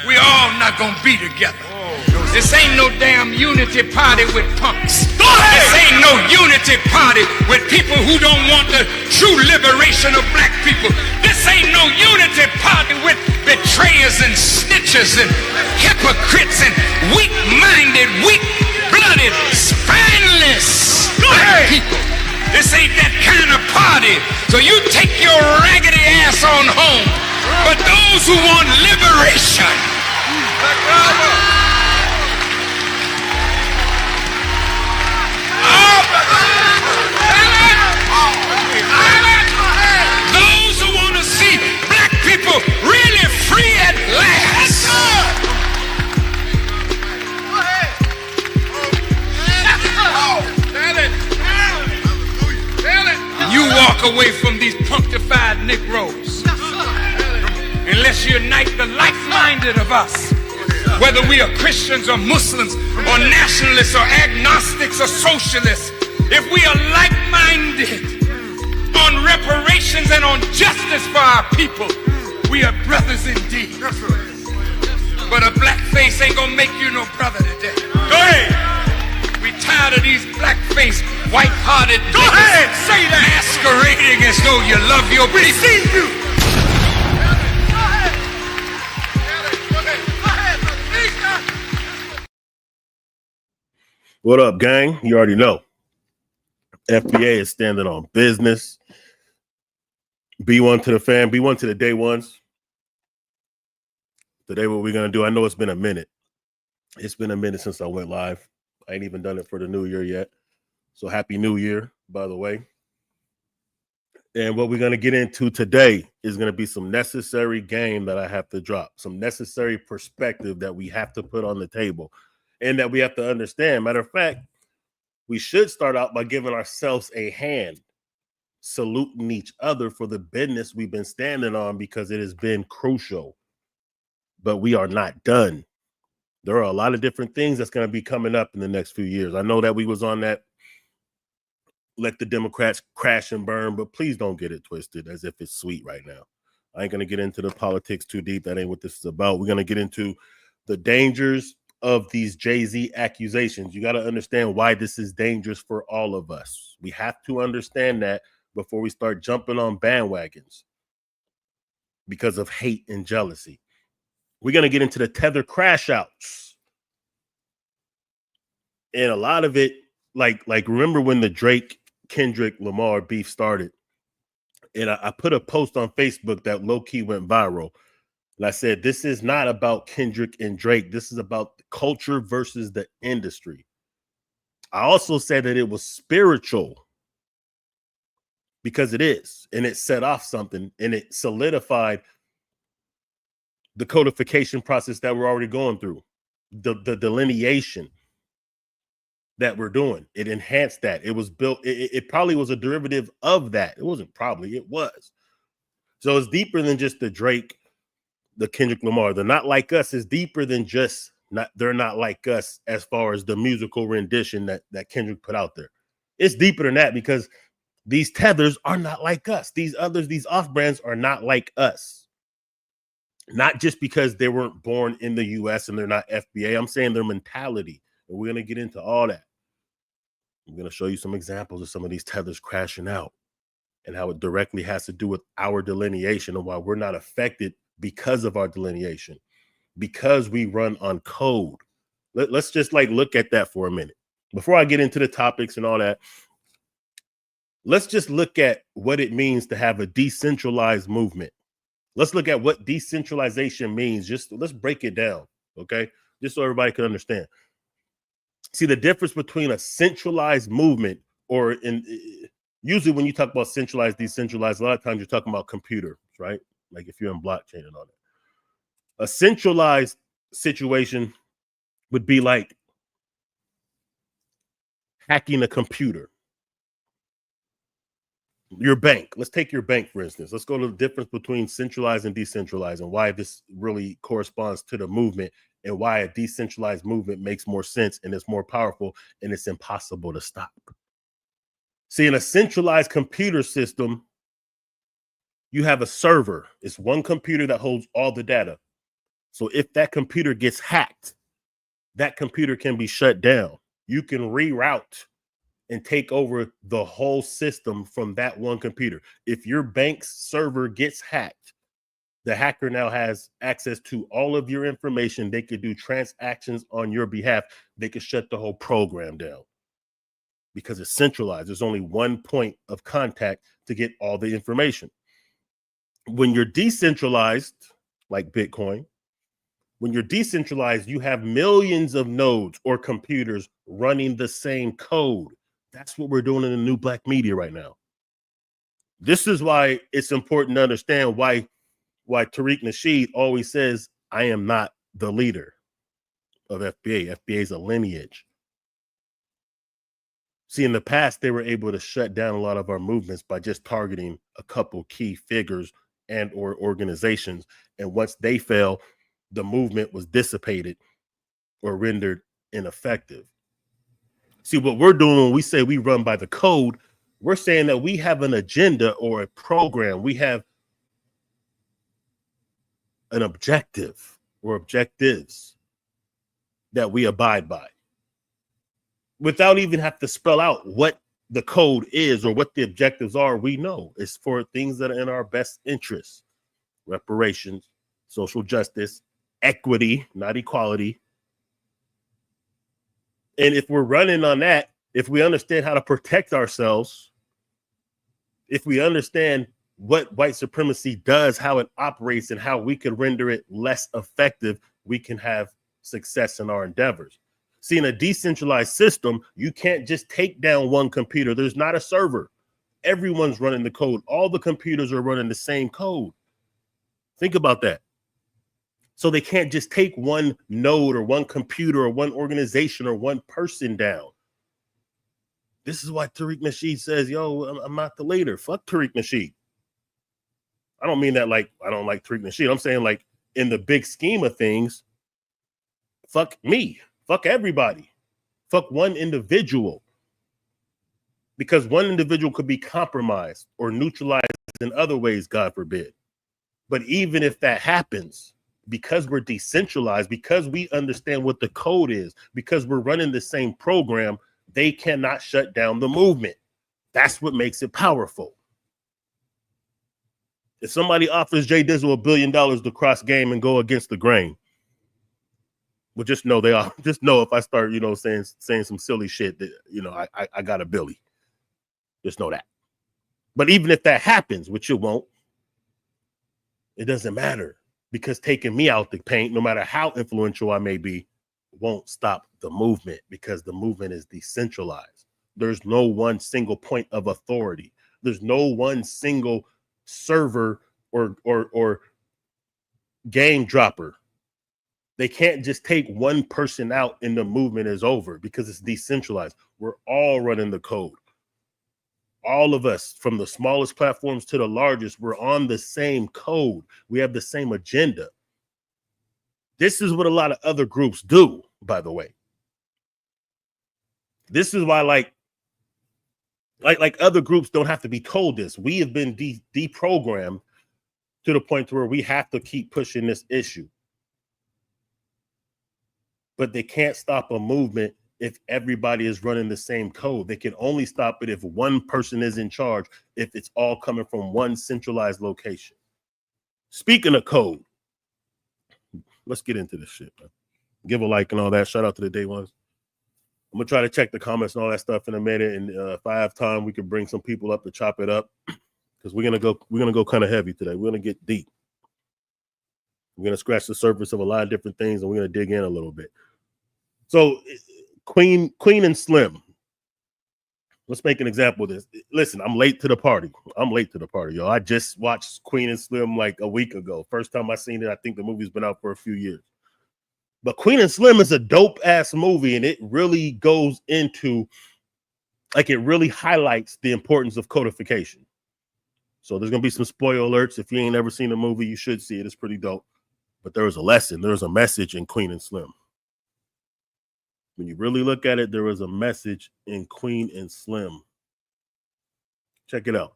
We all not gonna be together. This ain't no damn unity party with punks. This ain't no unity party with people who don't want the true liberation of black people. This ain't no unity party with betrayers and snitchers and hypocrites and weak-minded, weak-blooded, spineless black people. This ain't that kind of party. So you take your raggedy ass on home. But those who want liberation, those who want to see black people really free at last, you walk away from these punctified Negroes unless you unite the like-minded of us, whether we are Christians or Muslims or nationalists or agnostics or socialists. If we are like-minded on reparations and on justice for our people, we are brothers indeed. But a black face ain't gonna make you no brother today. Go ahead. We tired of these black-faced, white-hearted niggas say that masquerading as though you love your people. We see you. What up, gang? You already know. FBA is standing on business. B1 to the fam, B1 to the day ones. Today, what we're going to do, I know it's been a minute. It's been a minute since I went live. I ain't even done it for the new year yet. So happy new year, by the way. And what we're going to get into today is going to be some necessary game that I have to drop, some necessary perspective that we have to put on the table and that we have to understand. Matter of fact, we should start out by giving ourselves a hand, saluting each other for the business we've been standing on because it has been crucial. But we are not done. There are a lot of different things that's going to be coming up in the next few years. I know that we was on that let the Democrats crash and burn, but please don't get it twisted as if it's sweet right now. I ain't going to get into the politics too deep. That ain't what this is about. We're going to get into the dangers of these Jay-Z accusations. You got to understand why this is dangerous for all of us. We have to understand that before we start jumping on bandwagons because of hate and jealousy. We're going to get into the tether crash outs. And a lot of it, like remember when the Drake, Kendrick, Lamar beef started? And I put a post on Facebook that low-key went viral. And I said, this is not about Kendrick and Drake. This is about the culture versus the industry. I also said that it was spiritual because it is. And it set off something and it solidified the codification process that we're already going through. The delineation that we're doing. It enhanced that. It was built. It probably was a derivative of that. It wasn't probably. It was. So it's deeper than just the Drake, the Kendrick Lamar. They're not like us. It's deeper than just not. They're not like us as far as the musical rendition that Kendrick put out there. It's deeper than that because these tethers are not like us. These others, these off brands are not like us. Not just because they weren't born in the U.S. and they're not FBA. I'm saying their mentality. And we're going to get into all that. I'm going to show you some examples of some of these tethers crashing out and how it directly has to do with our delineation and why we're not affected because of our delineation, because we run on code. Let's just look at that for a minute. Before I get into the topics and all that, let's just look at what it means to have a decentralized movement. Let's look at what decentralization means. Let's break it down, okay? Just so everybody can understand. See, the difference between a centralized movement usually when you talk about centralized, decentralized, a lot of times you're talking about computers, right? Like if you're in blockchain and all that. A centralized situation would be like hacking a computer. Your bank. Let's take your bank, for instance. Let's go to the difference between centralized and decentralized and why this really corresponds to the movement and why a decentralized movement makes more sense and it's more powerful and it's impossible to stop. See, in a centralized computer system, you have a server. It's one computer that holds all the data. So if that computer gets hacked, that computer can be shut down. You can reroute and take over the whole system from that one computer. If your bank's server gets hacked, the hacker now has access to all of your information. They could do transactions on your behalf. They could shut the whole program down because it's centralized. There's only one point of contact to get all the information. When you're decentralized, like Bitcoin, when you're decentralized, you have millions of nodes or computers running the same code. That's what we're doing in the new black media right now. This is why it's important to understand why Tariq Nasheed always says, I am not the leader of FBA. FBA is a lineage. See, in the past, they were able to shut down a lot of our movements by just targeting a couple key figures and or organizations. And once they fell, the movement was dissipated or rendered ineffective. See, what we're doing when we say we run by the code, we're saying that we have an agenda or a program. We have an objective or objectives that we abide by without even have to spell out what the code is or what the objectives are. We know it's for things that are in our best interests: reparations, social justice, equity, not equality. And if we're running on that, if we understand how to protect ourselves, if we understand what white supremacy does, how it operates, and how we could render it less effective, we can have success in our endeavors. See, in a decentralized system, you can't just take down one computer. There's not a server. Everyone's running the code. All the computers are running the same code. Think about that. So they can't just take one node or one computer or one organization or one person down. This is why Tariq Nasheed says, yo, I'm not the leader. Fuck Tariq Nasheed. I don't mean that like I don't like Tariq Nasheed. I'm saying like in the big scheme of things, fuck me. Fuck everybody. Fuck one individual. Because one individual could be compromised or neutralized in other ways, God forbid. But even if that happens, because we're decentralized, because we understand what the code is, because we're running the same program, they cannot shut down the movement. That's what makes it powerful. If somebody offers Jay Dizzle $1 billion to cross game and go against the grain, well, just know they are. Just know if I start, saying some silly shit that, I got a Billy. Just know that. But even if that happens, which it won't, it doesn't matter. Because taking me out the paint, no matter how influential I may be, won't stop the movement because the movement is decentralized. There's no one single point of authority. There's no one single server or game dropper. They can't just take one person out and the movement is over because it's decentralized. We're all running the code. All of us, from the smallest platforms to the largest, we're on the same code. We have the same agenda. This is what a lot of other groups do, by the way. This is why, like other groups don't have to be told this. We have been deprogrammed to the point where we have to keep pushing this issue. But they can't stop a movement if everybody is running the same code. They can only stop it if one person is in charge, if it's all coming from one centralized location. Speaking of code, let's get into this shit, man. Give a like and all that. Shout out to the day ones. I'm gonna try to check the comments and all that stuff in a minute. And if I have time, we can bring some people up to chop it up because we're gonna go kind of heavy today. We're gonna get deep. We're gonna scratch the surface of a lot of different things, and we're gonna dig in a little bit. So, Queen and Slim. Let's make an example of this. Listen, I'm late to the party. Yo. I just watched Queen and Slim like a week ago. First time I seen it. I think the movie's been out for a few years. But Queen and Slim is a dope ass movie, and it really goes into, like, it really highlights the importance of codification. So there's gonna be some spoiler alerts. If you ain't ever seen the movie, you should see it. It's pretty dope. But there was a lesson. There was a message in Queen and Slim. When you really look at it, there was a message in Queen and Slim. Check it out.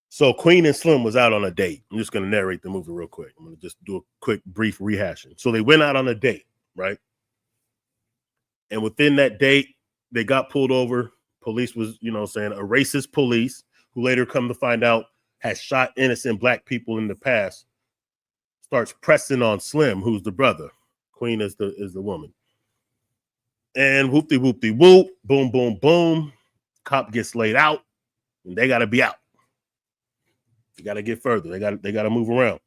So Queen and Slim was out on a date. I'm just going to narrate the movie real quick. I'm going to just do a quick, brief rehashing. So they went out on a date, right? And within that date, they got pulled over. Police was, a racist police who later come to find out has shot innocent black people in the past, starts pressing on Slim, who's the brother. Queen is the woman. And whoop-de-whoop-de-whoop, boom, boom, boom. Cop gets laid out, and they got to be out. They got to get further. They got to move around.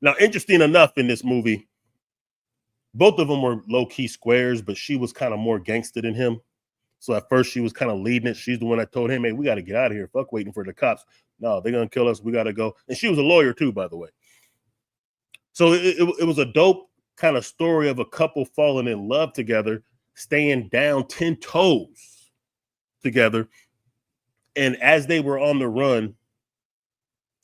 Now, interesting enough, in this movie, both of them were low-key squares, but she was kind of more gangster than him. So at first, she was kind of leading it. She's the one that told him, hey, we got to get out of here. Fuck waiting for the cops. No, they're going to kill us. We got to go. And she was a lawyer, too, by the way. So it was a dope kind of story of a couple falling in love together, staying down 10 toes together. And as they were on the run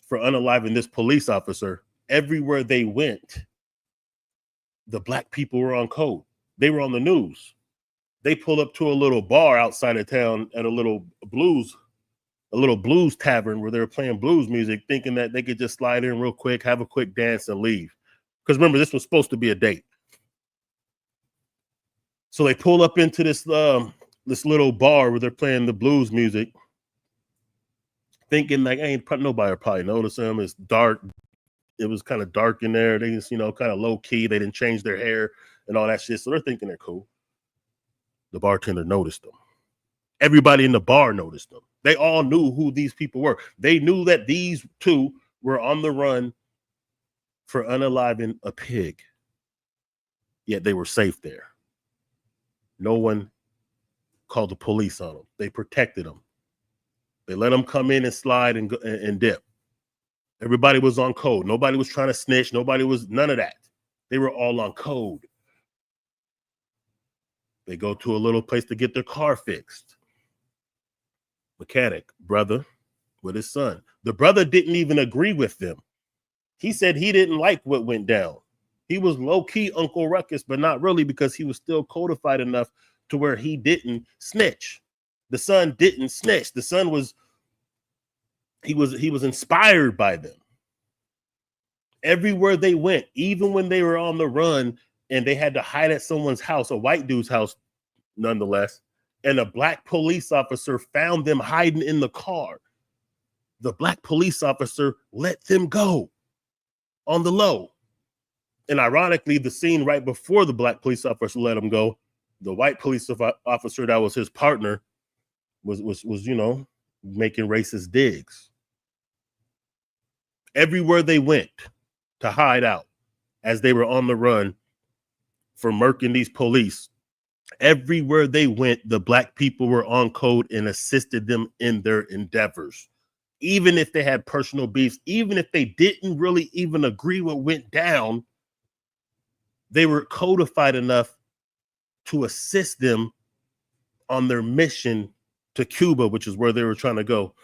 for unaliving this police officer, everywhere they went, the black people were on code. They were on the news. They pulled up to a little bar outside of town at a little blues tavern where they were playing blues music, thinking that they could just slide in real quick, have a quick dance, and leave. Because remember, this was supposed to be a date. So they pull up into this little bar where they're playing the blues music, thinking like, ain't nobody will probably notice them. It's dark. It was kind of dark in there. They just, kind of low key. They didn't change their hair and all that shit. So they're thinking they're cool. The bartender noticed them. Everybody in the bar noticed them. They all knew who these people were. They knew that these two were on the run for unaliving a pig. Yet they were safe there. No one called the police on them. They protected them. They let them come in and slide and dip. Everybody was on code. Nobody was trying to snitch. None of that. They were all on code. They go to a little place to get their car fixed. Mechanic, brother, with his son. The brother didn't even agree with them. He said he didn't like what went down. He was low-key Uncle Ruckus, but not really, because he was still codified enough to where he didn't snitch. The son didn't snitch. The son was inspired by them. Everywhere they went, even when they were on the run and they had to hide at someone's house, a white dude's house, nonetheless, and a black police officer found them hiding in the car. The black police officer let them go on the low. And ironically, the scene right before the black police officer let him go, the white police officer that was his partner was making racist digs. Everywhere they went to hide out as they were on the run for murking these police, everywhere they went, the black people were on code and assisted them in their endeavors. Even if they had personal beefs, even if they didn't really even agree what went down, they were codified enough to assist them on their mission to Cuba, which is where they were trying to go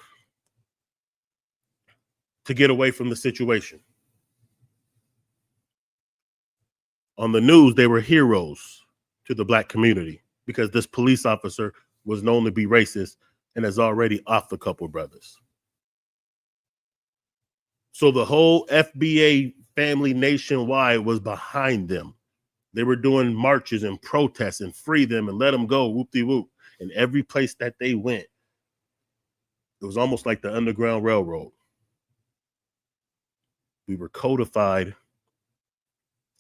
to get away from the situation. On the news, they were heroes to the black community because this police officer was known to be racist and has already offed a couple brothers. So the whole FBA family nationwide was behind them. They were doing marches and protests and free them and let them go, whoop-de-whoop. And every place that they went, it was almost like the Underground Railroad. We were codified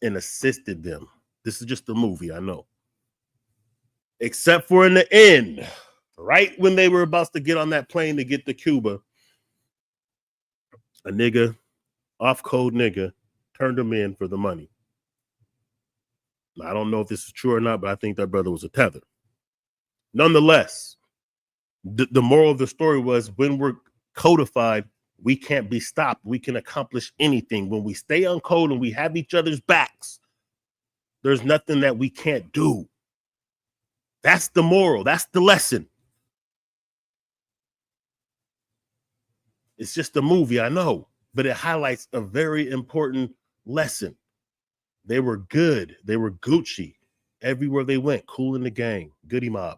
and assisted them. This is just a movie, I know. Except for in the end, right when they were about to get on that plane to get to Cuba, a nigga, off-code nigga, turned them in for the money. I don't know if this is true or not, but I think that brother was a tether. Nonetheless, the moral of the story was, when we're codified, we can't be stopped. We can accomplish anything. When we stay on code and we have each other's backs, there's nothing that we can't do. That's the moral. That's the lesson. It's just a movie, I know, but it highlights a very important lesson. They were good. They were Gucci. Everywhere they went, Cool in the Gang, Goody Mob,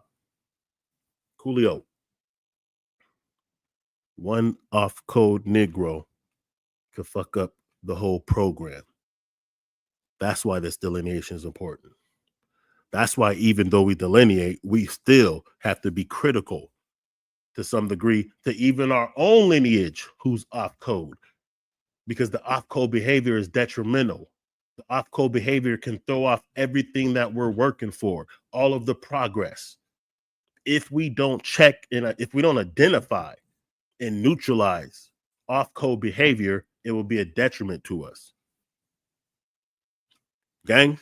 Coolio. One off-code Negro could fuck up the whole program. That's why this delineation is important. That's why even though we delineate, we still have to be critical to some degree to even our own lineage who's off-code, because the off-code behavior is detrimental. The off-code behavior can throw off everything that we're working for, all of the progress. If we don't check and if we don't identify and neutralize off-code behavior, it will be a detriment to us. Gang.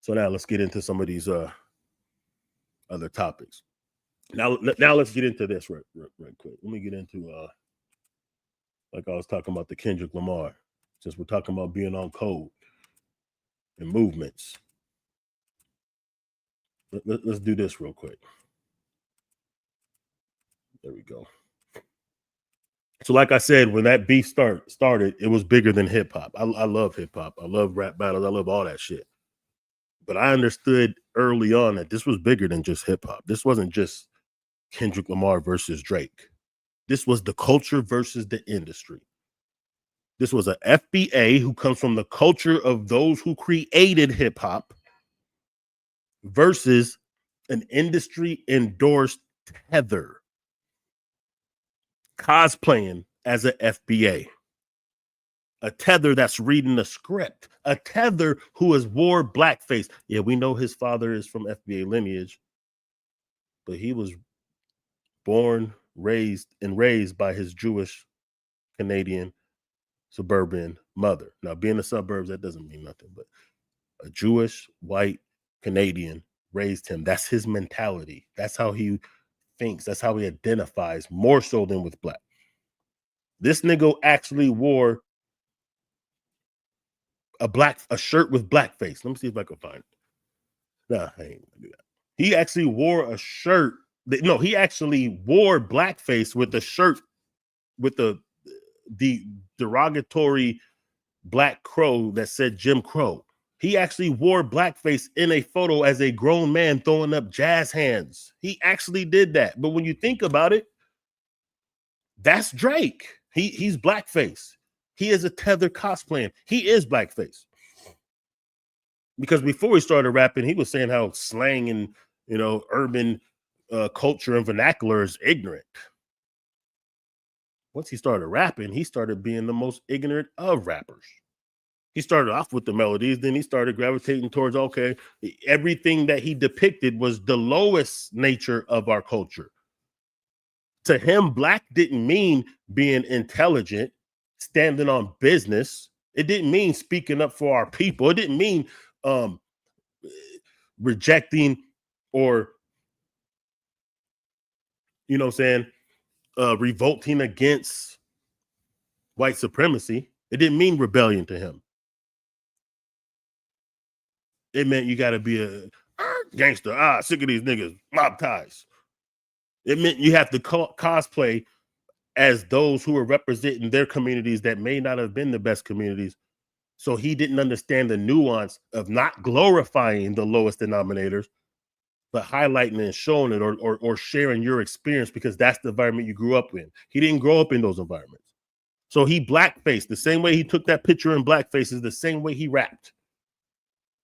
So now let's get into some of these other topics. Now let's get into this right quick. Let me get into like I was talking about the Kendrick Lamar, since we're talking about being on code and movements. Let's do this real quick. There we go. So like I said, when that beef started, it was bigger than hip hop. I love hip hop. I love rap battles. I love all that shit. But I understood early on that this was bigger than just hip hop. This wasn't just Kendrick Lamar versus Drake. This was the culture versus the industry. This was a FBA who comes from the culture of those who created hip hop versus an industry endorsed tether cosplaying as a FBA. A tether that's reading the script. A tether who has wore blackface. Yeah, we know his father is from FBA lineage, but he was born, raised by his Jewish Canadian suburban mother. Now, being in the suburbs, that doesn't mean nothing, but a Jewish white Canadian raised him. That's his mentality. That's how he thinks. That's how he identifies, more so than with black. This nigga actually wore a shirt with blackface. Let me see if I can find it. Nah, I ain't gonna do that. He actually wore a shirt. No, he actually wore blackface with a shirt with the derogatory black crow that said Jim Crow. He actually wore blackface in a photo as a grown man throwing up jazz hands. He actually did that. But when you think about it, that's Drake. He's blackface. He is a tether cosplaying. He is blackface. Because before he started rapping, he was saying how slang and urban culture and vernacular is ignorant. Once he started rapping, he started being the most ignorant of rappers. He started off with the melodies, then he started gravitating towards, okay, everything that he depicted was the lowest nature of our culture. To him, black didn't mean being intelligent, standing on business. It didn't mean speaking up for our people. It didn't mean rejecting or, revolting against white supremacy. It didn't mean rebellion to him. It meant you got to be a gangster. Sick of these niggas, mob ties. It meant you have to cosplay as those who are representing their communities that may not have been the best communities. So he didn't understand the nuance of not glorifying the lowest denominators, but highlighting and showing it or sharing your experience, because that's the environment you grew up in. He didn't grow up in those environments. So he blackfaced. The same way he took that picture in blackface is the same way he rapped.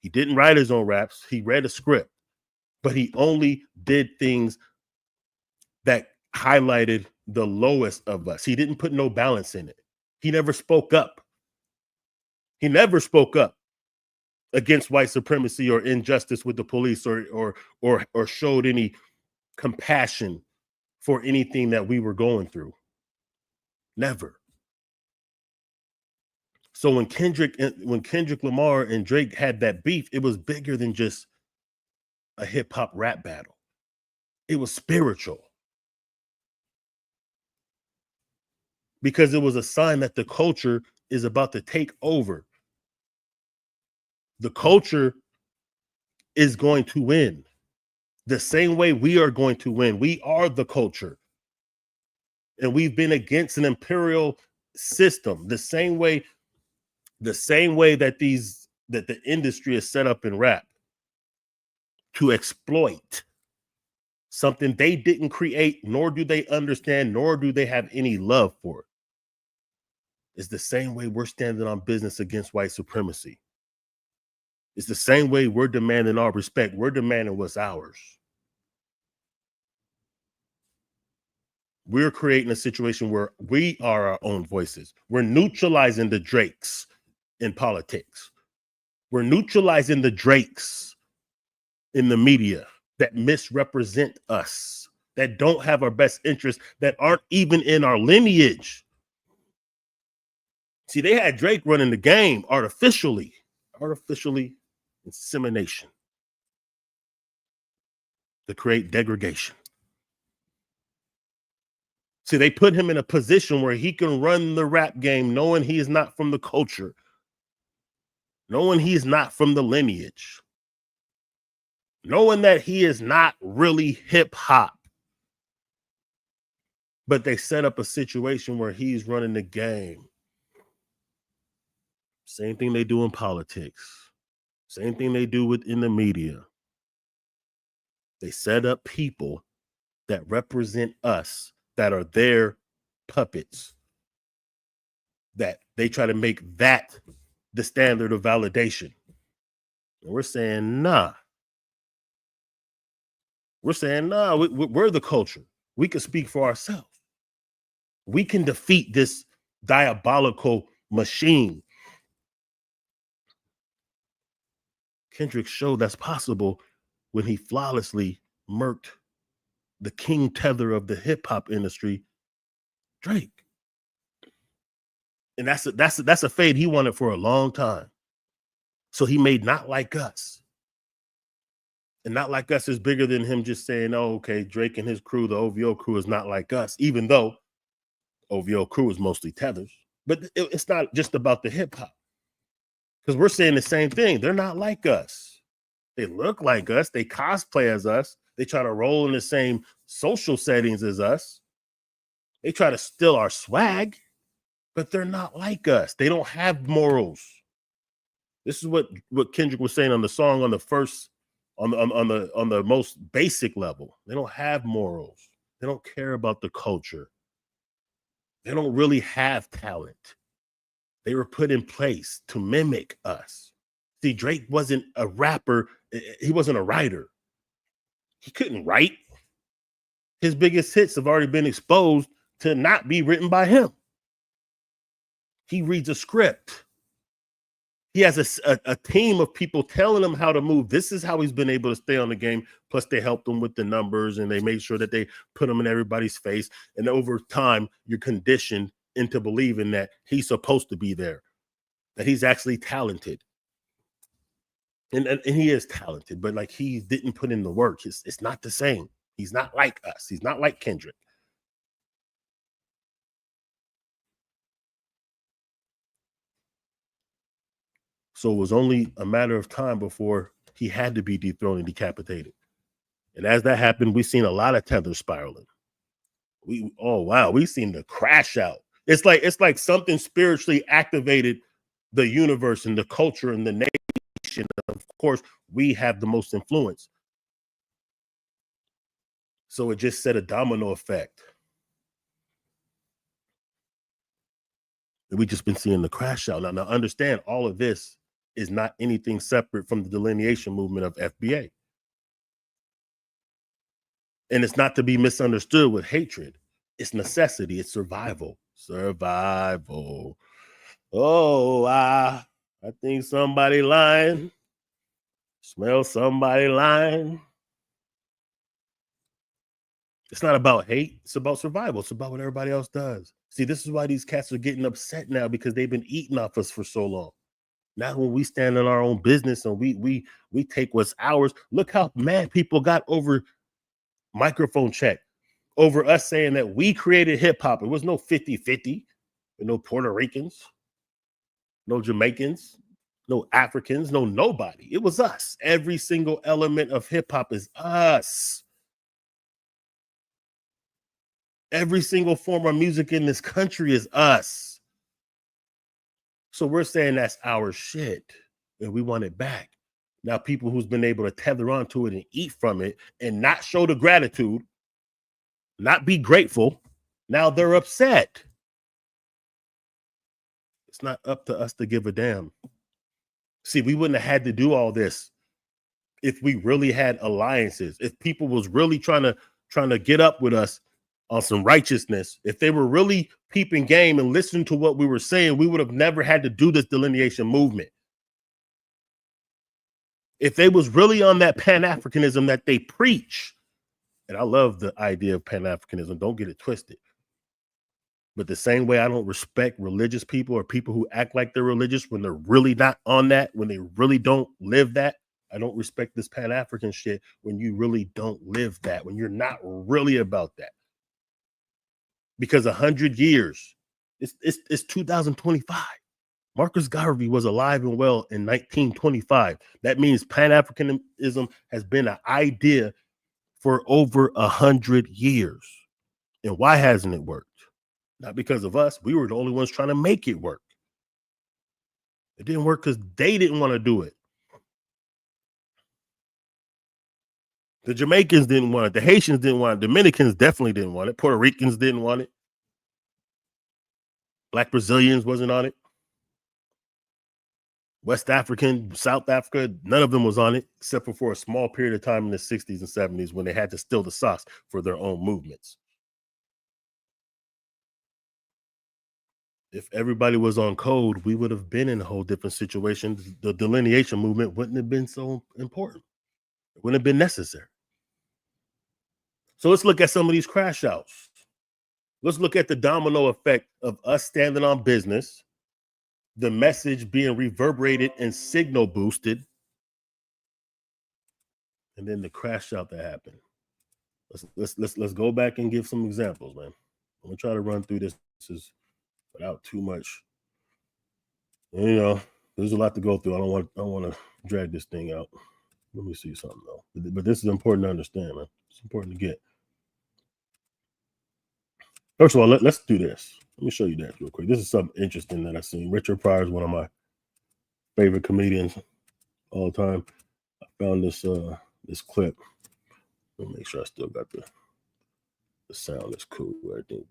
He didn't write his own raps. He read a script, but he only did things that highlighted the lowest of us. He didn't put no balance in it. He never spoke up. He never spoke up against white supremacy or injustice with the police or showed any compassion for anything that we were going through. Never. So when Kendrick Lamar and Drake had that beef, it was bigger than just a hip hop rap battle. It was spiritual. Because it was a sign that the culture is about to take over. The culture is going to win. The same way we are going to win. We are the culture. And we've been against an imperial system. The same way that the industry is set up in rap to exploit something they didn't create, nor do they understand, nor do they have any love for it. It's the same way we're standing on business against white supremacy. It's the same way we're demanding our respect. We're demanding what's ours. We're creating a situation where we are our own voices. We're neutralizing the Drakes in politics. We're neutralizing the Drakes in the media that misrepresent us, that don't have our best interests, that aren't even in our lineage. See, they had Drake running the game artificially insemination to create degradation. See, they put him in a position where he can run the rap game knowing he is not from the culture, knowing he's not from the lineage, knowing that he is not really hip hop. But they set up a situation where he's running the game. Same thing they do in politics. Same thing they do within the media. They set up people that represent us, that are their puppets, that they try to make that the standard of validation. And we're saying, nah. We're saying, nah, we're the culture. We can speak for ourselves. We can defeat this diabolical machine. Kendrick showed that's possible when he flawlessly murked the king tether of the hip hop industry, Drake. And that's a fate he wanted for a long time. So he made Not Like Us. And Not Like Us is bigger than him just saying, oh, okay, Drake and his crew, the OVO crew, is not like us, even though OVO crew is mostly tethers. But it's not just about the hip hop. Because we're saying the same thing. They're not like us. They look like us. They cosplay as us. They try to roll in the same social settings as us. They try to steal our swag, but they're not like us. They don't have morals. This is what Kendrick was saying on the song on the first, on the most basic level. They don't have morals. They don't care about the culture. They don't really have talent. They were put in place to mimic us. See, Drake wasn't a rapper. He wasn't a writer. He couldn't write. His biggest hits have already been exposed to not be written by him. He reads a script. He has a team of people telling him how to move. This is how he's been able to stay on the game. Plus, they helped him with the numbers and they made sure that they put him in everybody's face. And over time, you're conditioned into believing that he's supposed to be there, that he's actually talented. And he is talented, but like he didn't put in the work. It's not the same. He's not like us. He's not like Kendrick. So it was only a matter of time before he had to be dethroned and decapitated. And as that happened, we've seen a lot of tethers spiraling. We've seen the crash out. It's like something spiritually activated the universe and the culture and the nation. Of course, we have the most influence. So it just set a domino effect. And we've just been seeing the crash out. Now understand, all of this is not anything separate from the delineation movement of FBA. And it's not to be misunderstood with hatred. It's necessity. It's survival. Survival. Oh, I think somebody lying. Smell somebody lying. It's not about hate. It's about survival. It's about what everybody else does. See, this is why these cats are getting upset now, because they've been eating off us for so long. Now when we stand in our own business and we take what's ours, look how mad people got over Microphone Check, over us saying that we created hip hop. It was no 50-50, no Puerto Ricans, no Jamaicans, no Africans, no nobody. It was us. Every single element of hip hop is us. Every single form of music in this country is us. So we're saying that's our shit and we want it back. Now people who's been able to tether onto it and eat from it and not show the gratitude, not be grateful, now they're upset. It's not up to us to give a damn. See, we wouldn't have had to do all this if we really had alliances, if people was really trying to get up with us on some righteousness, if they were really peeping game and listening to what we were saying, we would have never had to do this delineation movement. If they was really on that Pan-Africanism that they preach, and I love the idea of Pan-Africanism, don't get it twisted. But the same way I don't respect religious people or people who act like they're religious when they're really not on that, when they really don't live that, I don't respect this Pan-African shit when you really don't live that, when you're not really about that. Because 100 years, it's 2025. Marcus Garvey was alive and well in 1925. That means Pan-Africanism has been an idea for over 100 years. And why hasn't it worked? Not because of us. We were the only ones trying to make it work. It didn't work because they didn't want to do it. The Jamaicans didn't want it. The Haitians didn't want it. Dominicans definitely didn't want it. Puerto Ricans didn't want it. Black Brazilians wasn't on it. West African, South Africa, none of them was on it, except for a small period of time in the 60s and 70s when they had to steal the sauce for their own movements. If everybody was on code, we would have been in a whole different situation. The delineation movement wouldn't have been so important. It wouldn't have been necessary. So let's look at some of these crash outs. Let's look at the domino effect of us standing on business, the message being reverberated and signal boosted, and then the crash out that happened. Let's go back and give some examples, man. I'm gonna try to run through this without too much. You know, there's a lot to go through. I don't want to drag this thing out. Let me see something though. But this is important to understand, man. It's important to get. First of all, let's do this. Let me show you that real quick. This is something interesting that I've seen. Richard Pryor is one of my favorite comedians all the time. I found this clip. Let me make sure I still got the sound is cool. Everything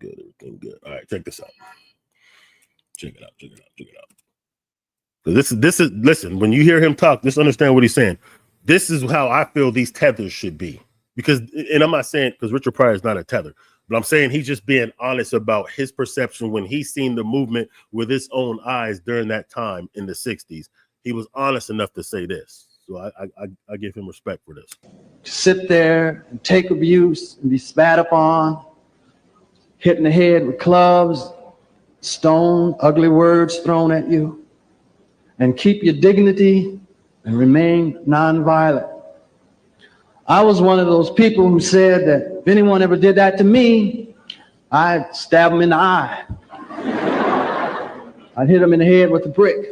good. All right, check this out. Check it out. So this is listen, when you hear him talk, just understand what he's saying. This is how I feel these tethers should be. Because, and I'm not saying because Richard Pryor is not a tether, but I'm saying he's just being honest about his perception when he's seen the movement with his own eyes during that time in the 60s. He was honest enough to say this. So I give him respect for this. Sit there and take abuse and be spat upon, hit in the head with clubs, stone, ugly words thrown at you, and keep your dignity and remain nonviolent. I was one of those people who said that if anyone ever did that to me, I'd stab them in the eye. I'd hit them in the head with a brick.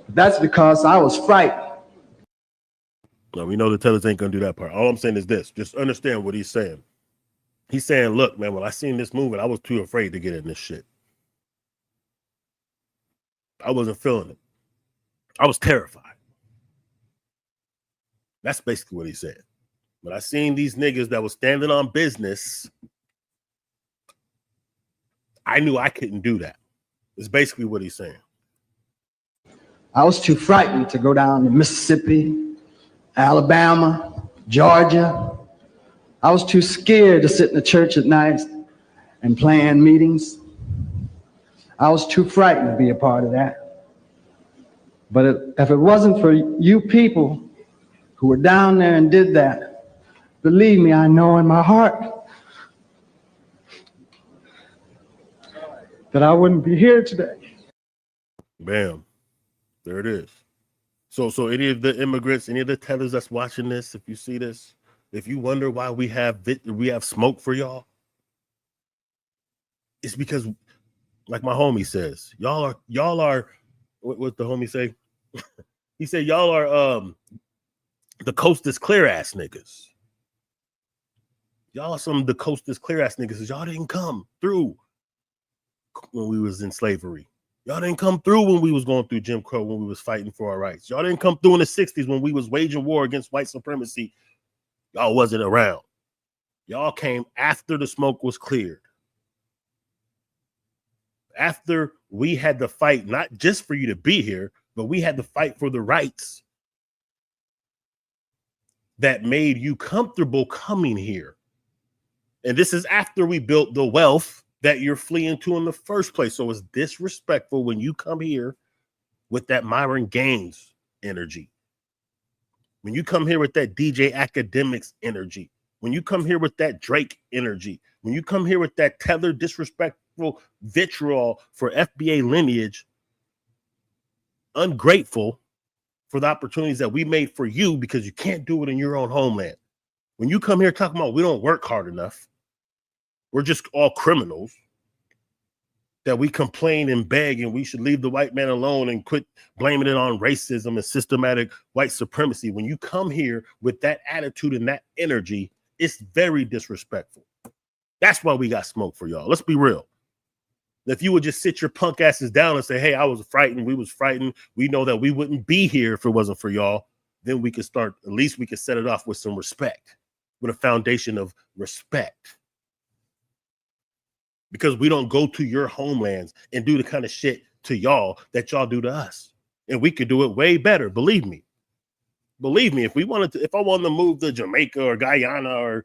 That's because I was frightened. No, we know the tellers ain't gonna do that part. All I'm saying is this: just understand what he's saying. He's saying, look, man, when I seen this movement, I was too afraid to get in this shit. I wasn't feeling it. I was terrified. That's basically what he said. When I seen these niggas that was standing on business, I knew I couldn't do that. It's basically what he's saying. I was too frightened to go down to Mississippi, Alabama, Georgia. I was too scared to sit in the church at night and plan meetings. I was too frightened to be a part of that. But if it wasn't for you people who were down there and did that, believe me, I know in my heart that I wouldn't be here today. Bam. There it is. So any of the immigrants, any of the tethers that's watching this, if you see this, if you wonder why we have smoke for y'all, it's because, like my homie says, y'all are what the homie say? He said y'all are the coast is clear ass niggas. Y'all are some of the coast is clear ass niggas. Y'all didn't come through when we was in slavery. Y'all didn't come through when we was going through Jim Crow, when we was fighting for our rights. Y'all didn't come through in the 60s when we was waging war against white supremacy. Y'all wasn't around. Y'all came after the smoke was cleared. After we had to fight, not just for you to be here, but we had to fight for the rights that made you comfortable coming here. And this is after we built the wealth that you're fleeing to in the first place. So it's disrespectful when you come here with that Myron Gaines energy. When you come here with that DJ Academics energy. When you come here with that Drake energy. When you come here with that Tether disrespectful vitriol for FBA lineage, ungrateful for the opportunities that we made for you because you can't do it in your own homeland. When you come here talking about we don't work hard enough, we're just all criminals, that we complain and beg and we should leave the white man alone and quit blaming it on racism and systematic white supremacy. When you come here with that attitude and that energy, it's very disrespectful. That's why we got smoke for y'all. Let's be real. If you would just sit your punk asses down and say, hey, I was frightened, we was frightened, we know that we wouldn't be here if it wasn't for y'all, then we could start, at least we could set it off with some respect, with a foundation of respect. Because we don't go to your homelands and do the kind of shit to y'all that y'all do to us. And we could do it way better, believe me. Believe me, if I wanted to move to Jamaica or Guyana or,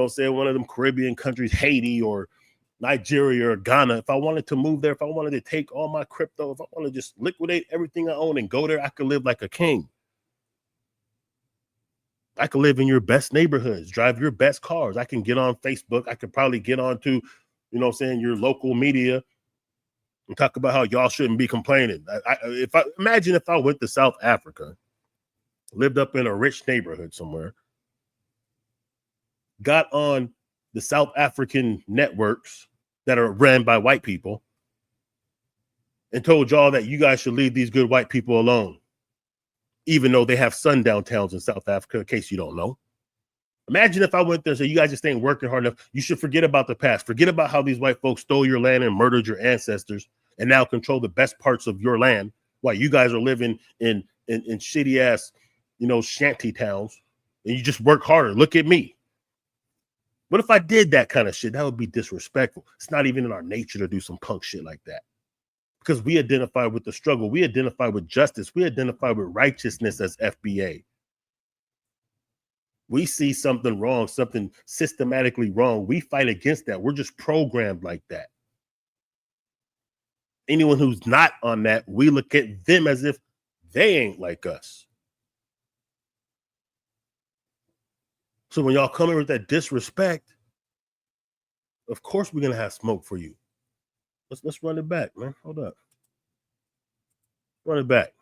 say one of them Caribbean countries, Haiti or Nigeria or Ghana, if I wanted to move there, if I wanted to take all my crypto, if I want to just liquidate everything I own and go there, I could live like a king. I could live in your best neighborhoods, drive your best cars. I can get on Facebook. I could probably get on to, your local media and talk about how y'all shouldn't be complaining. Imagine if I went to South Africa, lived up in a rich neighborhood somewhere, got on the South African networks that are ran by white people and told y'all that you guys should leave these good white people alone, even though they have sundown towns in South Africa, in case you don't know. Imagine if I went there and said, you guys just ain't working hard enough. You should forget about the past. Forget about how these white folks stole your land and murdered your ancestors and now control the best parts of your land while you guys are living in shitty ass, shanty towns, and you just work harder. Look at me. What if I did that kind of shit? That would be disrespectful. It's not even in our nature to do some punk shit like that. Because we identify with the struggle. We identify with justice. We identify with righteousness as FBA. We see something wrong, something systematically wrong. We fight against that. We're just programmed like that. Anyone who's not on that, we look at them as if they ain't like us. So when y'all come in with that disrespect, of course we're gonna have smoke for you. Let's run it back, man. Hold up. Run it back.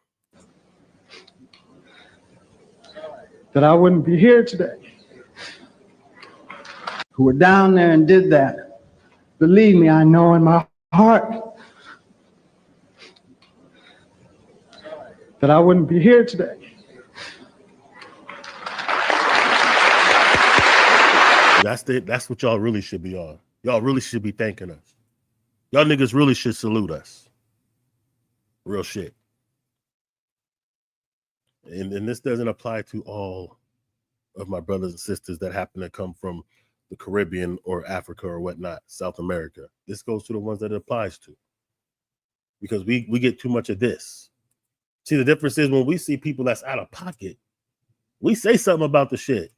That I wouldn't be here today. Who were down there and did that. Believe me, I know in my heart that I wouldn't be here today. That's what y'all really should be on. Y'all really should be thanking us. Y'all niggas really should salute us. Real shit. And this doesn't apply to all of my brothers and sisters that happen to come from the Caribbean or Africa or whatnot, South America. This goes to the ones that it applies to. Because we get too much of this. See, the difference is when we see people that's out of pocket, we say something about the shit.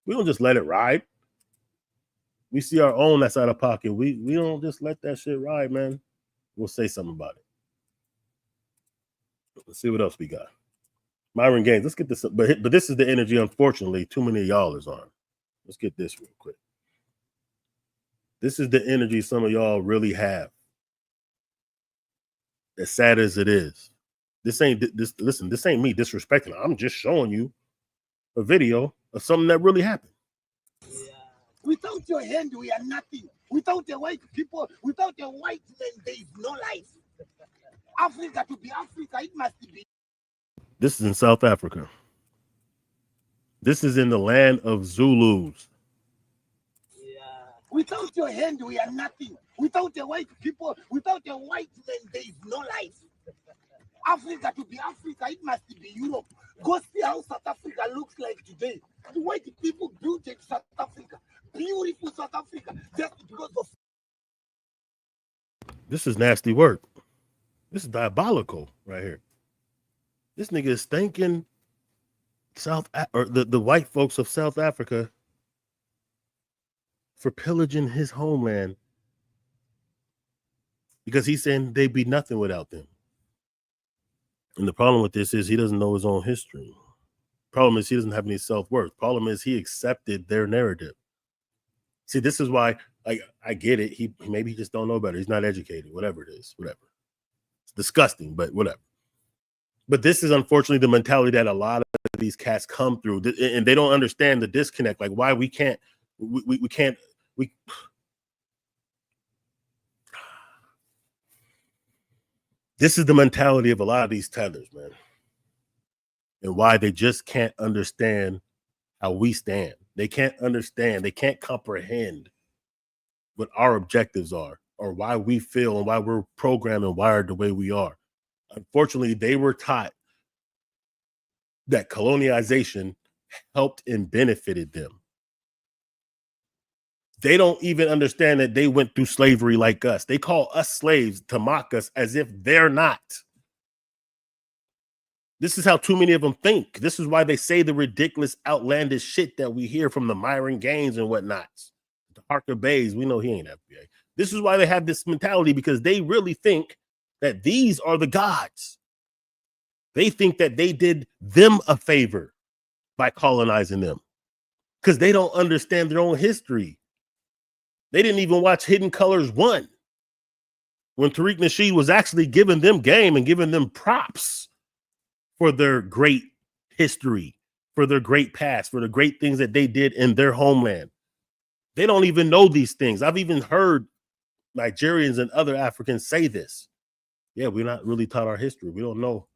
We don't just let it ride. We see our own that's out of pocket. We don't just let that shit ride, man. We'll say something about it. Let's see what else we got. Myron Gaines, let's get this. But this is the energy, unfortunately, too many of y'all is on. Let's get this real quick. This is the energy some of y'all really have. As sad as it is. This ain't me disrespecting. I'm just showing you a video of something that really happened. Without your hand, we are nothing. Without the white people, without the white men, there is no life. Africa, to be Africa, it must be. This is in South Africa. This is in the land of Zulus. Without your hand, we are nothing. Without the white people, without the white men, there is no life. Africa to be Africa, it must be Europe. Go see how South Africa looks like today. The white people built it, South Africa. Beautiful South Africa. Just because of... This is nasty work. This is diabolical right here. This nigga is thanking the white folks of South Africa for pillaging his homeland because he's saying they'd be nothing without them. And the problem with this is he doesn't know his own history. Problem is he doesn't have any self-worth. Problem is he accepted their narrative. See, this is why I get it. He maybe just don't know better. He's not educated, whatever it is, whatever. It's disgusting, but whatever. But this is unfortunately the mentality that a lot of these cats come through, and they don't understand the disconnect, like why we can't. This is the mentality of a lot of these tethers, man, and why they just can't understand how we stand. They can't understand. They can't comprehend what our objectives are or why we feel and why we're programmed and wired the way we are. Unfortunately, they were taught that colonialization helped and benefited them. They don't even understand that they went through slavery like us. They call us slaves to mock us as if they're not. This is how too many of them think. This is why they say the ridiculous, outlandish shit that we hear from the Myron Gaines and whatnot. The Harker Bays, we know he ain't FBA. This is why they have this mentality, because they really think that these are the gods. They think that they did them a favor by colonizing them because they don't understand their own history. They didn't even watch Hidden Colors 1 when Tariq Nasheed was actually giving them game and giving them props for their great history, for their great past, for the great things that they did in their homeland. They don't even know these things. I've even heard Nigerians and other Africans say this. Yeah, we're not really taught our history. We don't know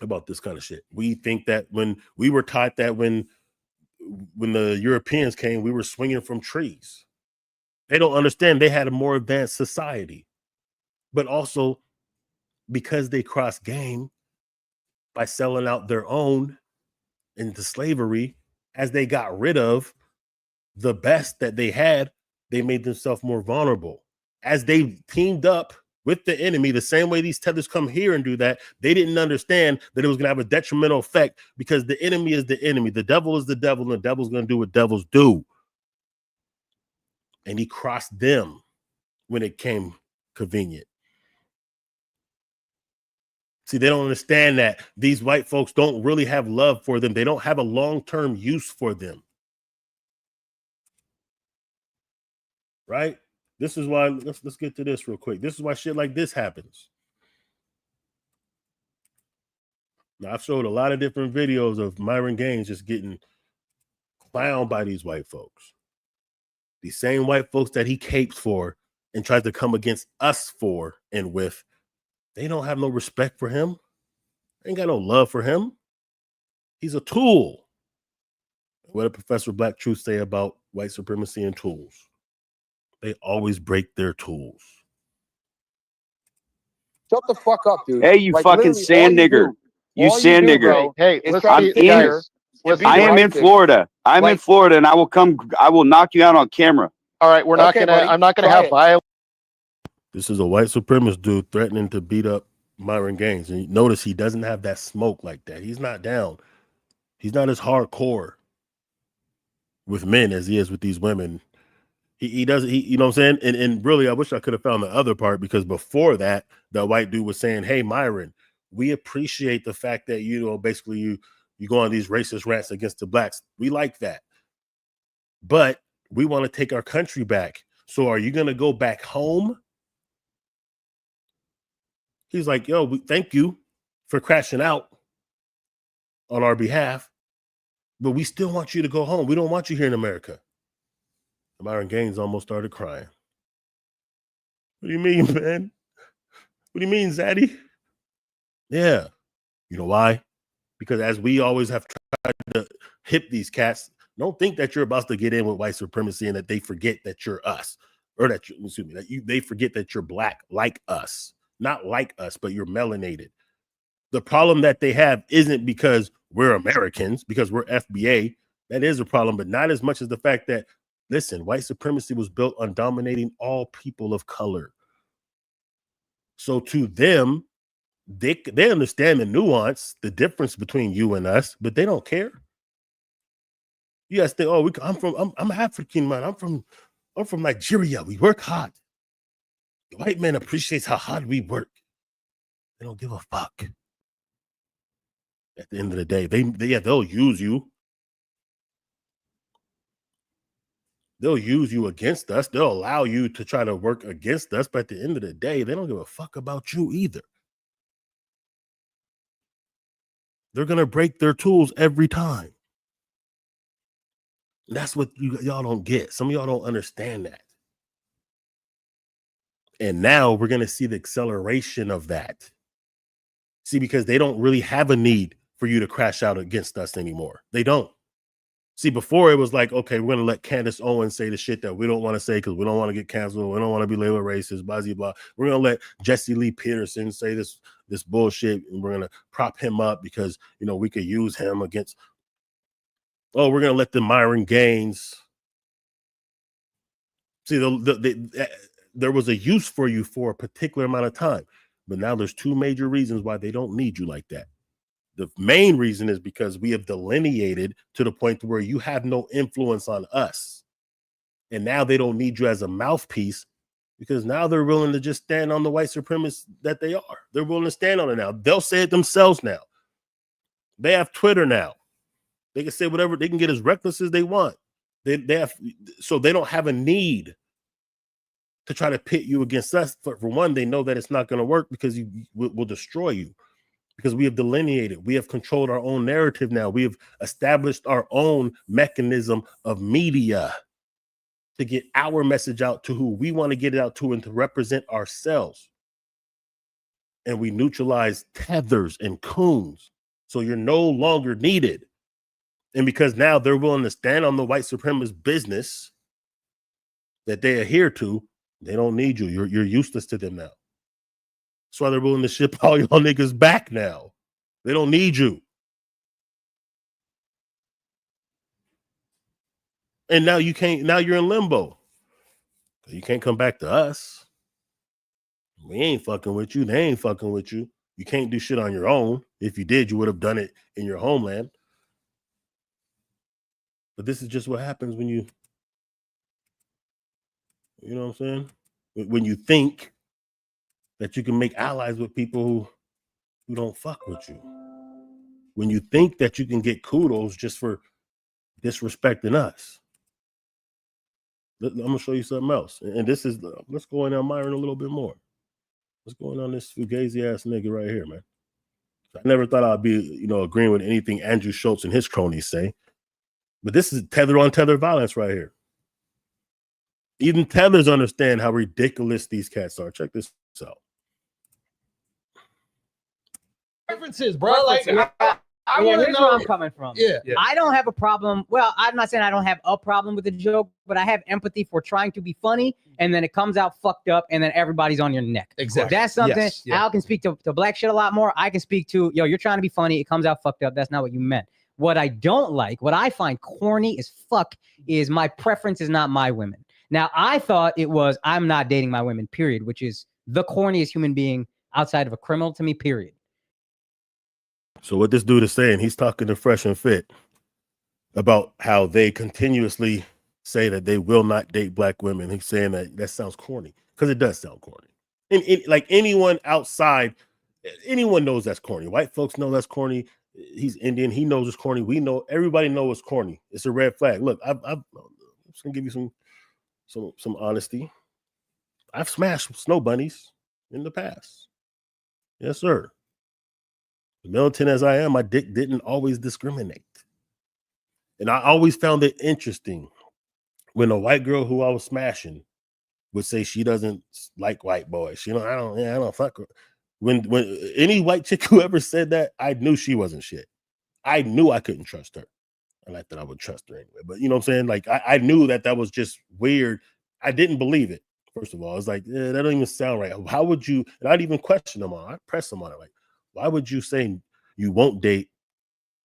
about this kind of shit. We think that when we were taught that when the Europeans came, we were swinging from trees. They don't understand they had a more advanced society, but also because they crossed game by selling out their own into slavery, as they got rid of the best that they had, they made themselves more vulnerable. As they teamed up with the enemy, the same way these tethers come here and do that, they didn't understand that it was going to have a detrimental effect because the enemy is the enemy. The devil is the devil, and the devil's going to do what devils do. And he crossed them when it came convenient. See, they don't understand that these white folks don't really have love for them. They don't have a long-term use for them. Right? This is why, let's get to this real quick. This is why shit like this happens. Now, I've showed a lot of different videos of Myron Gaines just getting clowned by these white folks. These same white folks that he capes for and tries to come against us for and with, they don't have no respect for him. They ain't got no love for him. He's a tool. What did Professor Black Truth say about white supremacy and tools? They always break their tools. Shut the fuck up, dude. Hey, you Like, fucking sand nigger. You sand nigger. Hey, let's I'm be in. guys. I am in Florida. I'm in Florida, and I will knock you out on camera. All right, we're not gonna. I'm not gonna have violence. This is a white supremacist dude threatening to beat up Myron Gaines, and notice he doesn't have that smoke like that. He's not down. He's not as hardcore with men as he is with these women. He doesn't. You know what I'm saying? And really, I wish I could have found the other part, because before that, the white dude was saying, "Hey, Myron, we appreciate the fact that basically you go on these racist rants against the blacks. We like that, but we want to take our country back. So are you going to go back home?" He's like, "Yo, thank you for crashing out on our behalf, but we still want you to go home. We don't want you here in America." Myron Gaines almost started crying. "What do you mean, man? What do you mean, Zaddy?" Yeah. You know why? Because as we always have tried to hip these cats, Don't think that you're about to get in with white supremacy and that they forget that you're us, or that you, excuse me, that they forget that you're black like us, not like us, but you're melanated. The problem that they have isn't because we're Americans, because we're FBA. That is a problem, but not as much as the fact that, listen, white supremacy was built on dominating all people of color. So to them, they understand the nuance, the difference between you and us, but they don't care. You guys think, oh, I'm African, man. I'm from Nigeria. We work hard. The white man appreciates how hard we work. They don't give a fuck. At the end of the day, they'll use you. They'll use you against us. They'll allow you to try to work against us, but at the end of the day, they don't give a fuck about you either. They're gonna break their tools every time. That's what y'all don't get. Some of y'all don't understand that. And now we're gonna see the acceleration of that. See, because they don't really have a need for you to crash out against us anymore. They don't. See, before it was like, okay, we're going to let Candace Owens say the shit that we don't want to say because we don't want to get canceled. We don't want to be labeled racist, blah, blah, blah. We're going to let Jesse Lee Peterson say this bullshit, and we're going to prop him up because, you know, we could use him against. Oh, we're going to let the Myron Gaines. See, there was a use for you for a particular amount of time, but now there's two major reasons why they don't need you like that. The main reason is because we have delineated to the point where you have no influence on us. And now they don't need you as a mouthpiece because now they're willing to just stand on the white supremacists that they are. They're willing to stand on it now. They'll say it themselves now. They have Twitter now. They can say whatever. They can get as reckless as they want. So they don't have a need to try to pit you against us. For one, they know that it's not going to work because we'll destroy you. Because we have delineated, we have controlled our own narrative now. We have established our own mechanism of media to get our message out to who we want to get it out to and to represent ourselves. And we neutralize tethers and coons. So you're no longer needed. And because now they're willing to stand on the white supremacist business that they adhere to, they don't need you. You're useless to them now. That's why they're willing to ship all y'all niggas back now. They don't need you. And now you can't, now you're in limbo. You can't come back to us. We ain't fucking with you. They ain't fucking with you. You can't do shit on your own. If you did, you would have done it in your homeland. But this is just what happens when you know what I'm saying? When you think that you can make allies with people who don't fuck with you. When you think that you can get kudos just for disrespecting us. I'm going to show you something else. And this is, let's go in on Myron a little bit more. What's going on this fugazi ass nigga right here, man? I never thought I'd be, agreeing with anything Andrew Schultz and his cronies say. But this is tether on tether violence right here. Even tethers understand how ridiculous these cats are. Check this out. Preferences, bro. Like, I want to know where I'm coming from. Yeah. I don't have a problem. Well, I'm not saying I don't have a problem with the joke, but I have empathy for trying to be funny, and then it comes out fucked up, and then everybody's on your neck. Exactly. That's something. Yes. Yeah. Al can speak to black shit a lot more. I can speak to, you're trying to be funny. It comes out fucked up. That's not what you meant. What I don't like, what I find corny as fuck, is my preference is not my women. Now, I thought it was I'm not dating my women, period, which is the corniest human being outside of a criminal to me, period. So what this dude is saying, he's talking to Fresh and Fit about how they continuously say that they will not date black women. He's saying that sounds corny because it does sound corny. And like anyone outside, anyone knows that's corny. White folks know that's corny. He's Indian. He knows it's corny. We know, everybody knows it's corny. It's a red flag. Look, I'm just gonna give you some honesty. I've smashed snow bunnies in the past. Yes, sir. Militant as I am, my dick didn't always discriminate. And I always found it interesting when a white girl who I was smashing would say she doesn't like white boys. I don't fuck her. When any white chick who ever said that, I knew she wasn't shit. I knew I couldn't trust her. not that I would trust her anyway, but you know what I'm saying? Like, I knew that was just weird. I didn't believe it. First of all, I was like, that don't even sound right. How would you? And I'd even question them on. I press them on it. Like, why would you say you won't date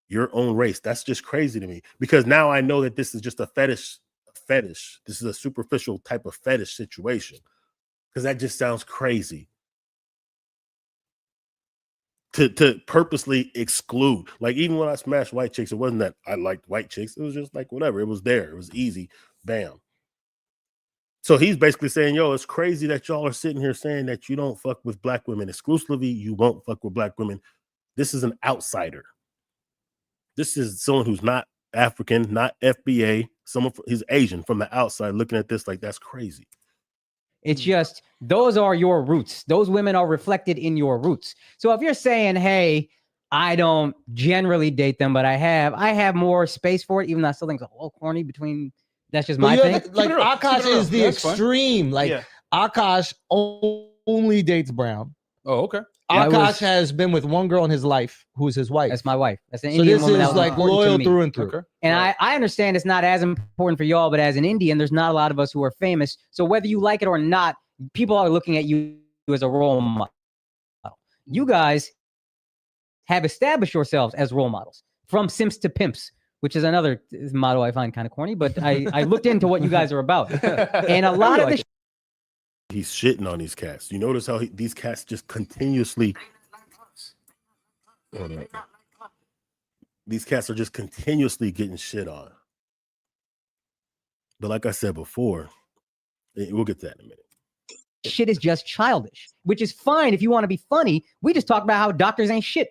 your own race? That's just crazy to me, because now I know that this is just a fetish. This is a superficial type of fetish situation, because that just sounds crazy. To purposely exclude, like, even when I smashed white chicks, it wasn't that I liked white chicks. It was just like whatever. It was there. It was easy. Bam. So he's basically saying, yo, it's crazy that y'all are sitting here saying that you don't fuck with black women exclusively. You won't fuck with black women. This is an outsider. This is someone who's not African, not FBA. Someone who's Asian from the outside looking at this like that's crazy. It's just, those are your roots. Those women are reflected in your roots. So if you're saying, hey, I don't generally date them, but I have more space for it, even though I still think it's a little corny between. That's just my thing. Like Akash is the extreme. Like Akash only dates brown. Oh, okay. Akash has been with one girl in his life who's his wife. That's my wife. That's an so Indian this woman. is like loyal through and through. Okay. And I understand it's not as important for y'all, but as an Indian, there's not a lot of us who are famous. So whether you like it or not, people are looking at you as a role model. You guys have established yourselves as role models, from simps to pimps, which is another motto I find kind of corny, but I looked into what you guys are about. And a lot of the he's shitting on these cats. You notice how these cats just continuously. These cats are just continuously getting shit on. But like I said before, we'll get to that in a minute. Shit is just childish, which is fine if you want to be funny. We just talk about how doctors ain't shit.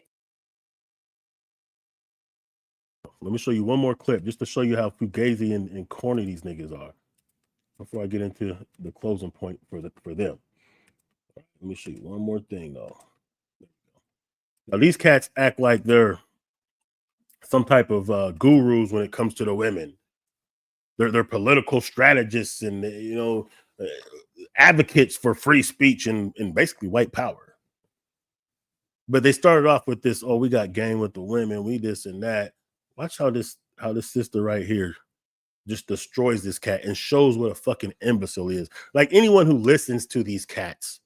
Let me show you one more clip just to show you how fugazi and corny these niggas are before I get into the closing point for them. Let me show you one more thing though. Now these cats act like they're some type of gurus when it comes to the women. They're political strategists and advocates for free speech and basically white power. But they started off with this, oh, we got game with the women, we this and that. Watch how this sister right here just destroys this cat and shows what a fucking imbecile he is. Like, anyone who listens to these cats,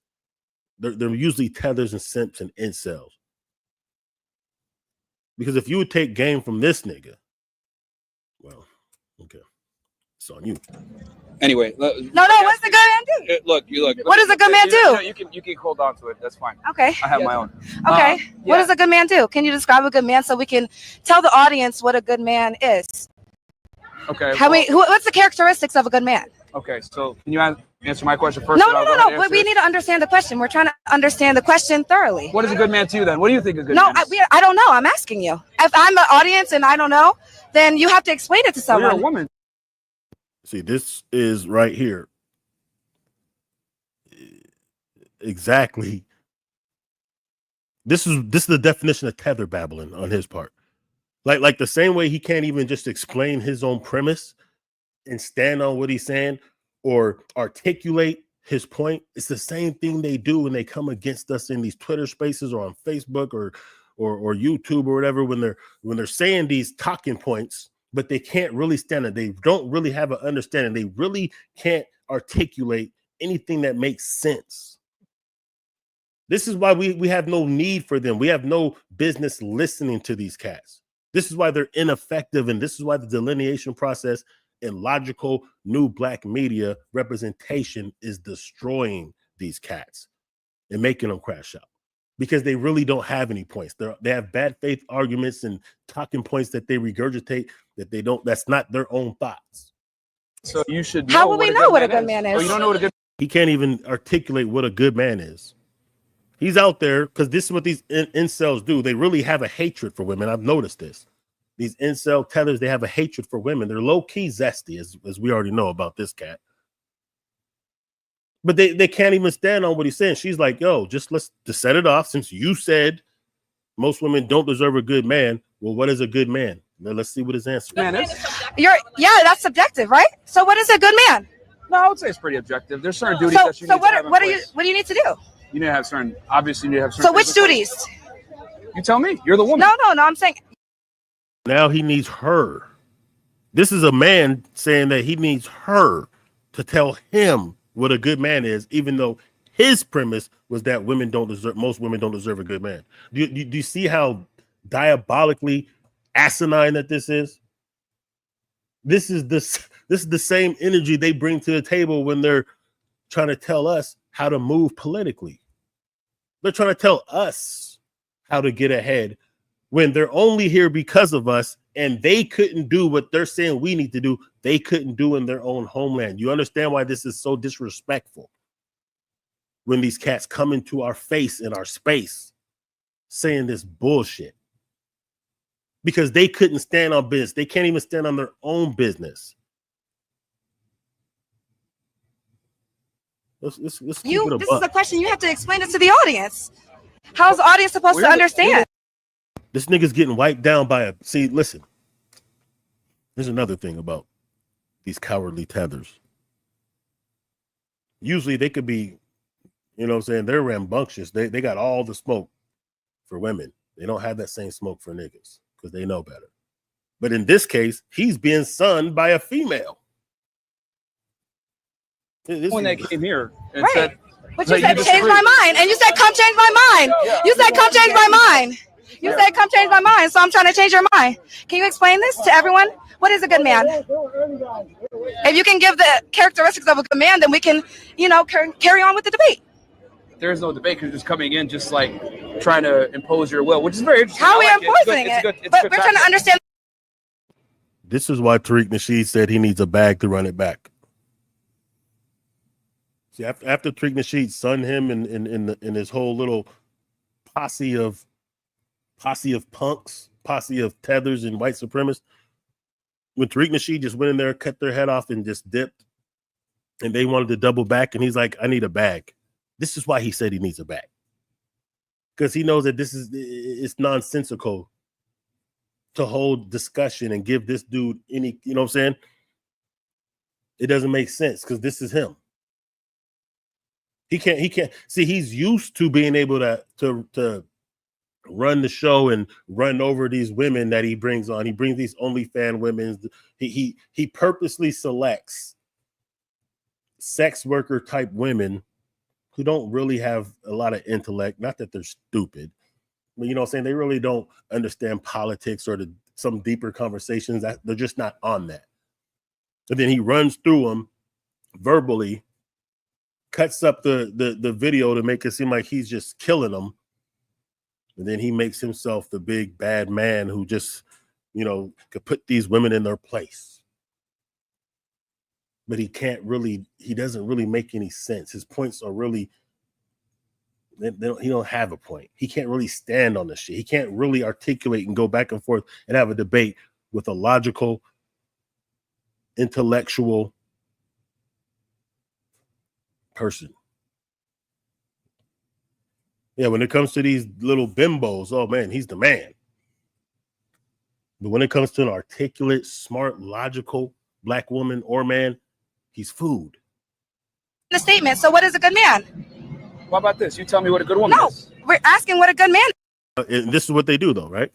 they're usually tethers and simps and incels. Because if you would take game from this nigga, well, okay, it's on you. Anyway, no, what's the good man do? Look. What does a good man do? No, you can hold on to it. That's fine. Okay. I have my own. Okay. What does a good man do? Can you describe a good man so we can tell the audience what a good man is? Okay. What's the characteristics of a good man? Okay, so can you answer my question first? No. But we need to understand the question. We're trying to understand the question thoroughly. What is a good man to you then? What do you think is a good man? No, I don't know. I'm asking you. If I'm the audience and I don't know, then you have to explain it to someone. Well, you're a woman. See, this is right here. Exactly. This is the definition of tether babbling on his part. Like the same way he can't even just explain his own premise and stand on what he's saying or articulate his point. It's the same thing they do when they come against us in these Twitter spaces or on Facebook or YouTube or whatever, when they're saying these talking points, but they can't really stand it. They don't really have an understanding. They really can't articulate anything that makes sense. This is why we have no need for them. We have no business listening to these cats. This is why they're ineffective, and this is why the delineation process in logical new black media representation is destroying these cats and making them crash out, because they really don't have any points. They have bad faith arguments and talking points that they regurgitate that they don't. That's not their own thoughts. So you should. How will we know what a good man is? Oh, you don't know what a good. He can't even articulate what a good man is. He's out there because this is what these incels do. They really have a hatred for women. I've noticed this. These incel tethers, they have a hatred for women. They're low-key zesty, as we already know about this cat. But they can't even stand on what he's saying. She's like, yo, let's set it off. Since you said most women don't deserve a good man, well, what is a good man? Now, let's see what his answer is. That's subjective, right? So what is a good man? No, I would say it's pretty objective. There's certain duties that you need to have in place. What do you need to do? You need to have certain, obviously you need to have certain. So which duties? You tell me. You're the woman. No, I'm saying. Now he needs her This is a man saying that he needs her to tell him what a good man is, even though his premise was that most women don't deserve a good man. Do you see how diabolically asinine that this is? This is the same energy they bring to the table when they're trying to tell us how to move politically. They're trying to tell us how to get ahead when they're only here because of us, and they couldn't do what they're saying we need to do. They couldn't do in their own homeland. You understand why this is so disrespectful? When these cats come into our face in our space saying this bullshit. Because they couldn't stand on business. They can't even stand on their own business. Let's this is a question you have to explain it to the audience. How's the audience supposed to understand? This nigga's getting wiped down by a... See, listen. There's another thing about these cowardly tethers. Usually they could be, you know what I'm saying, they're rambunctious. They got all the smoke for women. They don't have that same smoke for niggas because they know better. But in this case, he's being sunned by a female. When they came here and right. said, but you said change my mind, and you said come change my mind. You said come change my mind. You said come change my mind, so I'm trying to change your mind. Can you explain this to everyone? What is a good man? If you can give the characteristics of a good man, then we can, carry on with the debate. There is no debate because you're just coming in just like trying to impose your will, which is very interesting. How are we enforcing it? But we're trying to understand. This is why Tariq Nasheed said he needs a bag to run it back. See, after Tariq Nasheed sunned him in his whole little posse of punks, posse of tethers and white supremacists, when Tariq Nasheed just went in there, cut their head off and just dipped, and they wanted to double back, and he's like, I need a bag. This is why he said he needs a bag. Because he knows that it's nonsensical to hold discussion and give this dude any, you know what I'm saying? It doesn't make sense because this is him. He can't see, he's used to being able to run the show and run over these women that he brings on. He brings these OnlyFans women. He purposely selects sex worker type women who don't really have a lot of intellect. Not that they're stupid, but you know what I'm saying? They really don't understand politics or some deeper conversations. That they're just not on that. And then he runs through them verbally, cuts up the video to make it seem like he's just killing them. And then he makes himself the big bad man who just, could put these women in their place. But he doesn't really make any sense. His points are really, he don't have a point. He can't really stand on this shit. He can't really articulate and go back and forth and have a debate with a logical, intellectual person. Yeah, when it comes to these little bimbos, oh man, he's the man. But when it comes to an articulate, smart, logical black woman or man, he's food. The statement. So what is a good man? What about this? You tell me what a good woman is. No, we're asking what a good man is. And this is what they do though, right?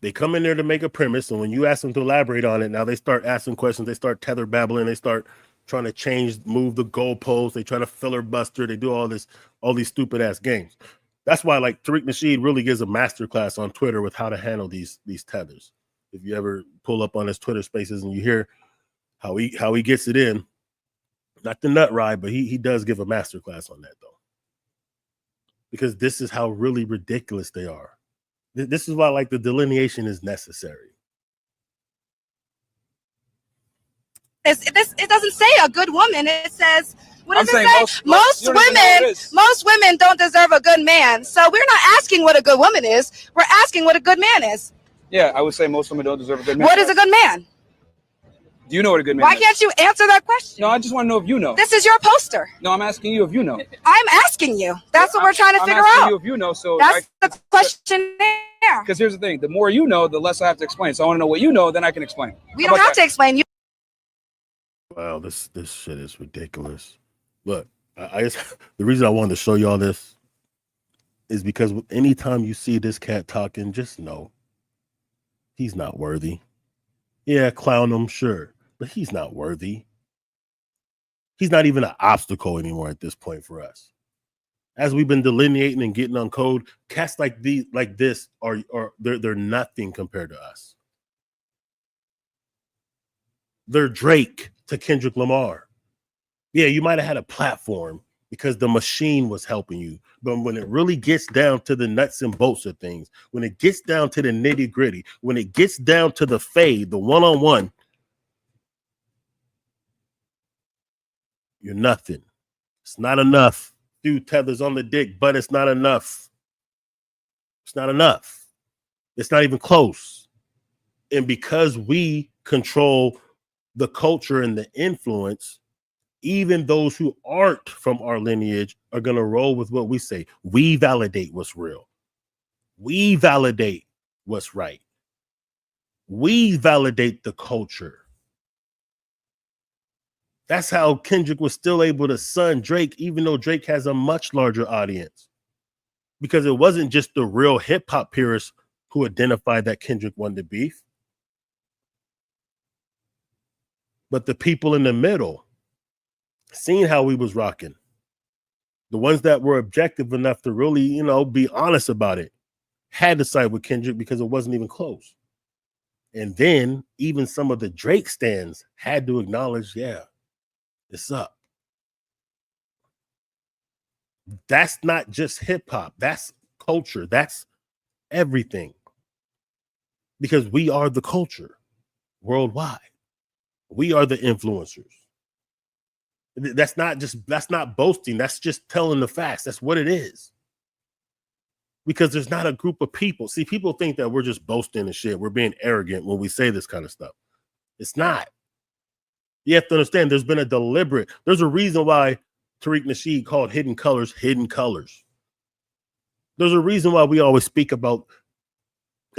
They come in there to make a premise, and when you ask them to elaborate on it, now they start asking questions, they start tether babbling, they start trying to move the goalposts, they try to filler buster, they do all these stupid ass games. That's why like Tariq Nasheed really gives a masterclass on Twitter with how to handle these tethers. If you ever pull up on his Twitter spaces and you hear how he gets it in, not the nut ride, but he does give a masterclass on that though. Because this is how really ridiculous they are. This is why like the delineation is necessary. It doesn't say a good woman. It says, what does it say? Most women don't deserve a good man. So we're not asking what a good woman is. We're asking what a good man is. Yeah, I would say most women don't deserve a good man. What is a good man? Do you know what a good man is? Why can't you answer that question? No, I just want to know if you know. This is your poster. No, I'm asking you if you know. I'm asking you. That's what we're trying to figure out. I'm asking you if you know. So that's the questionnaire. Because here's the thing. The more you know, the less I have to explain. So I want to know what you know, then I can explain. We don't have to explain. Wow, this shit is ridiculous. Look, I just the reason I wanted to show y'all this is because anytime you see this cat talking, just know he's not worthy. Yeah, clown him, sure. But he's not worthy. He's not even an obstacle anymore at this point for us. As we've been delineating and getting on code, cats like this are they're nothing compared to us. They're Drake to Kendrick Lamar. Yeah, you might have had a platform because the machine was helping you. But when it really gets down to the nuts and bolts of things, when it gets down to the nitty gritty, when it gets down to the fade, the one-on-one, you're nothing. It's not enough. Dude tethers on the dick, but it's not enough. It's not enough. It's not even close. And because we control the culture and the influence, even those who aren't from our lineage are going to roll with what we say. We validate what's real. We validate what's right. We validate the culture. That's how Kendrick was still able to sun Drake, even though Drake has a much larger audience. Because it wasn't just the real hip hop purists who identified that Kendrick won the beef, but the people in the middle, seeing how we was rocking, the ones that were objective enough to really, be honest about it, had to side with Kendrick because it wasn't even close. And then even some of the Drake stands had to acknowledge, yeah, it's up. That's not just hip hop. That's culture. That's everything. Because we are the culture worldwide. We are the influencers. That's not boasting. That's just telling the facts. That's what it is. Because there's not a group of people. See, people think that we're just boasting and shit. We're being arrogant when we say this kind of stuff. It's not. You have to understand there's a reason why Tariq Nasheed called hidden colors hidden colors. There's a reason why we always speak about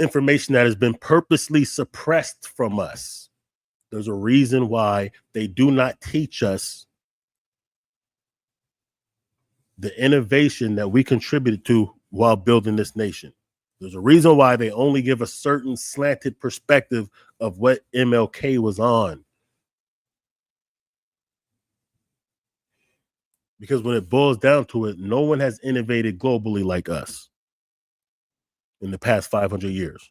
information that has been purposely suppressed from us. There's a reason why they do not teach us the innovation that we contributed to while building this nation. There's a reason why they only give a certain slanted perspective of what MLK was on. Because when it boils down to it, no one has innovated globally like us in the past 500 years.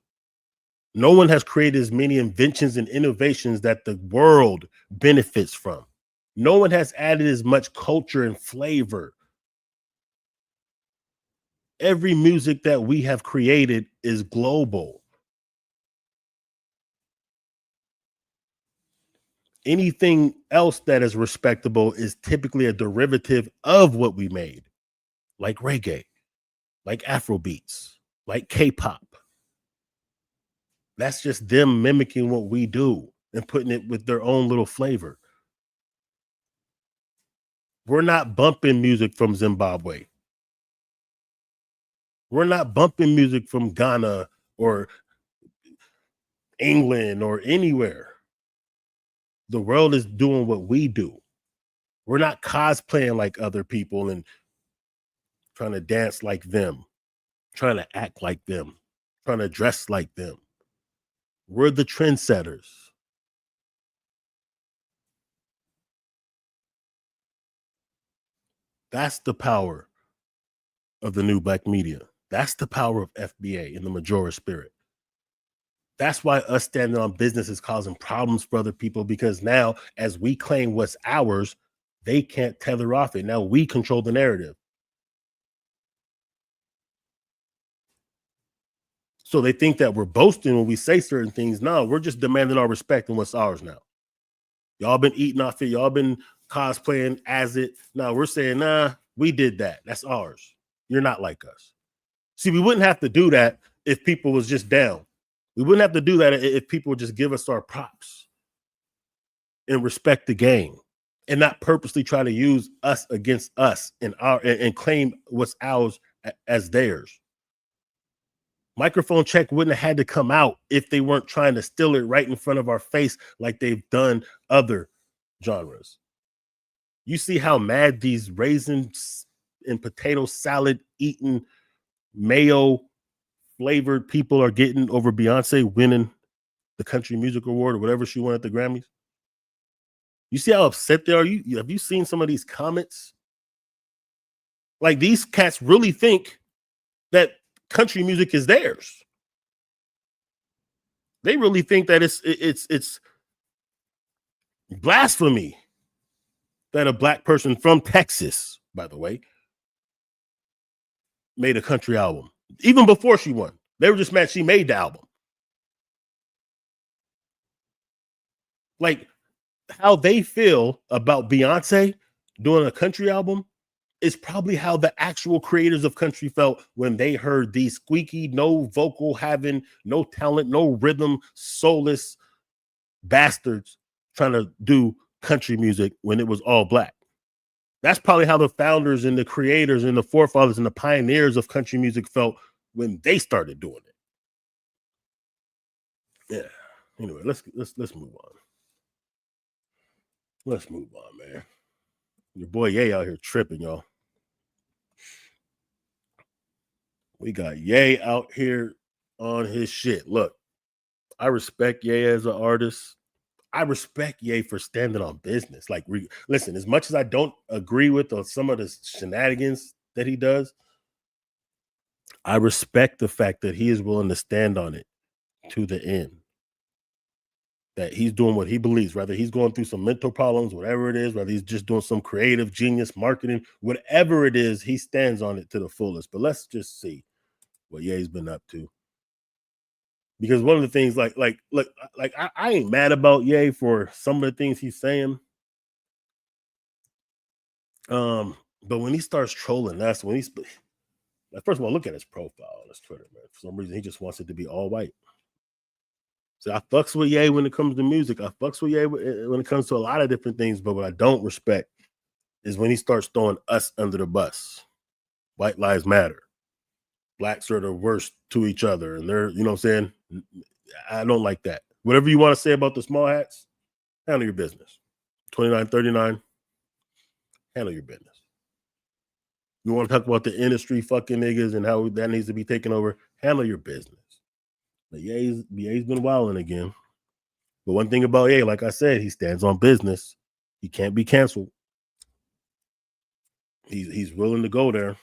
No one has created as many inventions and innovations that the world benefits from. No one has added as much culture and flavor. Every music that we have created is global. Anything else that is respectable is typically a derivative of what we made, like reggae, like Afro beats, like K-pop. That's just them mimicking what we do and putting it with their own little flavor. We're not bumping music from Zimbabwe. We're not bumping music from Ghana or England or anywhere. The world is doing what we do. We're not cosplaying like other people and trying to dance like them, trying to act like them, trying to dress like them. We're the trendsetters. That's the power of the new black media. That's the power of FBA in the majority spirit. That's why us standing on business is causing problems for other people, because now as we claim what's ours, they can't tether off it. Now we control the narrative. So they think that we're boasting when we say certain things. No, we're just demanding our respect and what's ours now. Y'all been eating off it. Y'all been cosplaying as it. No, we're saying, nah, we did that. That's ours. You're not like us. See, we wouldn't have to do that if people was just down. We wouldn't have to do that if people would just give us our props and respect the game and not purposely try to use us against us and claim what's ours as theirs. Microphone Check wouldn't have had to come out if they weren't trying to steal it right in front of our face like they've done other genres. You see how mad these raisins and potato salad eating mayo flavored people are getting over Beyonce winning the Country Music Award or whatever she won at the Grammys? You see how upset they are? Have you seen some of these comments? Like, these cats really think that country music is theirs. They really think that it's blasphemy that a black person from Texas, by the way, made a country album. Even before she won. They were just mad she made the album. Like, how they feel about Beyonce doing a country album is probably how the actual creators of country felt when they heard these squeaky, no vocal having, no talent, no rhythm, soulless bastards trying to do country music when it was all black. That's probably how the founders and the creators and the forefathers and the pioneers of country music felt when they started doing it. Yeah. Anyway, let's move on. Let's move on, man. Your boy Ye out here tripping, y'all. We got Ye out here on his shit. Look, I respect Ye as an artist. I respect Ye for standing on business. Like, listen, as much as I don't agree with some of the shenanigans that he does, I respect the fact that he is willing to stand on it to the end. That he's doing what he believes, whether he's going through some mental problems, whatever it is, whether he's just doing some creative genius marketing, whatever it is, he stands on it to the fullest. But let's just see what Ye's been up to. Because one of the things, I ain't mad about Ye for some of the things he's saying. But when he starts trolling, that's when first of all, look at his profile on his Twitter, man. For some reason, he just wants it to be all white. So I fucks with Ye when it comes to music. I fucks with Ye when it comes to a lot of different things. But what I don't respect is when he starts throwing us under the bus. White lives matter. Blacks are the worst to each other. And they're, you know what I'm saying? I don't like that. Whatever you want to say about the small hats, handle your business. 2939, handle your business. You want to talk about the industry fucking niggas and how that needs to be taken over, handle your business. But Ye's been wilding again. But one thing about Ye, like I said, he stands on business. He can't be canceled. He's willing to go there.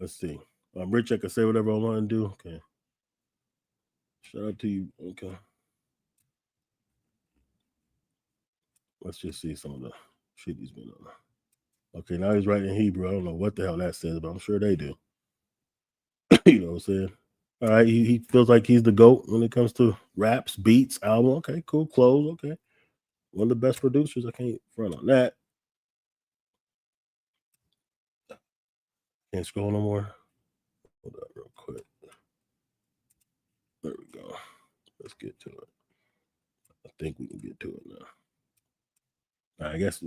Let's see. I'm rich. I can say whatever I want to do. Okay. Shout out to you. Okay. Let's just see some of the shit he's been on. Okay, now he's writing Hebrew. I don't know what the hell that says, but I'm sure they do. You know what I'm saying? All right, he feels like he's the GOAT when it comes to raps, beats, album. Okay, cool. Clothes. Okay. One of the best producers. I can't front on that. Can't scroll no more. Hold up real quick. There we go. Let's get to it. I think we can get to it now. I guess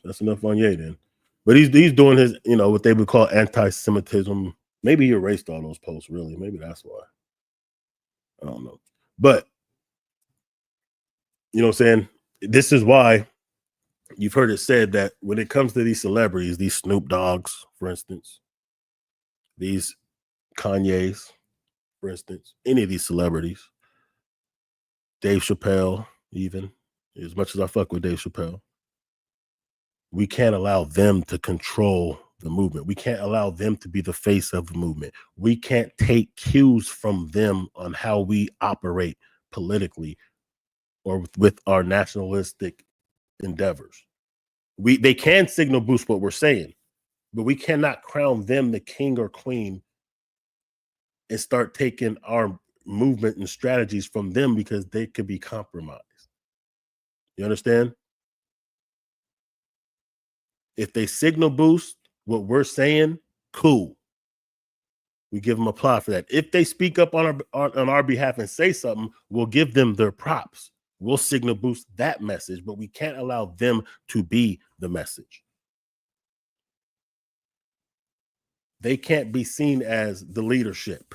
that's enough on Ye then. But he's doing his, what they would call anti-Semitism. Maybe he erased all those posts, really. Maybe that's why. I don't know. But, you know what I'm saying? This is why you've heard it said that when it comes to these celebrities, these Snoop Dogs, for instance, these Kanye's, for instance, any of these celebrities, Dave Chappelle, even, as much as I fuck with Dave Chappelle, we can't allow them to control the movement. We can't allow them to be the face of the movement. We can't take cues from them on how we operate politically or with our nationalistic endeavors. They can signal boost what we're saying, but we cannot crown them the king or queen and start taking our movement and strategies from them because they could be compromised. You understand? If they signal boost what we're saying, cool. We give them applause for that. If they speak up on our behalf and say something, we'll give them their props. We'll signal boost that message, but we can't allow them to be the message. They can't be seen as the leadership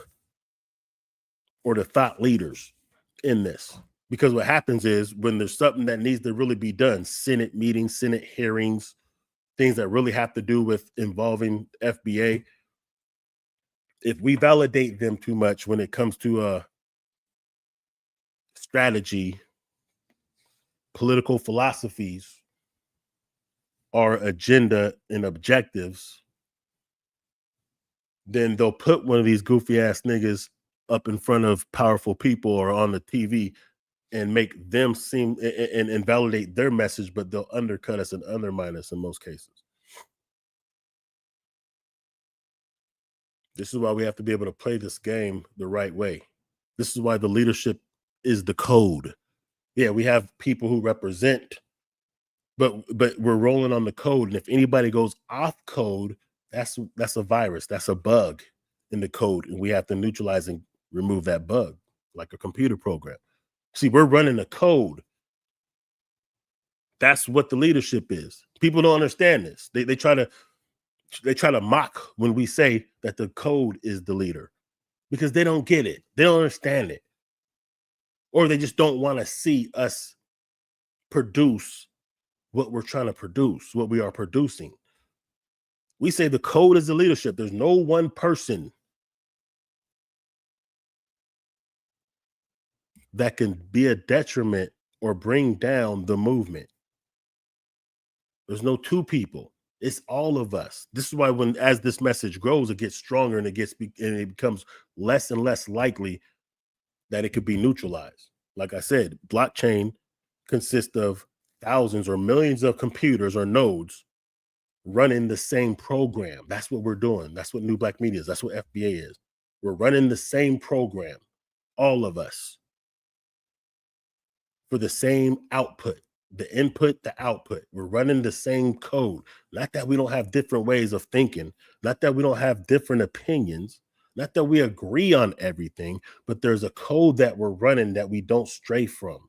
or the thought leaders in this. Because what happens is when there's something that needs to really be done, Senate meetings, Senate hearings, things that really have to do with involving FBA, if we validate them too much when it comes to strategy, political philosophies, or agenda and objectives, then they'll put one of these goofy ass niggas up in front of powerful people or on the TV and make them seem and validate their message, but they'll undercut us and undermine us in most cases. This is why we have to be able to play this game the right way. This is why the leadership is the code. Yeah, we have people who represent, but we're rolling on the code. And if anybody goes off code, that's a virus. That's a bug in the code. And we have to neutralize and remove that bug like a computer program. See, we're running a code. That's what the leadership is. People don't understand this. They try to mock when we say that the code is the leader because they don't get it. They don't understand it. Or they just don't want to see us produce what we're trying to produce, what we are producing. We say the code is the leadership. There's no one person that can be a detriment or bring down the movement. There's no two people. It's all of us. This is why as this message grows, it gets stronger and it becomes less and less likely that it could be neutralized. Like I said, blockchain consists of thousands or millions of computers or nodes running the same program. That's what we're doing. That's what New Black Media is. That's what FBA is. We're running the same program, all of us, for the same output, the input, the output. We're running the same code. Not that we don't have different ways of thinking, not that we don't have different opinions, not that we agree on everything, but there's a code that we're running that we don't stray from.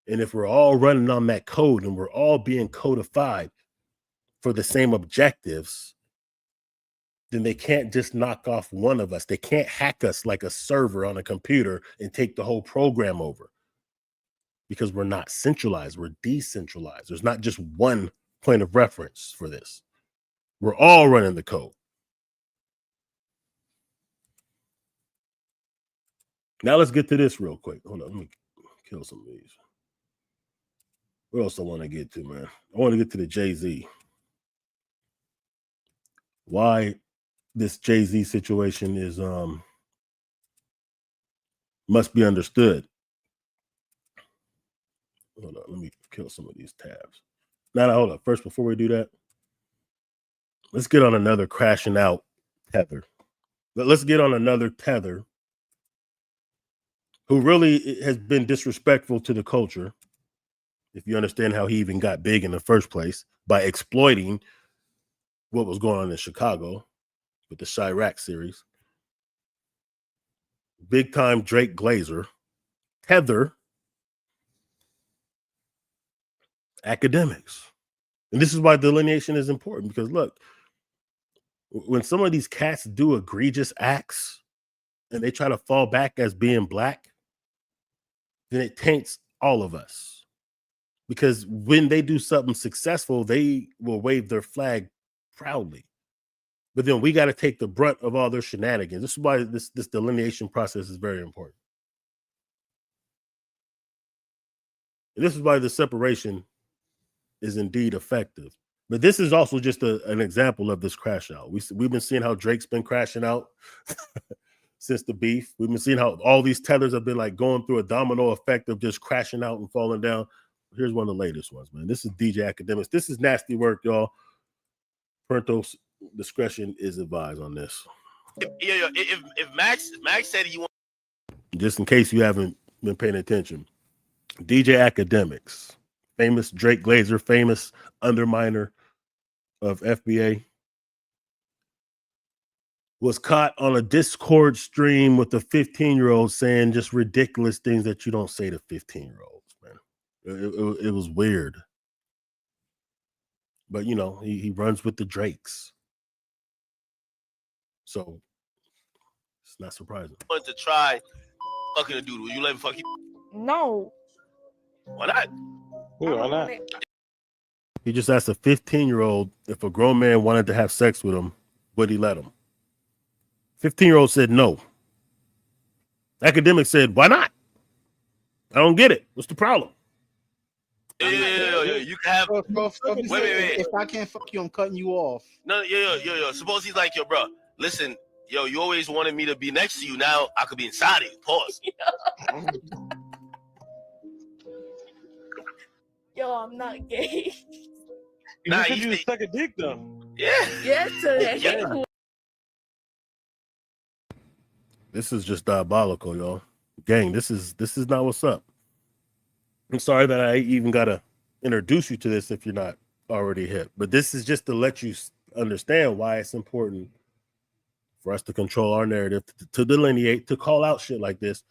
And if we're all running on that code and we're all being codified for the same objectives, then they can't just knock off one of us. They can't hack us like a server on a computer and take the whole program over, because we're not centralized, we're decentralized. There's not just one point of reference for this. We're all running the code. Now let's get to this real quick. Hold on, let me kill some of these. What else I want to get to, man? I want to get to the Jay-Z. Why this Jay-Z situation is must be understood. Hold on, let me kill some of these tabs. Now, hold up. First, before we do that, let's get on another crashing out tether. Let's get on another tether who really has been disrespectful to the culture, if you understand how he even got big in the first place, by exploiting what was going on in Chicago with the Chirac series. Big time Drake Glazer, Tether, academics. And this is why delineation is important, because look, when some of these cats do egregious acts and they try to fall back as being black, then it taints all of us. Because when they do something successful, they will wave their flag proudly. But then we got to take the brunt of all their shenanigans. This is why this delineation process is very important. And this is why the separation is indeed effective. But this is also just an example of this crash out. We've been seeing how Drake's been crashing out since the beef. We've been seeing how all these tethers have been like going through a domino effect of just crashing out and falling down. Here's one of the latest ones, man. This is DJ Academics. This is nasty work, y'all. Parental discretion is advised on this. If Max said he wants, just in case you haven't been paying attention, DJ Academics, famous Drake Glazer, famous underminer of FBA, was caught on a Discord stream with a 15-year-old saying just ridiculous things that you don't say to 15-year-olds, man. It was weird. But, you know, he runs with the Drakes. So it's not surprising. to try fucking a dude, will you let him fuck you? No. Why not? Why not? He just asked a 15-year-old if a grown man wanted to have sex with him, would he let him? 15-year-old said no. Academic said, why not? I don't get it. What's the problem? Yo, you can have. Wait. If I can't fuck you, I'm cutting you off. No, yo. Suppose he's like, yo, bro, listen, yo, you always wanted me to be next to you. Now I could be inside of you. Pause. Yo, I'm not gay. Nah, you suck a dick though. Yeah. Yes, This is just diabolical, y'all. Gang, this is not what's up. I'm sorry that I even gotta introduce you to this if you're not already hip, but this is just to let you understand why it's important for us to control our narrative, to delineate, to call out shit like this,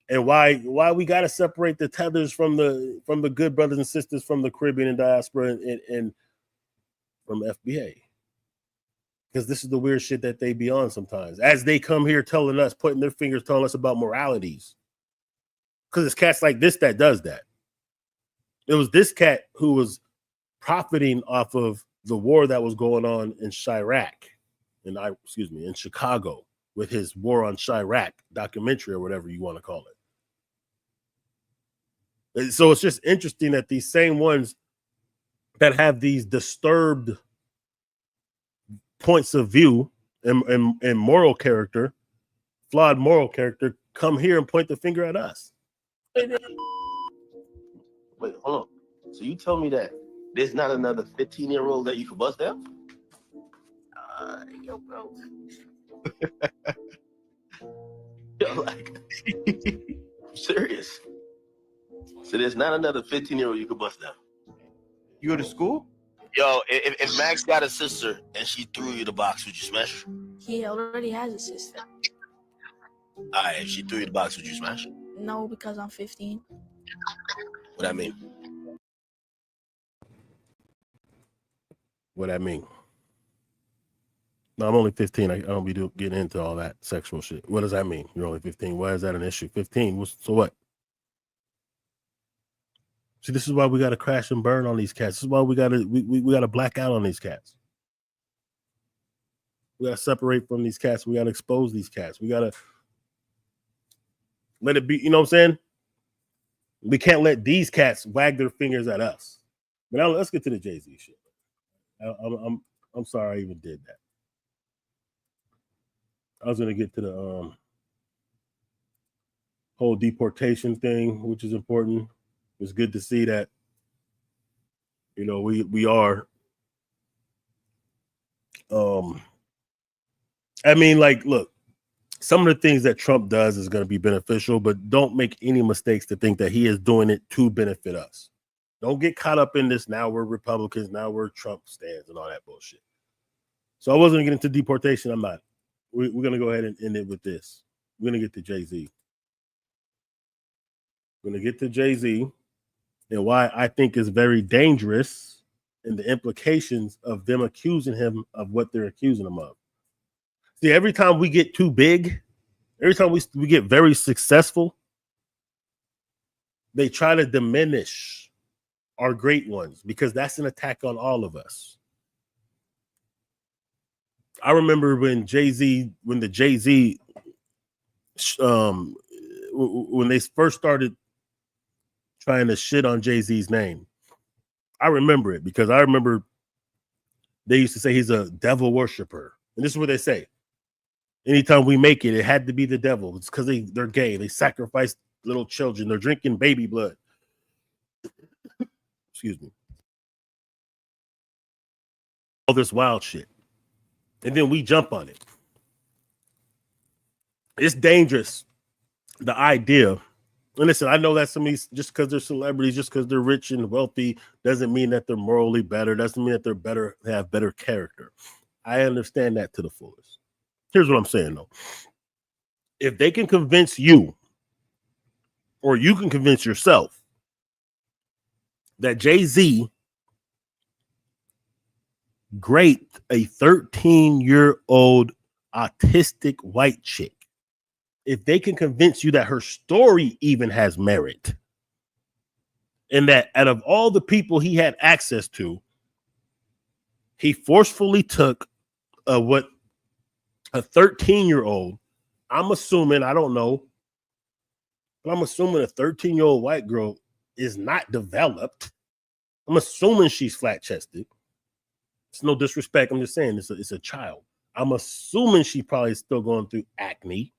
and why we gotta separate the tethers from the good brothers and sisters from the Caribbean and diaspora and from FBA. Because this is the weird shit that they be on sometimes. As they come here telling us, putting their fingers, telling us about moralities. Because it's cats like this that does that. It was this cat who was profiting off of the war that was going on in Chirac, in Chicago, with his War on Chirac documentary or whatever you want to call it. And so it's just interesting that these same ones that have these disturbed points of view and moral character, flawed moral character, come here and point the finger at us. Wait, hold on. So you tell me that there's not another 15-year-old that you could bust down? Yo, bro. Yo, like, I'm serious. So there's not another 15-year-old you could bust down. You go to school? Yo, if Max got a sister and she threw you the box, would you smash her? He already has a sister. All right, if she threw you the box, would you smash her? No, because I'm 15. What I mean? What I mean? No, I'm only 15. I don't be getting into all that sexual shit. What does that mean? You're only 15. Why is that an issue? 15. So what? See, this is why we got to crash and burn on these cats. This is why we got to black out on these cats. We got to separate from these cats. We got to expose these cats. We got to let it be. You know what I'm saying? We can't let these cats wag their fingers at us. But now let's get to the Jay-Z shit. I'm sorry I even did that. I was gonna get to the whole deportation thing, which is important. It's good to see that, you know, we are. I mean, like, look, some of the things that Trump does is going to be beneficial, but don't make any mistakes to think that he is doing it to benefit us. Don't get caught up in this. Now we're Republicans. Now we're Trump stands and all that bullshit. So I wasn't going to get into deportation. I'm not. We're going to go ahead and end it with this. We're going to get to Jay-Z. We're going to get to Jay-Z and why I think is very dangerous and the implications of them accusing him of what they're accusing him of. See, every time we get too big, every time we get very successful, they try to diminish our great ones because that's an attack on all of us. I remember when the Jay-Z, when they first started trying to shit on Jay-Z's name. I remember it because I remember they used to say he's a devil worshiper. And this is what they say. Anytime we make it, it had to be the devil. It's because they're gay. They sacrifice little children. They're drinking baby blood. Excuse me. All this wild shit. And then we jump on it. It's dangerous. The idea. And listen, I know that some of these, just because they're celebrities, just because they're rich and wealthy, doesn't mean that they're morally better. Doesn't mean that they're better, they have better character. I understand that to the fullest. Here's what I'm saying, though. If they can convince you, or you can convince yourself, that Jay-Z raped a 13-year-old autistic white chick, if they can convince you that her story even has merit, and that out of all the people he had access to, he forcefully took a 13-year-old I'm assuming, I don't know, but I'm assuming a 13-year-old white girl is not developed. I'm assuming she's flat-chested. It's no disrespect. I'm just saying it's a child. I'm assuming she probably still going through acne.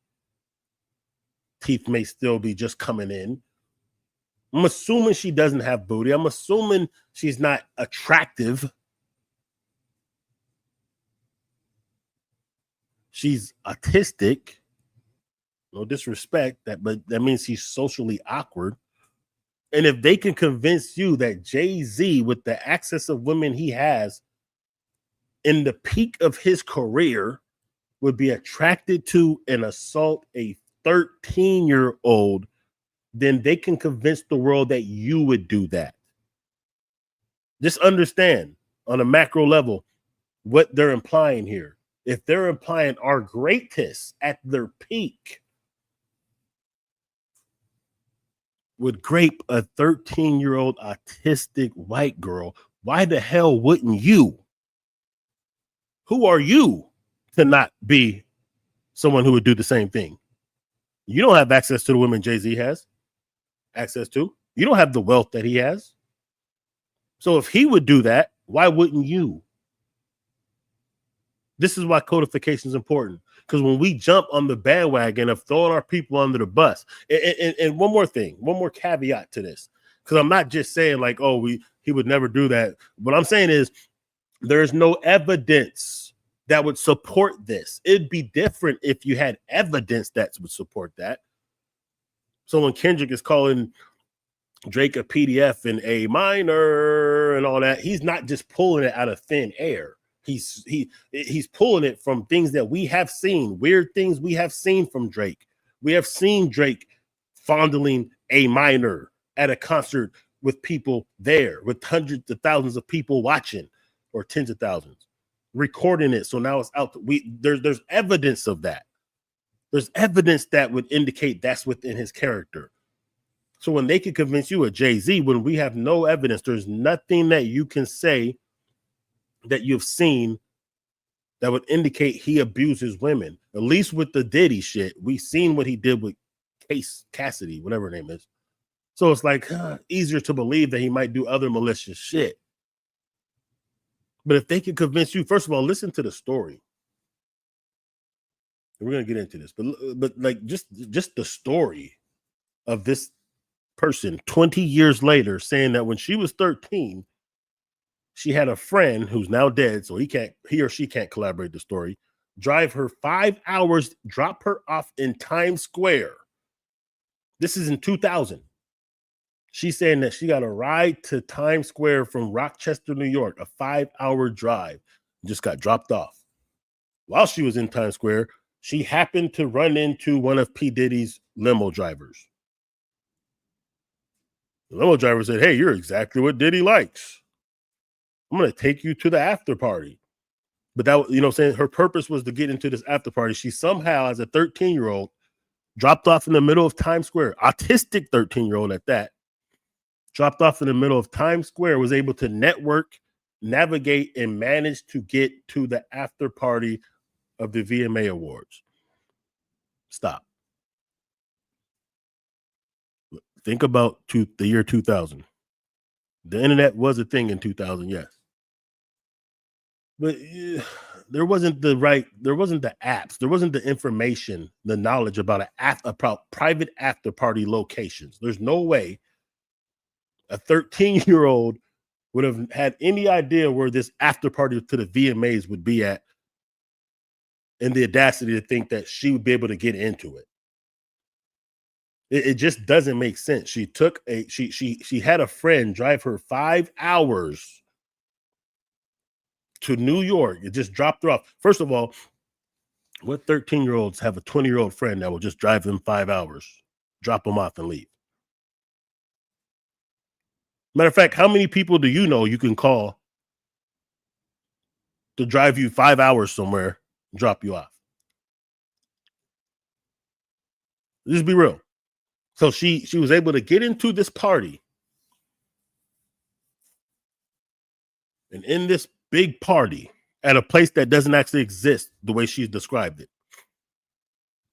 Teeth may still be just coming in. I'm assuming she doesn't have booty. I'm assuming she's not attractive. She's autistic. No disrespect, but that means she's socially awkward. And if they can convince you that Jay-Z, with the access of women he has in the peak of his career, would be attracted to and assault a 13-year-old, then they can convince the world that you would do that. Just understand on a macro level what they're implying here. If they're implying our greatest at their peak would grape a 13-year-old autistic white girl, why the hell wouldn't you? Who are you to not be someone who would do the same thing? You don't have access to the women Jay-Z has access to. You don't have the wealth that he has. So if he would do that, why wouldn't you? This is why codification is important. Because when we jump on the bandwagon of throwing our people under the bus, and one more thing, one more caveat to this, because I'm not just saying like, oh, he would never do that. What I'm saying is there's no evidence that would support this. It'd be different if you had evidence that would support that. So when Kendrick is calling Drake a PDF and A minor and all that, he's not just pulling it out of thin air. He's pulling it from things that we have seen, weird things we have seen from Drake. We have seen Drake fondling A minor at a concert with people there, with hundreds of thousands of people watching, or tens of thousands, recording it. So now it's out. There's evidence of that. There's evidence that would indicate that's within his character. So when they can convince you of Jay-Z, when we have no evidence, there's nothing that you can say that you've seen that would indicate he abuses women. At least with the Diddy shit, we've seen what he did with Cassidy, whatever her name is. So it's like easier to believe that he might do other malicious shit. But if they can convince you, first of all, listen to the story. We're gonna get into this, but like just the story of this person 20 years later saying that when she was 13, she had a friend who's now dead, so he or she can't collaborate the story, drive her 5 hours, drop her off in Times Square. This is in 2000. She's saying that she got a ride to Times Square from Rochester, New York, a 5-hour drive, just got dropped off. While she was in Times Square, she happened to run into one of P. Diddy's limo drivers. The limo driver said, "Hey, you're exactly what Diddy likes. I'm going to take you to the after party." But that, you know what I'm saying? Her purpose was to get into this after party. She somehow, as a 13-year-old, dropped off in the middle of Times Square, autistic 13-year-old at that, dropped off in the middle of Times Square, was able to network, navigate, and manage to get to the after party of the VMA Awards. Stop. Think about the year 2000. The internet was a thing in 2000, yes. But there wasn't the apps, there wasn't the information, the knowledge about private after party locations. There's no way a 13-year-old would have had any idea where this after party to the VMAs would be at, and the audacity to think that she would be able to get into it. It just doesn't make sense. She had a friend drive her 5 hours to New York. It just dropped her off. First of all, what 13-year-olds have a 20-year-old friend that will just drive them 5 hours, drop them off, and leave? Matter of fact, how many people do you know you can call to drive you 5 hours somewhere and drop you off? Just be real. So she was able to get into this party, and in this big party at a place that doesn't actually exist the way she's described it.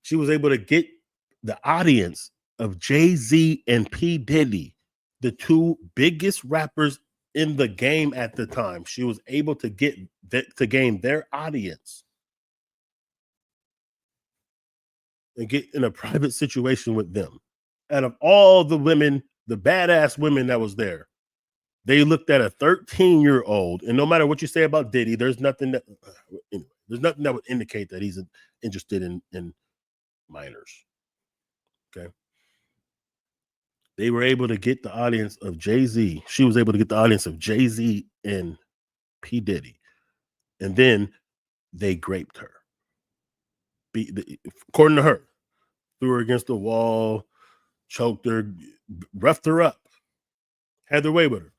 She was able to get the audience of Jay-Z and P. Diddy, the two biggest rappers in the game at the time. She was able to gain their audience and get in a private situation with them. Out of all the women, the badass women that was there, they looked at a 13-year-old, and no matter what you say about Diddy, there's nothing that would indicate that he's interested in minors. Okay. They were able to get the audience of Jay-Z. She was able to get the audience of Jay-Z and P. Diddy. And then they graped her. According to her, threw her against the wall, choked her, roughed her up, had their way with her.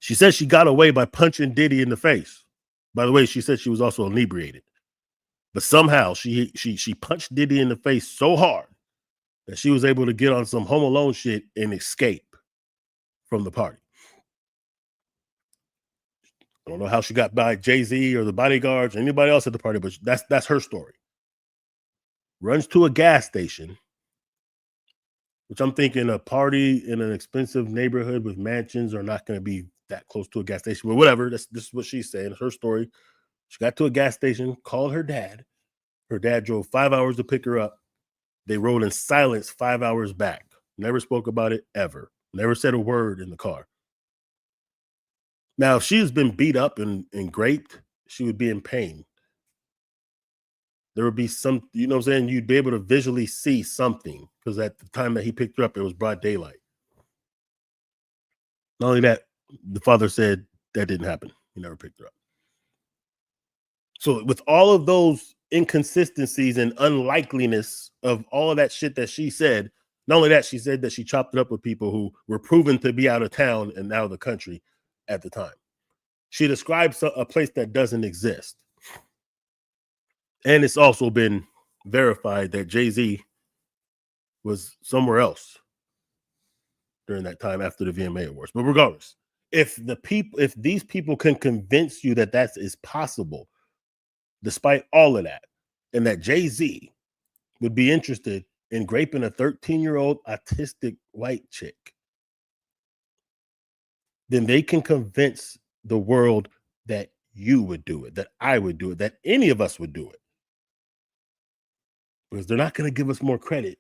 She said she got away by punching Diddy in the face. By the way, she said she was also inebriated. But somehow she punched Diddy in the face so hard that she was able to get on some Home Alone shit and escape from the party. I don't know how she got by Jay-Z or the bodyguards or anybody else at the party, but that's her story. Runs to a gas station, which I'm thinking a party in an expensive neighborhood with mansions are not going to be that close to a gas station, but whatever. This is what she's saying. It's her story. She got to a gas station, called her dad. Her dad drove 5 hours to pick her up. They rode in silence 5 hours back. Never spoke about it ever. Never said a word in the car. Now, if she's been beat up and raped, she would be in pain. There would be some, you know what I'm saying? You'd be able to visually see something because at the time that he picked her up, it was broad daylight. Not only that, the father said that didn't happen. He never picked her up. So with all of those inconsistencies and unlikeliness of all of that shit that she said, not only that, she said that she chopped it up with people who were proven to be out of town and out of the country at the time. She describes a place that doesn't exist. And it's also been verified that Jay-Z was somewhere else during that time after the VMA Awards. But regardless, if these people can convince you that that is possible, despite all of that, and that Jay-Z would be interested in graping a 13-year-old autistic white chick, then they can convince the world that you would do it, that I would do it, that any of us would do it. Because they're not going to give us more credit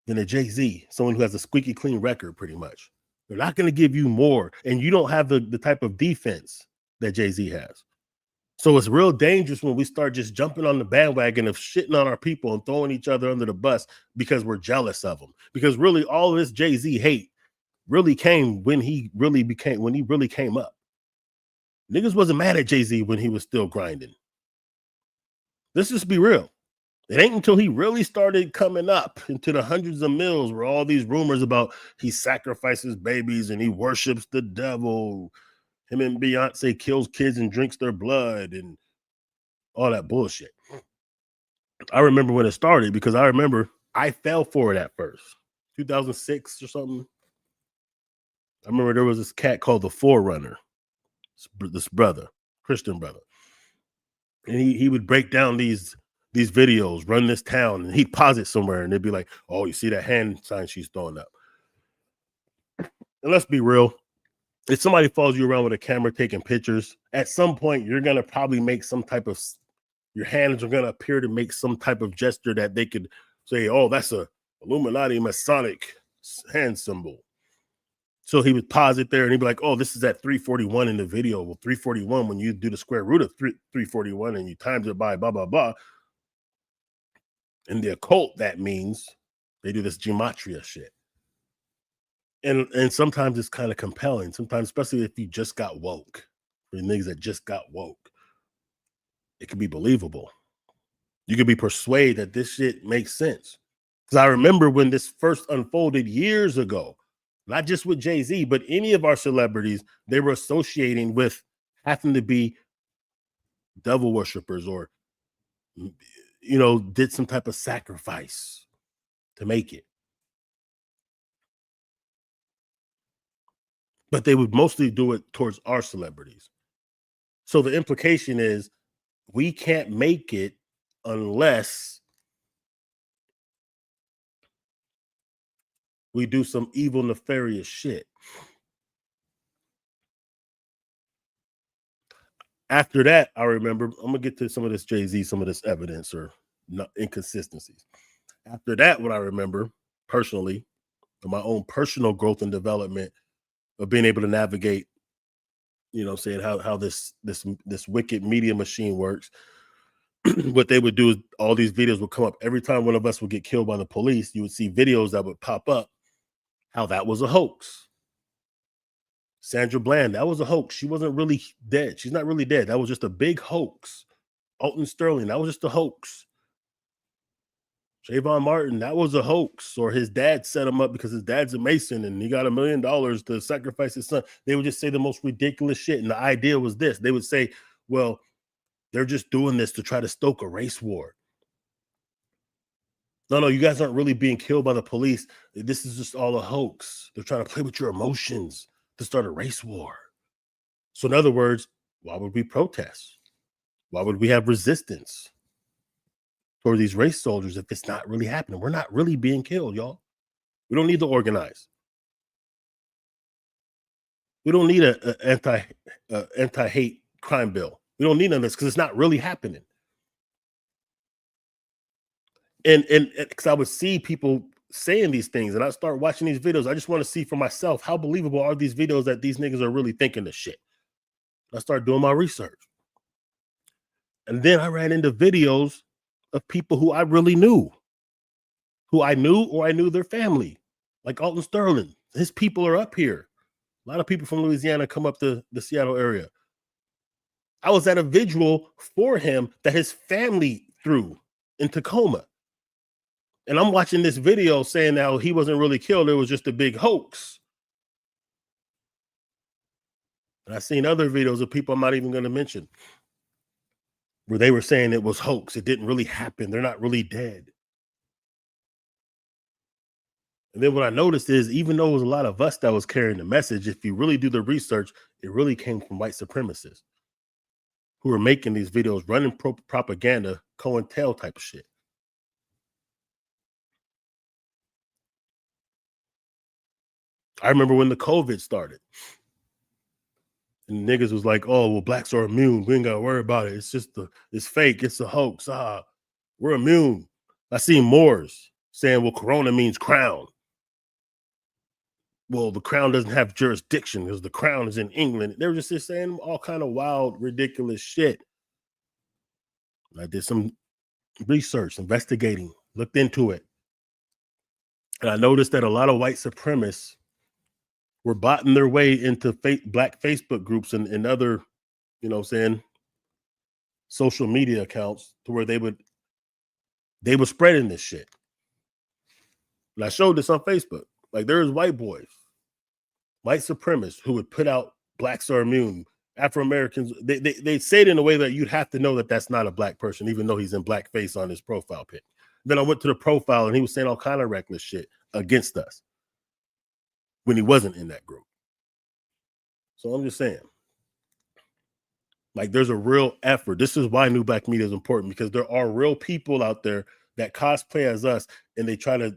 than a Jay-Z, someone who has a squeaky clean record, pretty much. They're not going to give you more, and you don't have the type of defense that Jay-Z has. So it's real dangerous when we start just jumping on the bandwagon of shitting on our people and throwing each other under the bus because we're jealous of them. Because really, all this Jay-Z hate really came when he really came up. Niggas wasn't mad at Jay-Z when he was still grinding. Let's just be real. It ain't until he really started coming up into the hundreds of mils where all these rumors about he sacrifices babies and he worships the devil. Him and Beyonce kills kids and drinks their blood and all that bullshit. I remember when it started because I remember I fell for it at first. 2006 or something. I remember there was this cat called the Forerunner. This brother, Christian brother. And he would break down these videos, run this town, and he'd pause it somewhere, and they'd be like, oh, you see that hand sign she's throwing up. And let's be real. If somebody follows you around with a camera taking pictures, at some point, you're going to probably make some type of, your hands are going to appear to make some type of gesture that they could say, oh, that's a Illuminati Masonic hand symbol. So he would pause it there, and he'd be like, oh, this is at 341 in the video. Well, 341, when you do the square root of 341 and you times it by blah, blah, blah. In the occult, that means they do this gematria shit. And sometimes it's kind of compelling. Sometimes, especially if you just got woke, for the niggas that just got woke, it can be believable. You can be persuaded that this shit makes sense. Because I remember when this first unfolded years ago, not just with Jay-Z, but any of our celebrities, they were associating with having to be devil worshipers or, you know, did some type of sacrifice to make it. But they would mostly do it towards our celebrities. So the implication is we can't make it unless we do some evil, nefarious shit. After that, I remember, I'm going to get to some of this Jay-Z, some of this evidence or inconsistencies. After that, what I remember personally, my own personal growth and development of being able to navigate, saying how this wicked media machine works. What they would do is all these videos would come up. Every time one of us would get killed by the police, you would see videos that would pop up, how that was a hoax. Sandra Bland, that was a hoax. She wasn't really dead. She's not really dead. That was just a big hoax. Alton Sterling, that was just a hoax. Trayvon Martin, that was a hoax. Or his dad set him up because his dad's a Mason and he got $1 million to sacrifice his son. They would just say the most ridiculous shit. And the idea was this. They would say, well, they're just doing this to try to stoke a race war. No, you guys aren't really being killed by the police. This is just all a hoax. They're trying to play with your emotions to start a race war. So in other words, why would we protest? Why would we have resistance for these race soldiers if it's not really happening? We're not really being killed, y'all. We don't need to organize. We don't need an anti-hate crime bill. We don't need none of this because it's not really happening. And because I would see people saying these things and I start watching these videos, I just want to see for myself, how believable are these videos that these niggas are really thinking this shit? I start doing my research. And then I ran into videos of people who I really knew, or I knew their family, like Alton Sterling. His people are up here. A lot of people from Louisiana come up to the Seattle area. I was at a vigil for him that his family threw in Tacoma. And I'm watching this video saying that he wasn't really killed. It was just a big hoax. And I've seen other videos of people I'm not even going to mention where they were saying it was hoax. It didn't really happen. They're not really dead. And then what I noticed is, even though it was a lot of us that was carrying the message, if you really do the research, it really came from white supremacists who were making these videos, running propaganda, COINTEL type of shit. I remember when the COVID started. And niggas was like, oh, well, blacks are immune. We ain't got to worry about it. It's just it's fake. It's a hoax. We're immune. I seen Moors saying, well, corona means crown. Well, the crown doesn't have jurisdiction because the crown is in England. They were just saying all kind of wild, ridiculous shit. I did some research, investigating, looked into it. And I noticed that a lot of white supremacists were botting their way into black Facebook groups and other, social media accounts to where they were spreading this shit. And I showed this on Facebook. Like, there's white boys, white supremacists who would put out blacks are immune, Afro-Americans. They say it in a way that you'd have to know that that's not a black person, even though he's in blackface on his profile pic. Then I went to the profile and he was saying all kind of reckless shit against us when he wasn't in that group. So I'm just saying, like, there's a real effort. This is why New Black Media is important, because there are real people out there that cosplay as us and they try to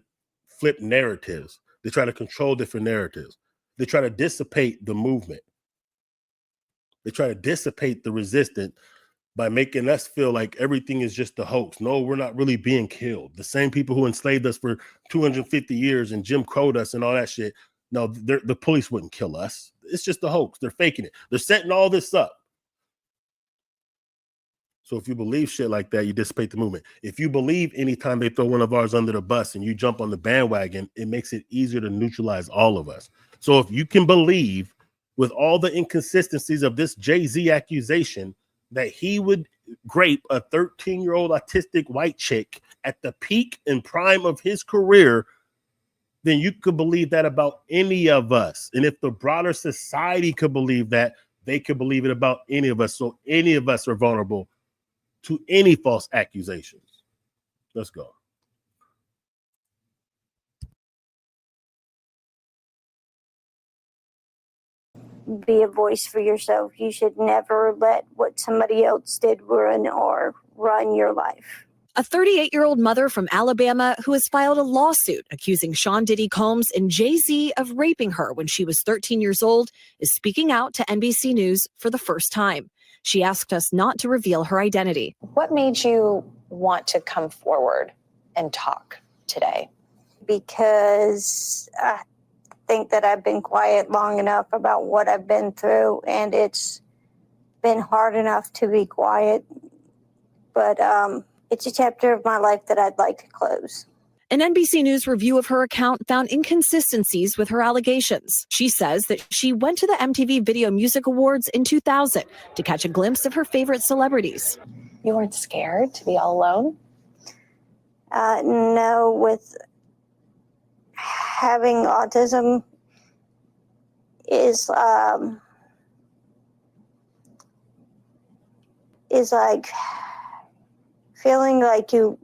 flip narratives. They try to control different narratives. They try to dissipate the movement. They try to dissipate the resistance by making us feel like everything is just a hoax. No, we're not really being killed. The same people who enslaved us for 250 years and Jim Crowed us and all that shit. No, the police wouldn't kill us. It's just a hoax. They're faking it. They're setting all this up. So if you believe shit like that, you dissipate the movement. If you believe anytime they throw one of ours under the bus and you jump on the bandwagon, it makes it easier to neutralize all of us. So if you can believe, with all the inconsistencies of this Jay-Z accusation, that he would grape a 13-year-old autistic white chick at the peak and prime of his career, then you could believe that about any of us. And if the broader society could believe that, they could believe it about any of us. So any of us are vulnerable to any false accusations. Let's go. Be a voice for yourself. You should never let what somebody else did ruin or run your life. A 38-year-old mother from Alabama who has filed a lawsuit accusing Sean Diddy Combs and Jay-Z of raping her when she was 13 years old is speaking out to NBC News for the first time. She asked us not to reveal her identity. What made you want to come forward and talk today? Because I think that I've been quiet long enough about what I've been through, and it's been hard enough to be quiet. But it's a chapter of my life that I'd like to close. An NBC News review of her account found inconsistencies with her allegations. She says that she went to the MTV Video Music Awards in 2000 to catch a glimpse of her favorite celebrities. You weren't scared to be all alone? No, with having autism is like feeling like you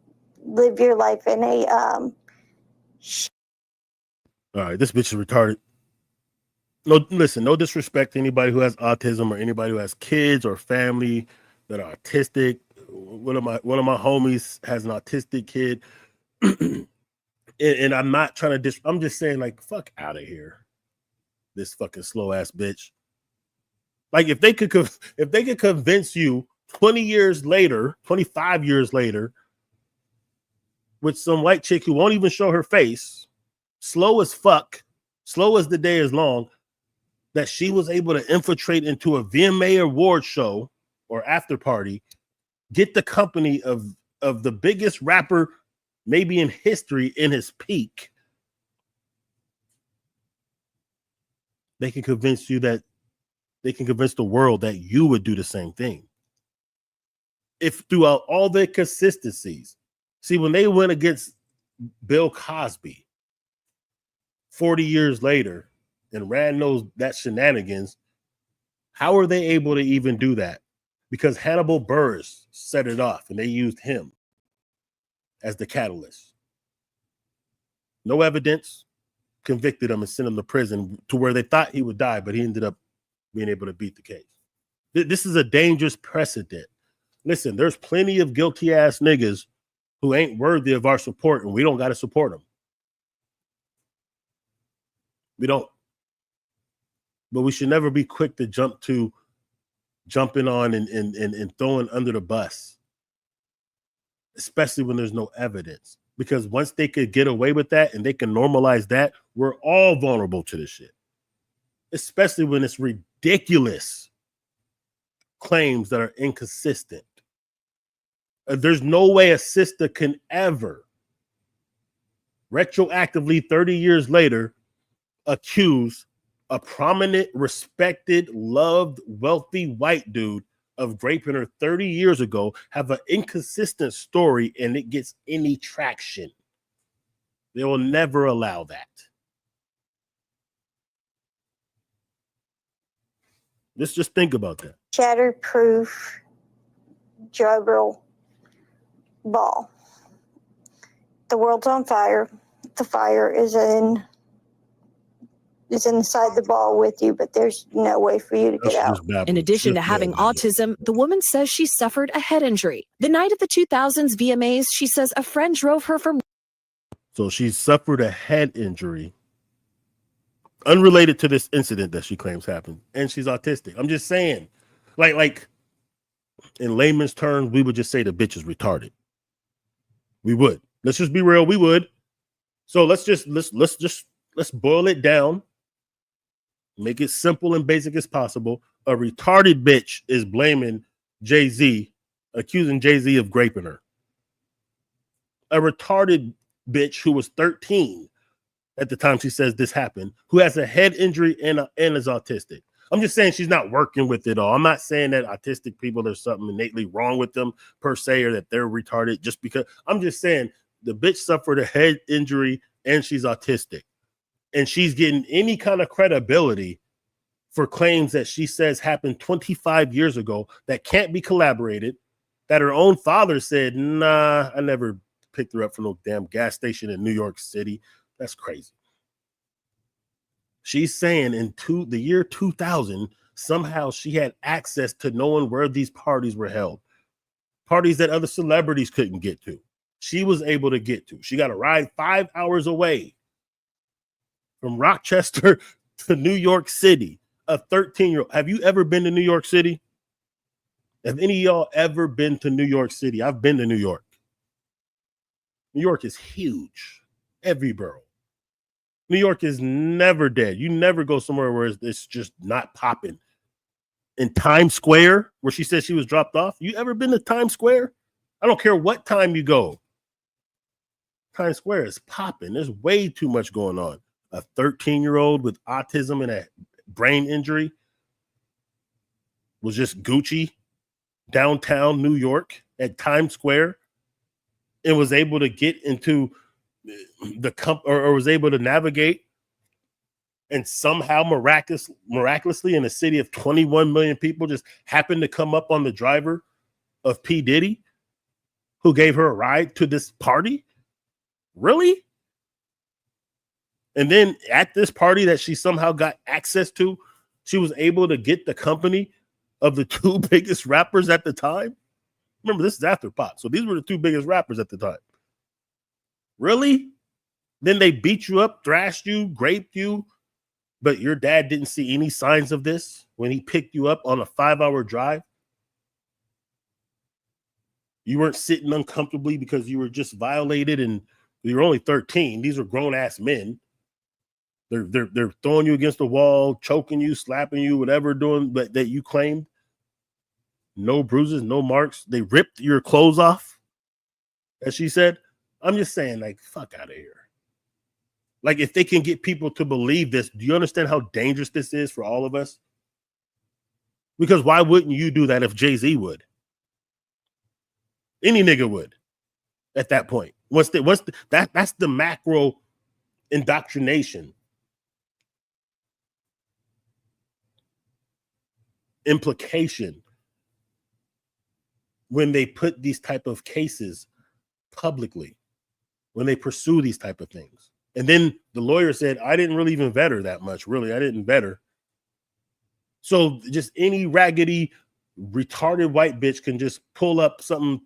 live your life in a All right, this bitch is retarded. No, listen, no disrespect to anybody who has autism or anybody who has kids or family that are autistic. One of my homies has an autistic kid. And I'm not trying to I'm just saying, like, fuck out of here. This fucking slow ass bitch. Like, if they could convince you 20 years later, 25 years later, with some white chick who won't even show her face, slow as fuck, slow as the day is long, that she was able to infiltrate into a VMA award show or after party, get the company of the biggest rapper maybe in history in his peak, they can convince you that they can convince the world that you would do the same thing. If throughout all the consistencies, see, when they went against Bill Cosby 40 years later and ran that shenanigans, how are they able to even do that? Because Hannibal Buress set it off and they used him as the catalyst. No evidence, convicted him and sent him to prison to where they thought he would die, but he ended up being able to beat the case. This is a dangerous precedent. Listen, there's plenty of guilty ass niggas who ain't worthy of our support, and we don't got to support them. We don't. But we should never be quick to jumping on and throwing under the bus, especially when there's no evidence. Because once they could get away with that and they can normalize that, we're all vulnerable to this shit. Especially when it's ridiculous claims that are inconsistent. There's no way a sister can ever retroactively 30 years later accuse a prominent, respected, loved, wealthy white dude of raping her 30 years ago, have an inconsistent story, and it gets any traction. They will never allow that. Let's just think about that. Shatterproof Jobberl ball. The world's on fire. The fire is inside the ball with you, but there's no way for you to get out. In addition to having autism, the woman says she suffered a head injury. The night of the 2000s VMAs, she says a friend drove her from. So she suffered a head injury unrelated to this incident that she claims happened, and she's autistic. I'm just saying, like in layman's terms, we would just say the bitch is retarded. We would. Let's just be real. We would. So let's boil it down. Make it simple and basic as possible. A retarded bitch is blaming Jay-Z, accusing Jay-Z of raping her. A retarded bitch who was 13 at the time she says this happened, who has a head injury and is autistic. I'm just saying she's not working with it all. I'm not saying that autistic people, there's something innately wrong with them per se, or that they're retarded just because. I'm just saying the bitch suffered a head injury and she's autistic. And she's getting any kind of credibility for claims that she says happened 25 years ago that can't be collaborated, that her own father said, nah, I never picked her up from no damn gas station in New York City. That's crazy. She's saying in the year 2000, somehow she had access to knowing where these parties were held. parties that other celebrities couldn't get to. She was able to get to. She got a ride 5 hours away from Rochester to New York City. A 13-year-old. Have you ever been to New York City? Have any of y'all ever been to New York City? I've been to New York. New York is huge. Every borough. New York is never dead. You never go somewhere where it's just not popping. In Times Square, where she said she was dropped off. You ever been to Times Square? I don't care what time you go. Times Square is popping. There's way too much going on. A 13-year-old with autism and a brain injury was just Gucci downtown New York at Times Square and was able to get into the or was able to navigate and somehow miraculously in a city of 21 million people just happened to come up on the driver of P. Diddy who gave her a ride to this party? Really? And then at this party that she somehow got access to, she was able to get the company of the two biggest rappers at the time. Remember, this is after Pop. So these were the two biggest rappers at the time. Really? Then they beat you up, thrashed you, raped you, but your dad didn't see any signs of this when he picked you up on a 5-hour drive? You weren't sitting uncomfortably because you were just violated and you were only 13. These are grown-ass men. They're throwing you against the wall, choking you, slapping you, whatever doing that you claimed. No bruises, no marks. They ripped your clothes off, as she said. I'm just saying, like, fuck out of here. Like, if they can get people to believe this, do you understand how dangerous this is for all of us? Because why wouldn't you do that if Jay-Z would? Any nigga would at that point. That's the macro indoctrination. Implication when they put these type of cases publicly, when they pursue these type of things. And then the lawyer said, I didn't really even vet her that much. Really, I didn't vet her. So just any raggedy, retarded white bitch can just pull up something,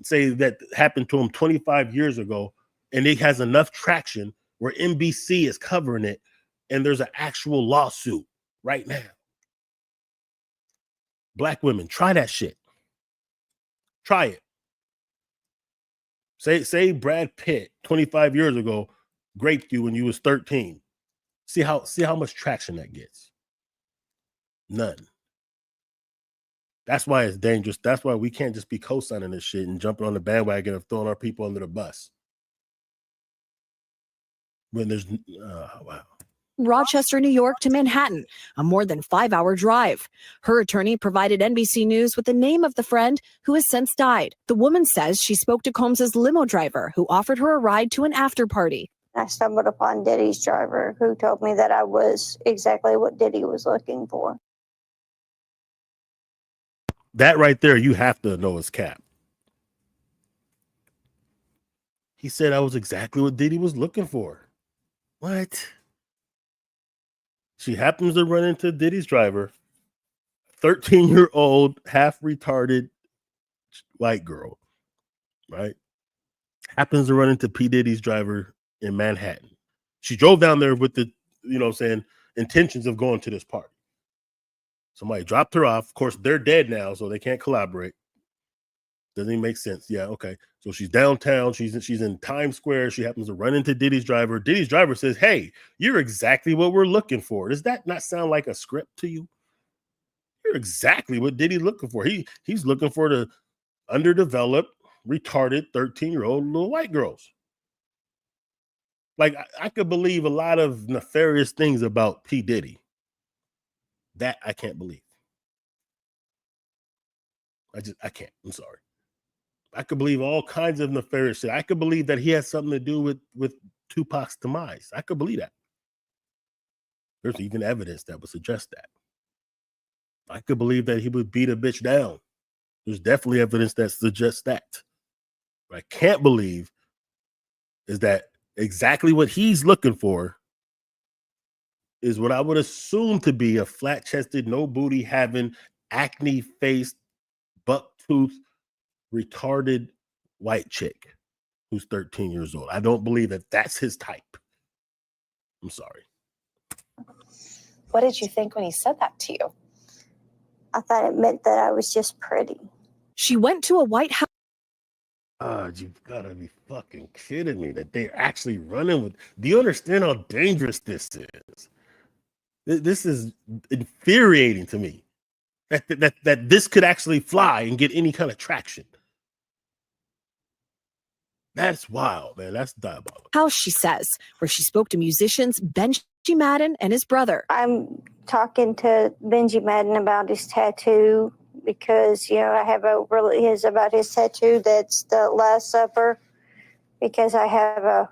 say that happened to him 25 years ago, and it has enough traction where NBC is covering it, and there's an actual lawsuit right now. Black women, try that shit. Try it. Say Brad Pitt 25 years ago raped you when you was 13. See how much traction that gets. None. That's why it's dangerous. That's why we can't just be co-signing this shit and jumping on the bandwagon of throwing our people under the bus. When there's wow. Rochester, New York to Manhattan, a more than 5-hour drive. Her attorney provided NBC News with the name of the friend who has since died. The woman says she spoke to Combs's limo driver who offered her a ride to an after party. I stumbled upon Diddy's driver who told me that I was exactly what Diddy was looking for. That right there, you have to know is cap. He said I was exactly what Diddy was looking for. What? She happens to run into Diddy's driver, 13-year-old, half-retarded white girl, right? Happens to run into P. Diddy's driver in Manhattan. She drove down there with the, intentions of going to this party. Somebody dropped her off. Of course, they're dead now, so they can't collaborate. Doesn't even make sense. Yeah, okay. So she's downtown. She's in Times Square. She happens to run into Diddy's driver. Diddy's driver says, hey, you're exactly what we're looking for. Does that not sound like a script to you? You're exactly what Diddy's looking for. He's looking for the underdeveloped, retarded 13-year-old little white girls. Like, I could believe a lot of nefarious things about P. Diddy. That I can't believe. I can't. I'm sorry. I could believe all kinds of nefarious shit. I could believe that he has something to do with Tupac's demise. I could believe that. There's even evidence that would suggest that. I could believe that he would beat a bitch down. There's definitely evidence that suggests that. What I can't believe is that exactly what he's looking for is what I would assume to be a flat-chested, no booty having, acne-faced, buck-toothed retarded white chick who's 13 years old. I don't believe that that's his type. I'm sorry. What did you think when he said that to you? I thought it meant that I was just pretty. She went to a White House. You gotta be fucking kidding me that they're actually running with. Do you understand how dangerous this is? This is infuriating to me. That this could actually fly and get any kind of traction. That's wild, man. That's diabolical. House, she says, where she spoke to musicians Benji Madden and his brother. I'm talking to Benji Madden about his tattoo because, I have about his tattoo that's the Last Supper because I have a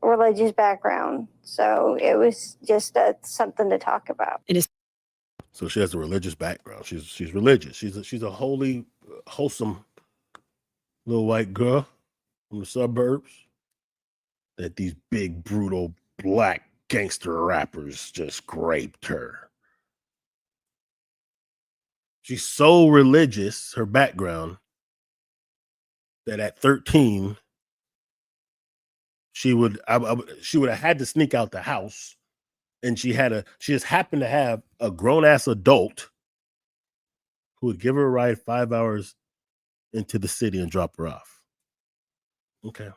religious background. So it was just something to talk about. So she has a religious background. She's religious. She's a holy, wholesome little white girl from the suburbs that these big, brutal, black gangster rappers just raped her. She's so religious, her background, that at 13, she would have had to sneak out the house, and she just happened to have a grown-ass adult who would give her a ride 5 hours into the city and drop her off. Okay,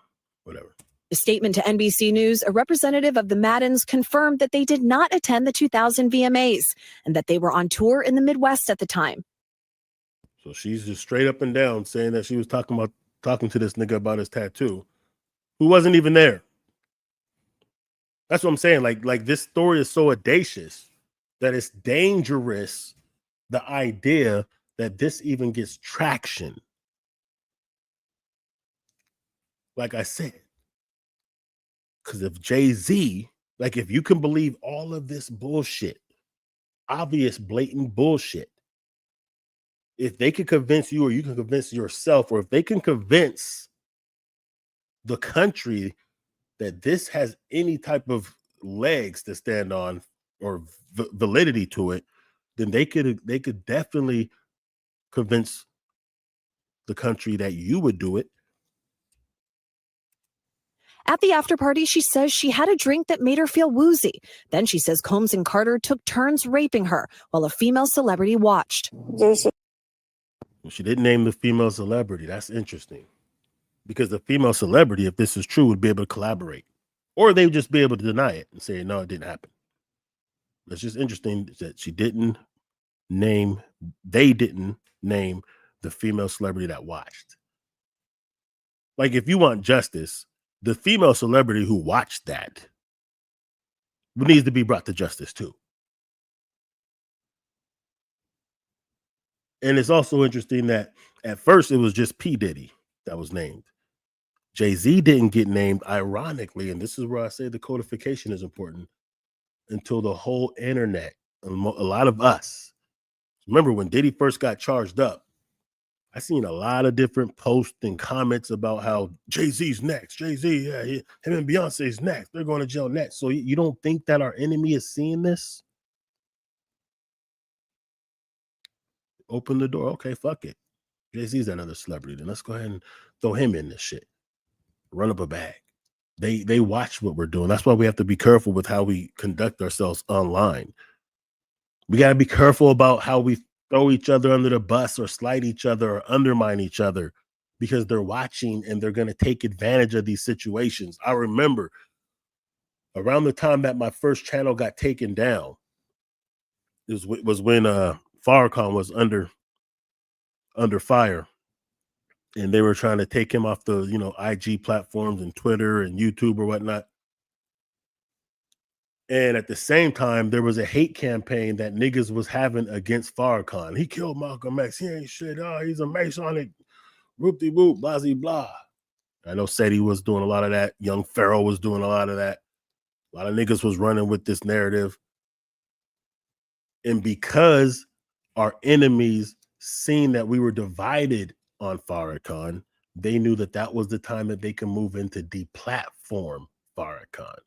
whatever. A statement to NBC News, a representative of the Maddens confirmed that they did not attend the 2000 VMAs and that they were on tour in the Midwest at the time. So she's just straight up and down saying that she was talking to this nigga about his tattoo, who wasn't even there. That's what I'm saying. Like this story is so audacious that it's dangerous. The idea that this even gets traction. Like I said, because if Jay-Z, if you can believe all of this bullshit, obvious, blatant bullshit, if they can convince you or you can convince yourself, or if they can convince the country that this has any type of legs to stand on or validity to it, then they could definitely convince the country that you would do it. At the after party, she says she had a drink that made her feel woozy. Then she says Combs and Carter took turns raping her while a female celebrity watched. She didn't name the female celebrity. That's interesting. Because the female celebrity, if this is true, would be able to collaborate. Or they would just be able to deny it and say, no, it didn't happen. It's just interesting that they didn't name the female celebrity that watched. Like, if you want justice, the female celebrity who watched that needs to be brought to justice too. And it's also interesting that at first it was just P. Diddy that was named. Jay-Z didn't get named, ironically, and this is where I say the codification is important, until the whole internet, a lot of us, remember when Diddy first got charged up, I seen a lot of different posts and comments about how Jay-Z's next. Jay-Z, yeah, him and Beyonce's next. They're going to jail next. So you don't think that our enemy is seeing this? Open the door. Okay, fuck it. Jay-Z's another celebrity. Then let's go ahead and throw him in this shit. Run up a bag. They watch what we're doing. That's why we have to be careful with how we conduct ourselves online. We got to be careful about how we throw each other under the bus or slight each other or undermine each other, because they're watching and they're going to take advantage of these situations. I remember around the time that my first channel got taken down, it was when Farrakhan was under fire, and they were trying to take him off the IG platforms and Twitter and YouTube or whatnot. And at the same time, there was a hate campaign that niggas was having against Farrakhan. He killed Malcolm X. He ain't shit. Oh, he's a Masonic, whoop-de-whoop, blah-zee-blah. I know Seti was doing a lot of that. Young Pharaoh was doing a lot of that. A lot of niggas was running with this narrative. And because our enemies seen that we were divided on Farrakhan, they knew that that was the time that they can move into deplatform Farrakhan.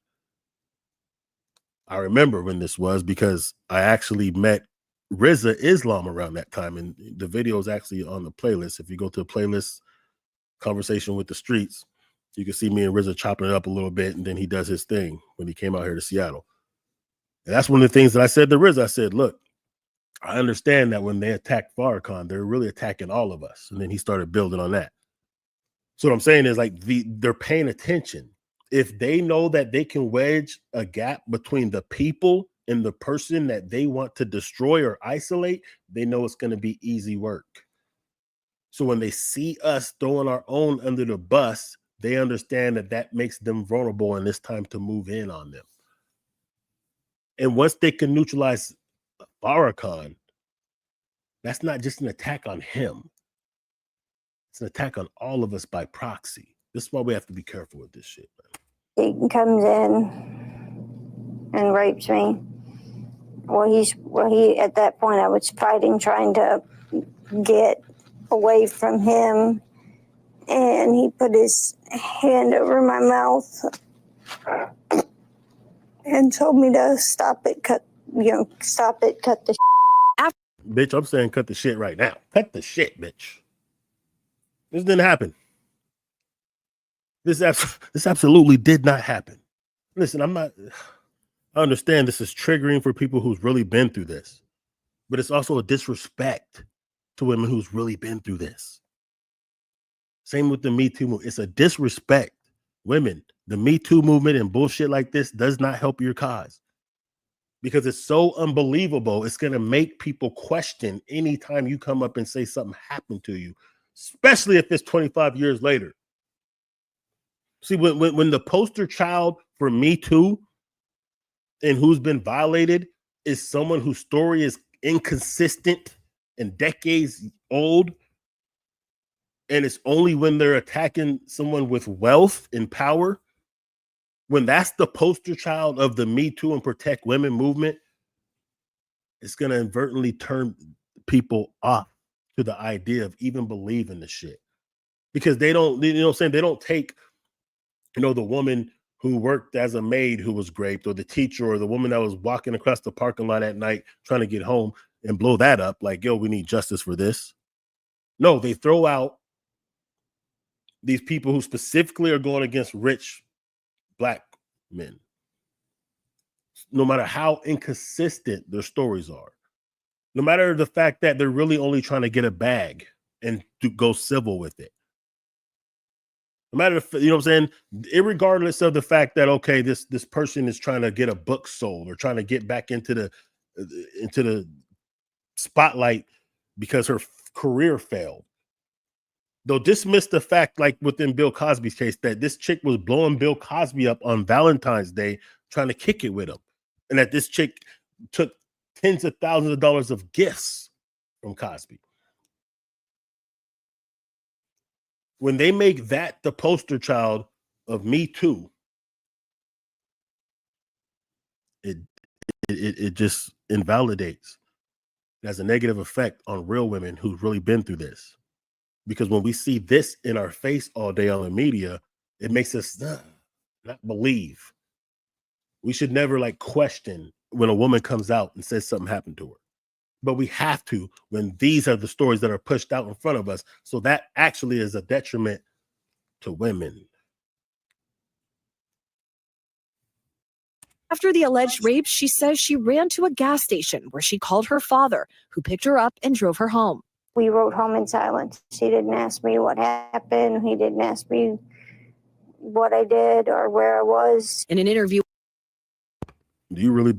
I remember when this was, because I actually met RZA Islam around that time, and the video is actually on the playlist. If you go to the playlist, Conversation with the Streets, you can see me and RZA chopping it up a little bit, and then he does his thing when he came out here to Seattle. And that's one of the things that I said to RZA. I said, look, I understand that when they attacked Farrakhan, they're really attacking all of us. And then he started building on that. So what I'm saying is, like, they're paying attention. If they know that they can wedge a gap between the people and the person that they want to destroy or isolate, they know it's going to be easy work. So when they see us throwing our own under the bus, they understand that that makes them vulnerable and it's time to move in on them. And once they can neutralize Farrakhan, that's not just an attack on him. It's an attack on all of us by proxy. This is why we have to be careful with this shit, man. He comes in and rapes me. He at that point, I was fighting, trying to get away from him, and he put his hand over my mouth and told me to stop it, cut the Bitch, I'm saying cut the shit right now. Cut the shit, bitch. This didn't happen. This absolutely did not happen. Listen, I understand this is triggering for people who's really been through this, but it's also a disrespect to women who's really been through this. Same with the Me Too movement. It's a disrespect. Women, the Me Too movement and bullshit like this does not help your cause because it's so unbelievable. It's going to make people question anytime you come up and say something happened to you, especially if it's 25 years later. See, when the poster child for Me Too and who's been violated is someone whose story is inconsistent and decades old, and it's only when they're attacking someone with wealth and power, when that's the poster child of the Me Too and Protect Women movement, it's going to inadvertently turn people off to the idea of even believing the shit. Because they don't, you know what I'm saying? They don't take, the woman who worked as a maid who was raped, or the teacher, or the woman that was walking across the parking lot at night trying to get home and blow that up like, yo, we need justice for this. No, they throw out these people who specifically are going against rich Black men, no matter how inconsistent their stories are, no matter the fact that they're really only trying to get a bag and to go civil with it. No matter if, you know what I'm saying, irregardless of the fact that, okay, this person is trying to get a book sold or trying to get back into the spotlight because her career failed. They'll dismiss the fact, like within Bill Cosby's case, that this chick was blowing Bill Cosby up on Valentine's Day trying to kick it with him, and that this chick took tens of thousands of dollars of gifts from Cosby. When they make that the poster child of Me Too, it just invalidates. It has a negative effect on real women who've really been through this. Because when we see this in our face all day on the media, it makes us not believe. We should never question when a woman comes out and says something happened to her. But we have to when these are the stories that are pushed out in front of us. So that actually is a detriment to women. After the alleged rape, she says she ran to a gas station where she called her father, who picked her up and drove her home. We rode home in silence. He didn't ask me what happened. He didn't ask me what I did or where I was. In an interview, do you really?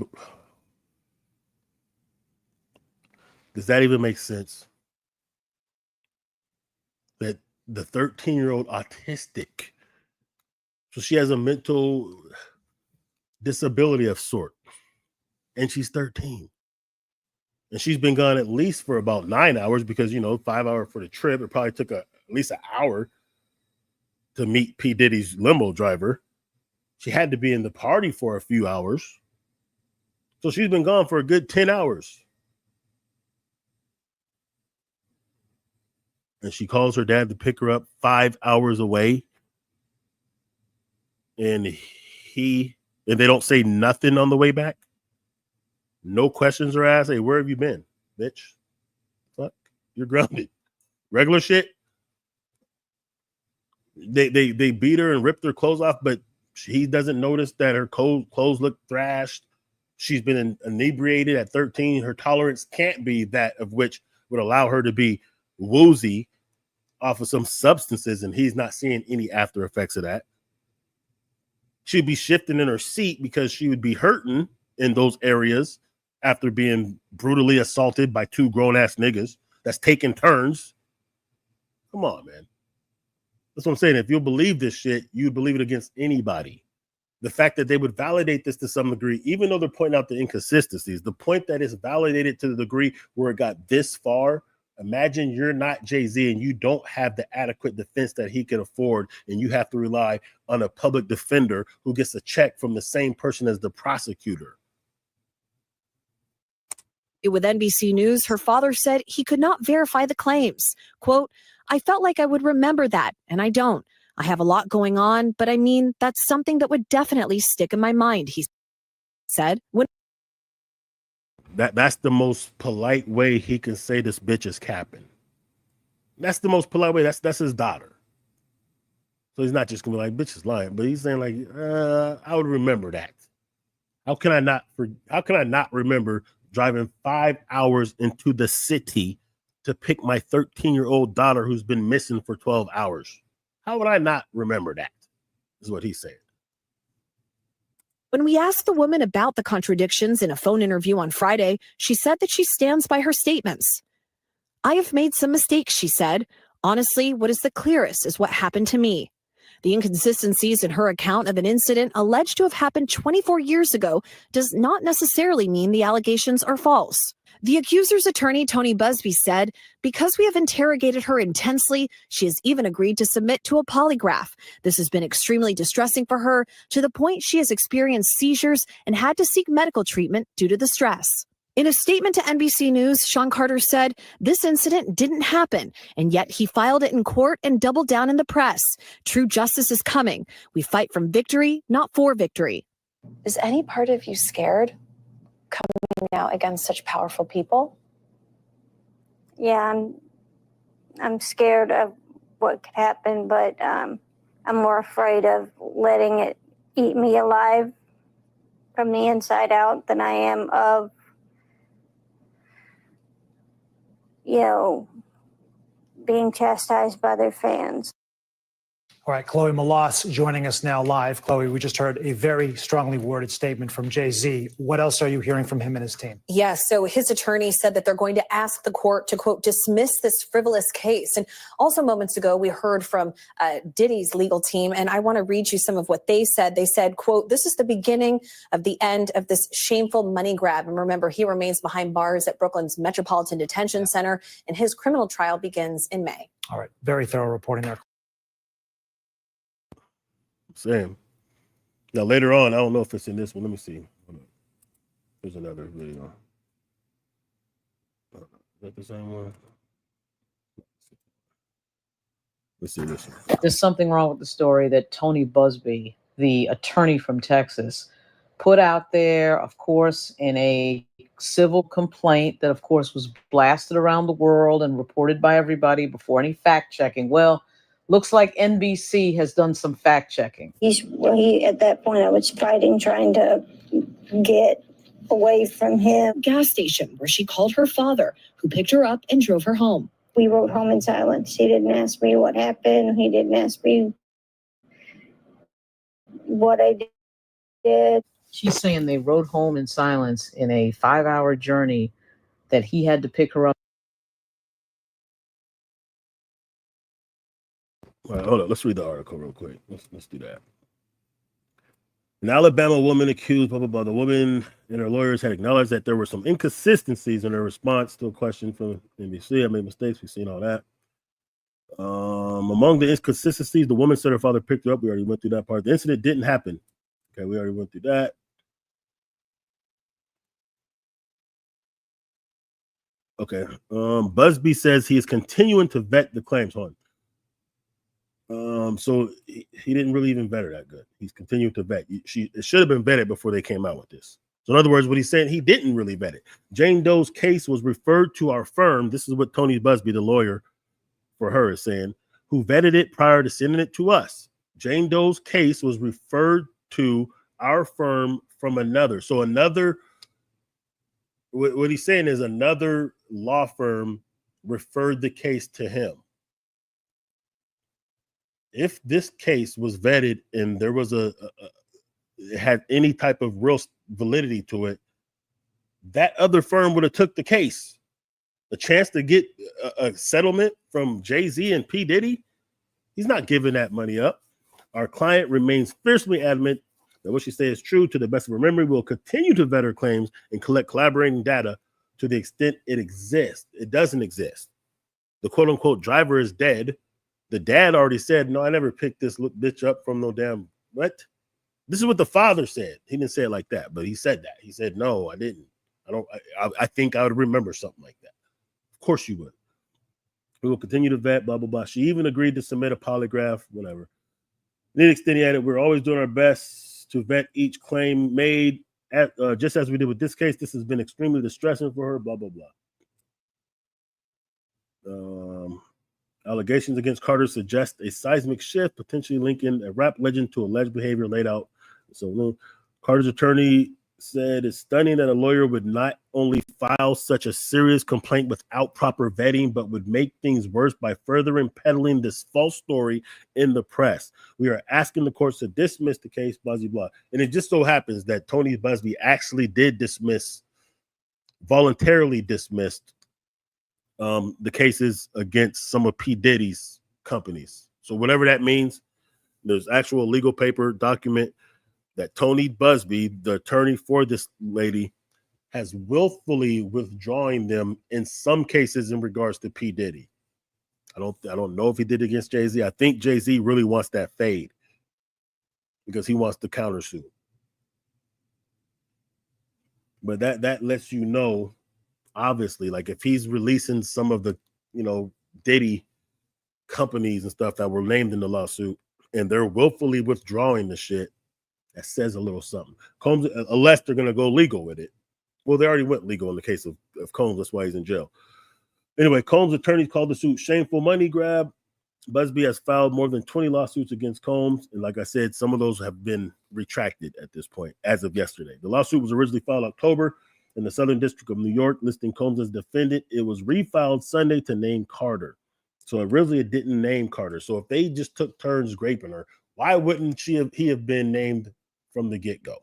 Does that even make sense? That the 13-year-old autistic, so she has a mental disability of sort, and she's 13. And she's been gone at least for about 9 hours because, 5 hours for the trip. It probably took at least an hour to meet P. Diddy's limo driver. She had to be in the party for a few hours. So she's been gone for a good 10 hours. And she calls her dad to pick her up 5 hours away. And they don't say nothing on the way back. No questions are asked. Hey, where have you been? bitch. Fuck, you're grounded. Regular shit. They beat her and ripped her clothes off, but he doesn't notice that her clothes look thrashed. She's been inebriated at 13. Her tolerance can't be that of which would allow her to be woozy off of some substances, and he's not seeing any after effects of that. She'd be shifting in her seat because she would be hurting in those areas after being brutally assaulted by two grown-ass niggas that's taking turns. Come on, man. That's what I'm saying. If you believe this shit, you'd believe it against anybody. The fact that they would validate this to some degree, even though they're pointing out the inconsistencies, the point that it's validated to the degree where it got this far. Imagine you're not Jay-Z and you don't have the adequate defense that he can afford, and you have to rely on a public defender who gets a check from the same person as the prosecutor. With NBC News, her father said he could not verify the claims. Quote, I felt like I would remember that, and I don't. I have a lot going on, but I mean, that's something that would definitely stick in my mind, he said. That's the most polite way he can say this bitch is capping. That's the most polite way. That's his daughter. So he's not just gonna be like, bitch is lying, but he's saying like, I would remember that. How can I not remember driving 5 hours into the city to pick my 13-year-old daughter who's been missing for 12 hours? How would I not remember that? Is what he's saying. When we asked the woman about the contradictions in a phone interview on Friday, she said that she stands by her statements. I have made some mistakes, she said. Honestly, what is the clearest is what happened to me. The inconsistencies in her account of an incident alleged to have happened 24 years ago does not necessarily mean the allegations are false. The accuser's attorney, Tony Busby, said, because we have interrogated her intensely, she has even agreed to submit to a polygraph. This has been extremely distressing for her, to the point she has experienced seizures and had to seek medical treatment due to the stress. In a statement to NBC News, Sean Carter said, this incident didn't happen, and yet he filed it in court and doubled down in the press. True justice is coming. We fight from victory, not for victory. Is any part of you scared coming out against such powerful people? Yeah, I'm scared of what could happen, but I'm more afraid of letting it eat me alive from the inside out than I am of, being chastised by their fans. All right, Chloe Malas joining us now live. Chloe, we just heard a very strongly worded statement from Jay-Z. What else are you hearing from him and his team? Yes, so his attorney said that they're going to ask the court to, quote, dismiss this frivolous case. And also moments ago, we heard from Diddy's legal team, and I want to read you some of what they said. They said, quote, this is the beginning of the end of this shameful money grab. And remember, he remains behind bars at Brooklyn's Metropolitan Detention Center, and his criminal trial begins in May. All right, very thorough reporting there. Same. Now later on, I don't know if it's in this one. Let me see. There's another video. Is that the same one? Let's see this one. There's something wrong with the story that Tony Busby, the attorney from Texas, put out there, of course, in a civil complaint that, of course, was blasted around the world and reported by everybody before any fact checking. Well, looks like NBC has done some fact checking. He at that point, I was fighting, trying to get away from him. Gas station where she called her father, who picked her up and drove her home. We rode home in silence. He didn't ask me what happened. He didn't ask me what I did. She's saying they rode home in silence in a 5-hour journey that he had to pick her up. All right, hold on. Let's read the article real quick. Let's do that. An Alabama woman accused, blah, blah, blah. The woman and her lawyers had acknowledged that there were some inconsistencies in her response to a question from NBC. I made mistakes. We've seen all that. Among the inconsistencies, the woman said her father picked her up. We already went through that part. The incident didn't happen. Okay, we already went through that. Okay. Busby says he is continuing to vet the claims. Hold on. So he didn't really even vet her that good. He's continuing to vet. It should have been vetted before they came out with this. So in other words, what he's saying, he didn't really vet it. Jane Doe's case was referred to our firm. This is what Tony Busby, the lawyer for her, is saying, who vetted it prior to sending it to us. Jane Doe's case was referred to our firm from another. So what he's saying is another law firm referred the case to him. If this case was vetted and there was it had any type of real validity to it, that other firm would have took the case. A chance to get a settlement from Jay-Z and P. Diddy, he's not giving that money up. Our client remains fiercely adamant that what she says is true. To the best of her memory, we'll continue to vet her claims and collect collaborating data to the extent it exists. It doesn't exist. The quote-unquote driver is dead. The dad already said, no, I never picked this bitch up from no damn, what? This is what the father said. He didn't say it like that, but he said that. He said, no, I didn't. I think I would remember something like that. Of course you would. We will continue to vet, blah, blah, blah. She even agreed to submit a polygraph, whatever. Needless to add, we're always doing our best to vet each claim made, just as we did with this case. This has been extremely distressing for her, blah, blah, blah. Allegations against Carter suggest a seismic shift, potentially linking a rap legend to alleged behavior laid out. So Carter's attorney said it's stunning that a lawyer would not only file such a serious complaint without proper vetting, but would make things worse by further peddling this false story in the press. We are asking the courts to dismiss the case, blah, blah, blah. And it just so happens that Tony Busby actually did voluntarily dismissed the cases against some of P. Diddy's companies. So whatever that means, there's actual legal paper document that Tony Busby, the attorney for this lady, has willfully withdrawing them in some cases in regards to P. Diddy. I don't know if he did it against Jay-Z. I think Jay-Z really wants that fade because he wants the countersuit. But that lets you know, obviously, like if he's releasing some of the, Diddy companies and stuff that were named in the lawsuit and they're willfully withdrawing the shit, that says a little something. Combs, unless they're going to go legal with it. Well, they already went legal in the case of Combs. That's why he's in jail. Anyway, Combs' attorneys called the suit shameful money grab. Busby has filed more than 20 lawsuits against Combs. And like I said, some of those have been retracted at this point as of yesterday. The lawsuit was originally filed October in the Southern District of New York, listing Combs as defendant. It was refiled Sunday to name Carter. So originally it didn't name Carter. So if they just took turns graping her, why wouldn't he have been named from the get-go?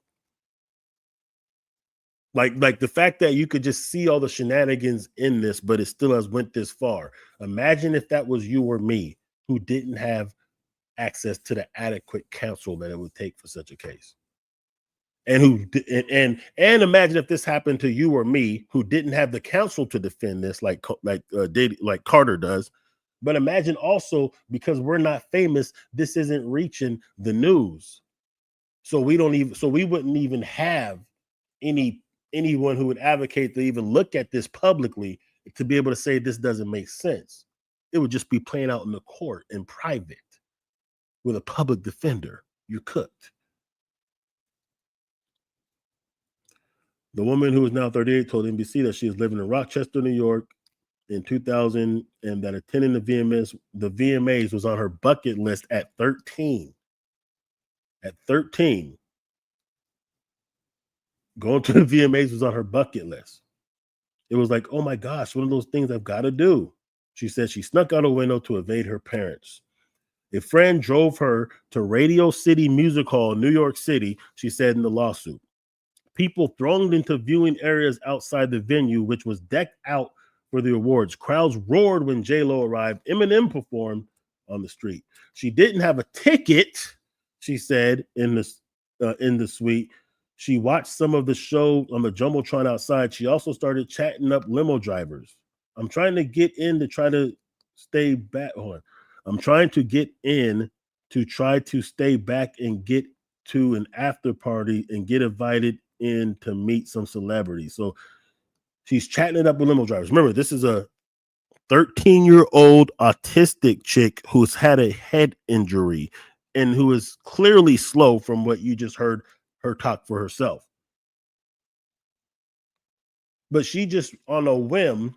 Like the fact that you could just see all the shenanigans in this, but it still has went this far. Imagine if that was you or me who didn't have access to the adequate counsel that it would take for such a case. And imagine if this happened to you or me who didn't have the counsel to defend this like Carter does. But imagine also, because we're not famous, this isn't reaching the news. So we wouldn't even have anyone who would advocate to even look at this publicly to be able to say this doesn't make sense. It would just be playing out in the court in private with a public defender. You're cooked. The woman, who is now 38, told NBC that she is living in Rochester, New York in 2000, and that attending the VMAs was on her bucket list at 13. At 13. Going to the VMAs was on her bucket list. It was like, oh my gosh, one of those things I've got to do. She said she snuck out a window to evade her parents. A friend drove her to Radio City Music Hall in New York City, she said in the lawsuit. People thronged into viewing areas outside the venue, which was decked out for the awards. Crowds roared when J-Lo arrived. Eminem performed on the street. She didn't have a ticket, she said in the suite. She watched some of the show on the Jumbotron outside. She also started chatting up limo drivers. I'm trying to get in to try to stay back. Hold on. I'm trying to get in to try to stay back and get to an after party and get invited in to meet some celebrities. So she's chatting it up with limo drivers. Remember, this is a 13-year-old autistic chick who's had a head injury and who is clearly slow from what you just heard her talk for herself. But she just on a whim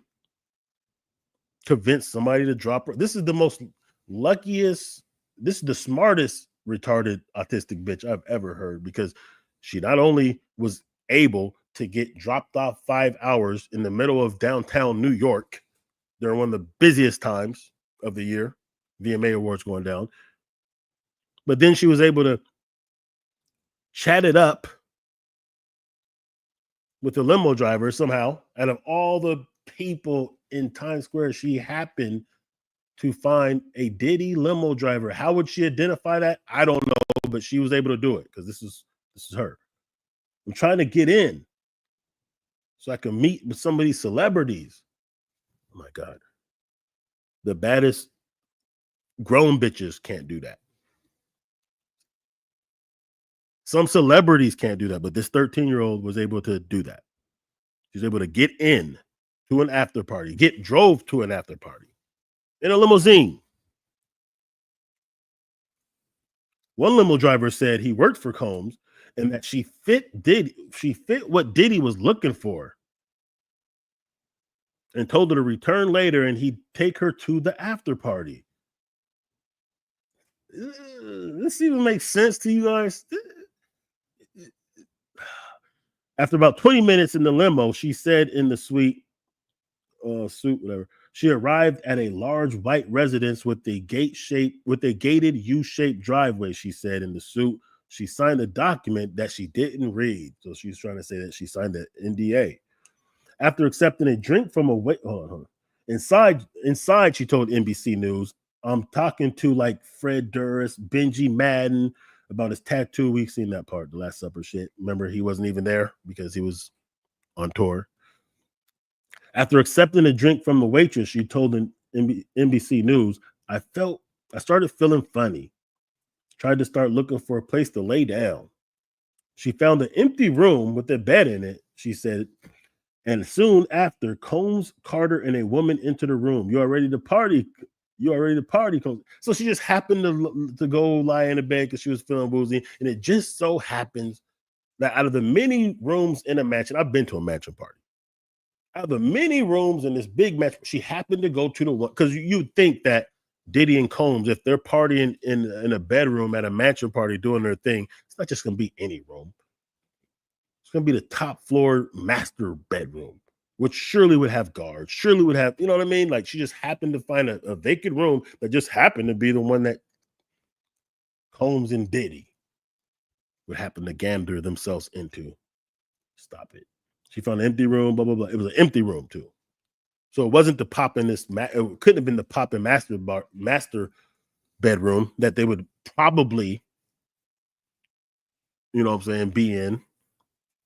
convinced somebody to drop her. This is the most luckiest, this is the smartest retarded autistic bitch I've ever heard, because she not only was able to get dropped off 5 hours in the middle of downtown New York during one of the busiest times of the year, VMA awards going down, but then she was able to chat it up with the limo driver somehow. Out of all the people in Times Square, she happened to find a Diddy limo driver. How would she identify that? I don't know, but she was able to do it because this is her. I'm trying to get in so I can meet with some of these celebrities. Oh my God. The baddest grown bitches can't do that. Some celebrities can't do that, but this 13-year-old was able to do that. She's able to get in to an after party, drove to an after party in a limousine. One limo driver said he worked for Combs and that she fit what Diddy was looking for, and told her to return later and he'd take her to the after party. This even makes sense to you guys? After about 20 minutes in the limo, she said in the suite, whatever, she arrived at a large white residence with a gated U-shaped driveway. She said in the suit, she signed a document that she didn't read. So she was trying to say that she signed an NDA. After accepting a drink from inside, she told NBC News, I'm talking to like Fred Durst, Benji Madden about his tattoo. We've seen that part, the Last Supper shit. Remember, he wasn't even there because he was on tour. After accepting a drink from the waitress, she told NBC News, I started feeling funny. Tried to start looking for a place to lay down. She found an empty room with a bed in it, she said. And soon after, Combs, Carter, and a woman entered the room. You are ready to party. Combs. So she just happened to go lie in the bed because she was feeling woozy. And it just so happens that out of the many rooms in a mansion, I've been to a mansion party. Out of the many rooms in this big mansion, she happened to go to the one, because you'd think that Diddy and Combs, if they're partying in a bedroom at a mansion party doing their thing, it's not just going to be any room. It's going to be the top floor master bedroom, which surely would have guards, surely would have, you know what I mean? Like, she just happened to find a vacant room that just happened to be the one that Combs and Diddy would happen to gander themselves into. Stop it. She found an empty room, blah, blah, blah. It was an empty room, too. So it wasn't the pop in this, it couldn't have been the pop in master bedroom that they would probably, you know what I'm saying, be in.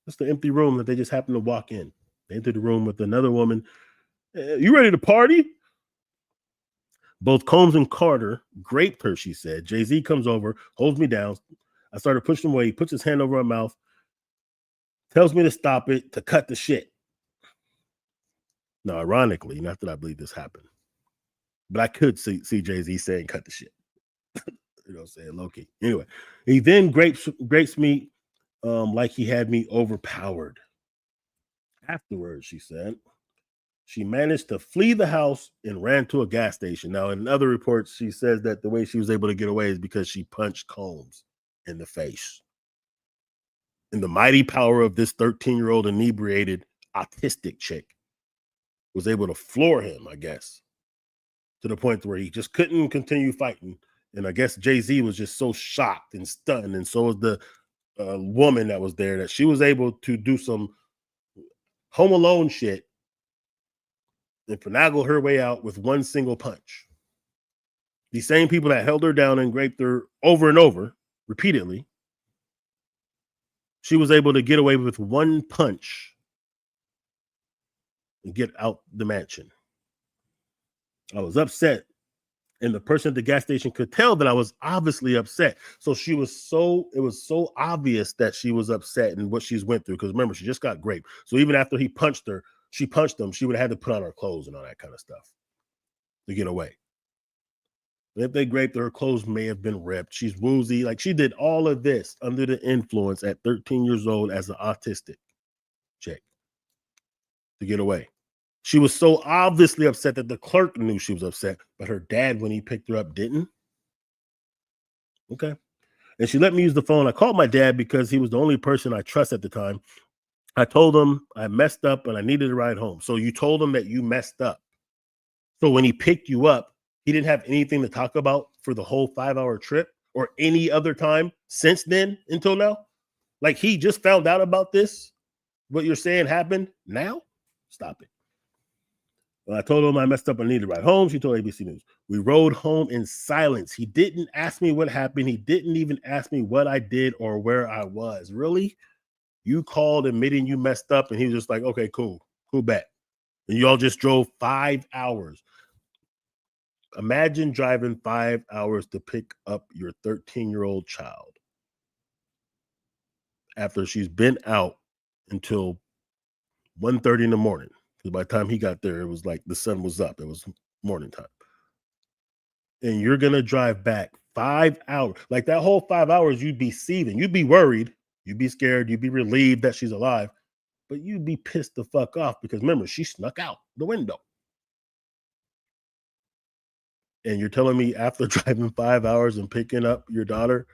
It's the empty room that they just happened to walk in. They entered the room with another woman. You ready to party? Both Combs and Carter graped her, she said. Jay-Z comes over, holds me down. I started pushing him away. He puts his hand over her mouth, tells me to stop it, to cut the shit. Now, ironically, not that I believe this happened, but I could see Jay-Z saying cut the shit. You know what I'm saying? Low-key. Anyway, he then grapes me like he had me overpowered. Afterwards, she said, she managed to flee the house and ran to a gas station. Now, in other reports, she says that the way she was able to get away is because she punched Combs in the face. And the mighty power of this 13-year-old inebriated autistic chick was able to floor him, I guess, to the point where he just couldn't continue fighting. And I guess Jay-Z was just so shocked and stunned, and so was the woman that was there, that she was able to do some Home Alone shit and finagle her way out with one single punch. These same people that held her down and raped her over and over, repeatedly, she was able to get away with one punch and get out the mansion. I was upset, and the person at the gas station could tell that I was obviously upset. So it was so obvious that she was upset and what she's went through. Because remember, she just got raped. So even after he punched her, she punched him, she would have had to put on her clothes and all that kind of stuff to get away. And if they raped her, her clothes may have been ripped. She's woozy. Like, she did all of this under the influence at 13 years old as an autistic chick. to get away. She was so obviously upset that the clerk knew she was upset, but her dad, when he picked her up, didn't. Okay. And she let me use the phone. I called my dad because he was the only person I trust at the time. I told him I messed up and I needed a ride home. So you told him that you messed up. So when he picked you up, he didn't have anything to talk about for the whole 5-hour trip or any other time since then until now? Like he just found out about this? What you're saying happened now? Stop it. Well, I told him I messed up and needed to ride home. She told ABC News. We rode home in silence. He didn't ask me what happened. He didn't even ask me what I did or where I was. Really? You called admitting you messed up and he was just like, okay, cool bet. And you all just drove 5 hours. Imagine driving 5 hours to pick up your 13-year-old child after she's been out until 1:30 in the morning. Because by the time he got there, it was like the sun was up. It was morning time. And you're going to drive back 5 hours. Like that whole 5 hours, you'd be seething. You'd be worried. You'd be scared. You'd be relieved that she's alive. But you'd be pissed the fuck off because remember, she snuck out the window. And you're telling me after driving 5 hours and picking up your daughter,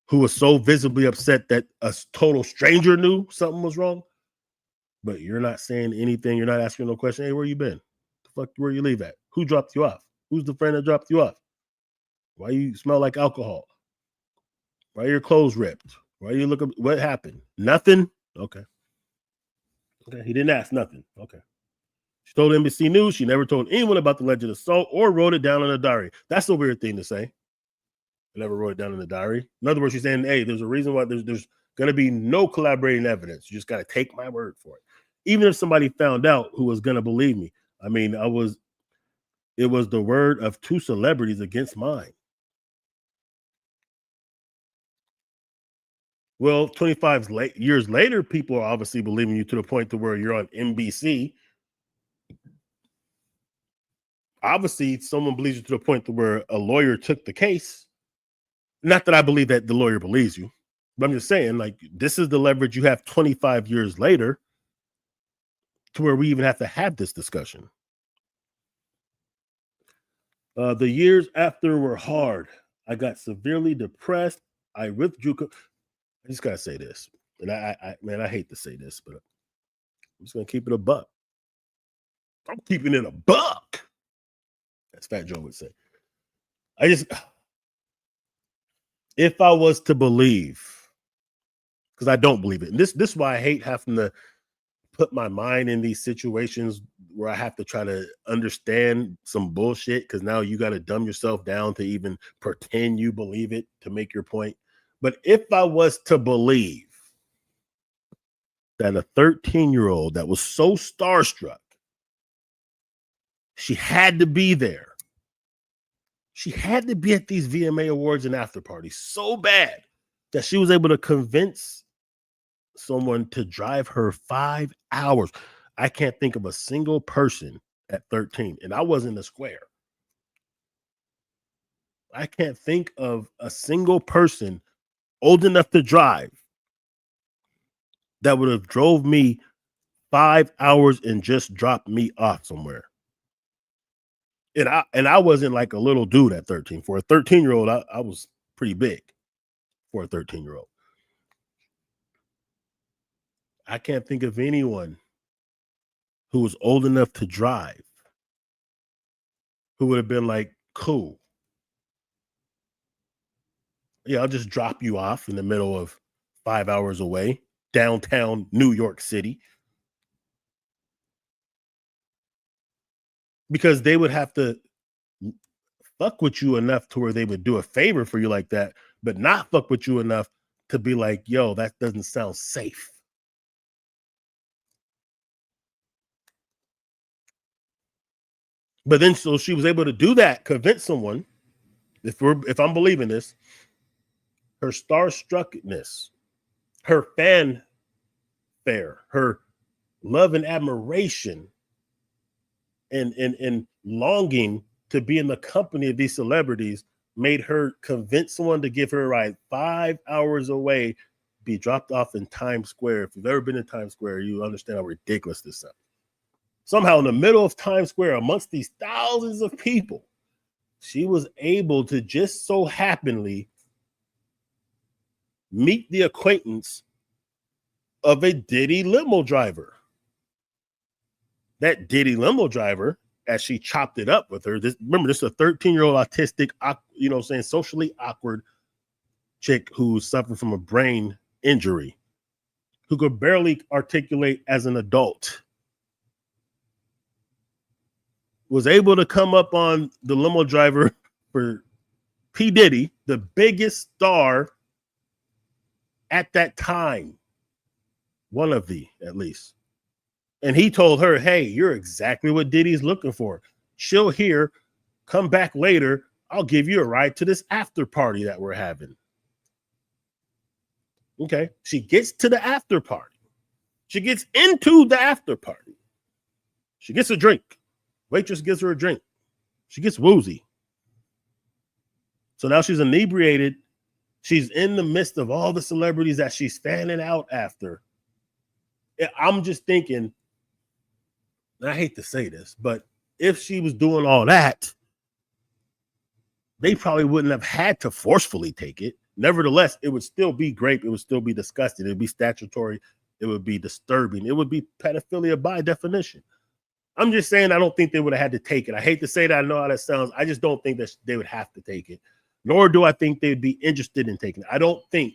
who was so visibly upset that a total stranger knew something was wrong, but you're not saying anything. You're not asking no question. Hey, where you been? The fuck, where you leave at? Who dropped you off? Who's the friend that dropped you off? Why you smell like alcohol? Why are your clothes ripped? Why you look up? What happened? Nothing? Okay. He didn't ask nothing. Okay. She told NBC News she never told anyone about the alleged assault or wrote it down in a diary. That's a weird thing to say. I never wrote it down in the diary. In other words, she's saying, hey, there's a reason why there's going to be no collaborating evidence. You just got to take my word for it. Even if somebody found out who was going to believe me. I mean, it was the word of two celebrities against mine. Well, 25 years later, people are obviously believing you to the point to where you're on NBC. Obviously, someone believes you to the point to where a lawyer took the case. Not that I believe that the lawyer believes you, but I'm just saying, like, this is the leverage you have 25 years later to where we even have to have this discussion. The years after were hard. I got severely depressed. I withdrew. I just got to say this. And I hate to say this, but I'm just going to keep it a buck. I'm keeping it a buck. As Fat Joe would say. If I was to believe, because I don't believe it. And this is why I hate having to put my mind in these situations where I have to try to understand some bullshit, because now you got to dumb yourself down to even pretend you believe it to make your point. But if I was to believe that a 13-year-old that was so starstruck, she had to be there. She had to be at these VMA awards and after parties so bad that she was able to convince someone to drive her 5 hours. I can't think of a single person at 13, and I was in the square. I can't think of a single person old enough to drive that would have drove me 5 hours and just dropped me off somewhere. And I wasn't like a little dude at 13. For a 13-year-old, I was pretty big for a 13-year-old. I can't think of anyone who was old enough to drive who would have been like, cool. Yeah, I'll just drop you off in the middle of 5 hours away, downtown New York City. Because they would have to fuck with you enough to where they would do a favor for you like that, but not fuck with you enough to be like, yo, that doesn't sound safe. But then, so she was able to do that, convince someone, if I'm believing this, her starstruckness, her fanfare, her love and admiration, and longing to be in the company of these celebrities made her convince someone to give her a ride 5 hours away, be dropped off in Times Square. If you've ever been in Times Square, you understand how ridiculous this sounds. Somehow in the middle of Times Square, amongst these thousands of people, she was able to just so happenly meet the acquaintance of a Diddy limo driver. That Diddy limo driver, as she chopped it up with her, remember, this is a 13-year-old autistic, socially awkward chick who suffered from a brain injury, who could barely articulate as an adult, was able to come up on the limo driver for P. Diddy, the biggest star at that time, one of the, at least. And he told her, hey, you're exactly what Diddy's looking for. Chill here, come back later. I'll give you a ride to this after party that we're having. Okay. She gets to the after party. She gets into the after party. She gets a drink. Waitress gives her a drink. She gets woozy. So now she's inebriated. She's in the midst of all the celebrities that she's fanning out after. I'm just thinking, and I hate to say this, but if she was doing all that, they probably wouldn't have had to forcefully take it. Nevertheless, it would still be grape. It would still be disgusting. It would be statutory. It would be disturbing. It would be pedophilia by definition. I'm just saying I don't think they would have had to take it. I hate to say that. I know how that sounds. I just don't think that they would have to take it. Nor do I think they'd be interested in taking it. I don't think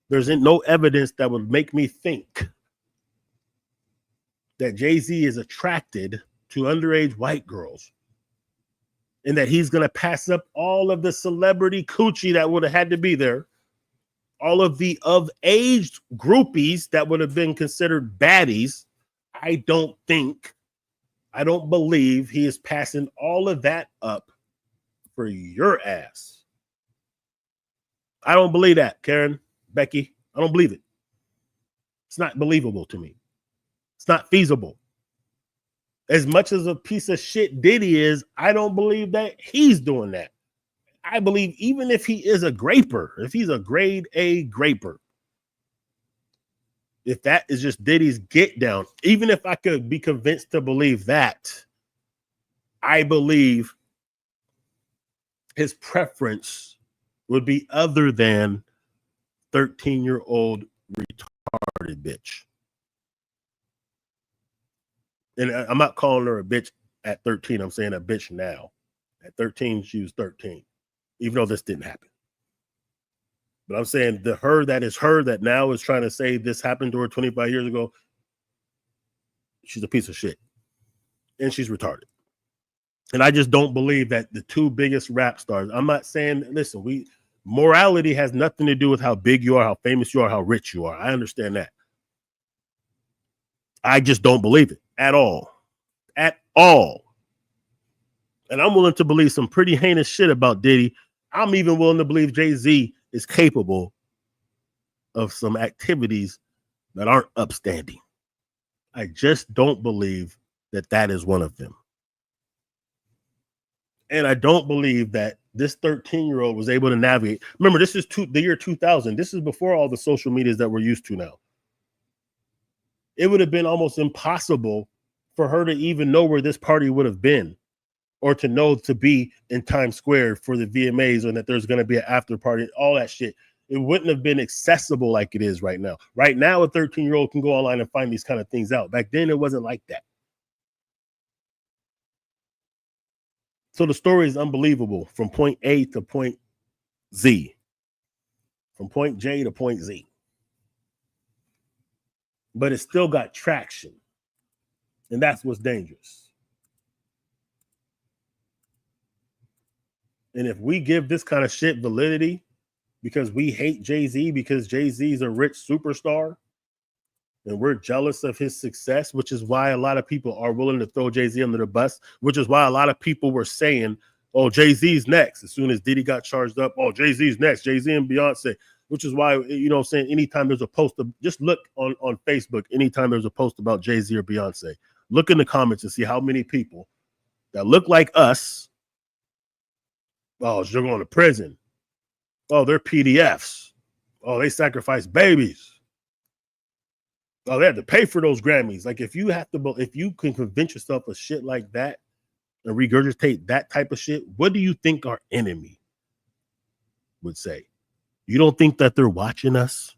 there's no evidence that would make me think that Jay-Z is attracted to underage white girls and that he's going to pass up all of the celebrity coochie that would have had to be there, all of the of-age groupies that would have been considered baddies. I don't believe he is passing all of that up for your ass. I don't believe that, Karen, Becky. I don't believe it. It's not believable to me. It's not feasible. As much as a piece of shit Diddy is, I don't believe that he's doing that. I believe even if he is a graper, if he's a grade A graper, if that is just Diddy's get down, even if I could be convinced to believe that, I believe his preference would be other than 13-year-old retarded bitch. And I'm not calling her a bitch at 13. I'm saying a bitch now. At 13, she was 13, even though this didn't happen. But I'm saying the her that is her that now is trying to say this happened to her 25 years ago, she's a piece of shit. And she's retarded. And I just don't believe that the two biggest rap stars, I'm not saying, listen, morality has nothing to do with how big you are, how famous you are, how rich you are. I understand that. I just don't believe it at all. At all. And I'm willing to believe some pretty heinous shit about Diddy. I'm even willing to believe Jay-Z is capable of some activities that aren't upstanding. I just don't believe that that is one of them. And I don't believe that this 13-year-old was able to navigate. Remember, this is the year 2000. This is before all the social medias that we're used to now. It would have been almost impossible for her to even know where this party would have been, or to know to be in Times Square for the VMAs, or that there's going to be an after party, all that shit. It wouldn't have been accessible like it is right now. Right now, a 13-year-old can go online and find these kind of things out. Back then, it wasn't like that. So the story is unbelievable from point A to point Z, from point J to point Z. But it still got traction. And that's what's dangerous. And if we give this kind of shit validity because we hate Jay-Z because Jay-Z is a rich superstar and we're jealous of his success, which is why a lot of people are willing to throw Jay-Z under the bus, which is why a lot of people were saying, oh, Jay-Z's next. As soon as Diddy got charged up, oh, Jay-Z's next, Jay-Z and Beyonce, which is why, you know what I'm saying, anytime there's a post, just look on Facebook, anytime there's a post about Jay-Z or Beyonce, look in the comments and see how many people that look like us, oh, they're going to prison. Oh, they're PDFs. Oh, they sacrifice babies. Oh, they have to pay for those Grammys. Like if you can convince yourself of shit like that and regurgitate that type of shit, what do you think our enemy would say? You don't think that they're watching us?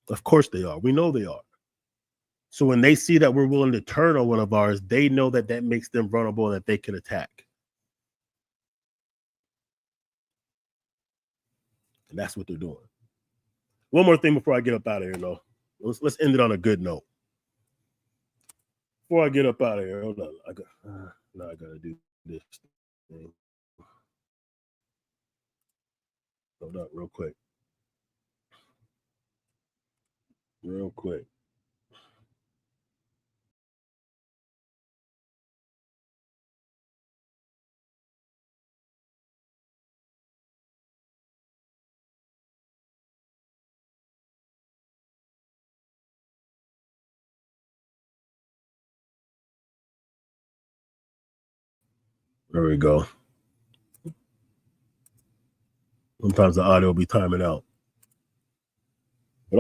Of course they are. We know they are. So when they see that we're willing to turn on one of ours, they know that that makes them vulnerable and that they can attack. And that's what they're doing. One more thing before I get up out of here, though. Let's end it on a good note. Before I get up out of here, hold on. Now I gotta do this thing. Hold up, real quick. Real quick. There we go. Sometimes the audio will be timing out. But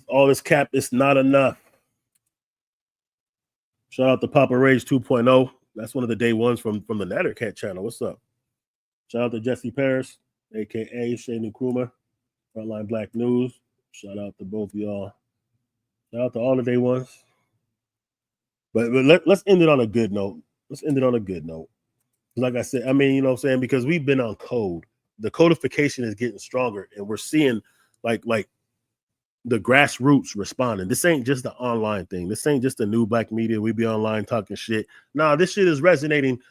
all this cap is not enough. Shout out to Papa Rage 2.0. That's one of the day ones from the Nattercat channel. What's up? Shout out to Jesse Paris, aka Shane Nkrumah, Frontline Black News. Shout out to both of y'all. Shout out to all the day ones. But let's end it on a good note. Like I said, I mean, you know what I'm saying? Because we've been on code. The codification is getting stronger, and we're seeing like the grassroots responding. This ain't just the online thing. This ain't just the new black media. We be online talking shit. Nah, this shit is resonating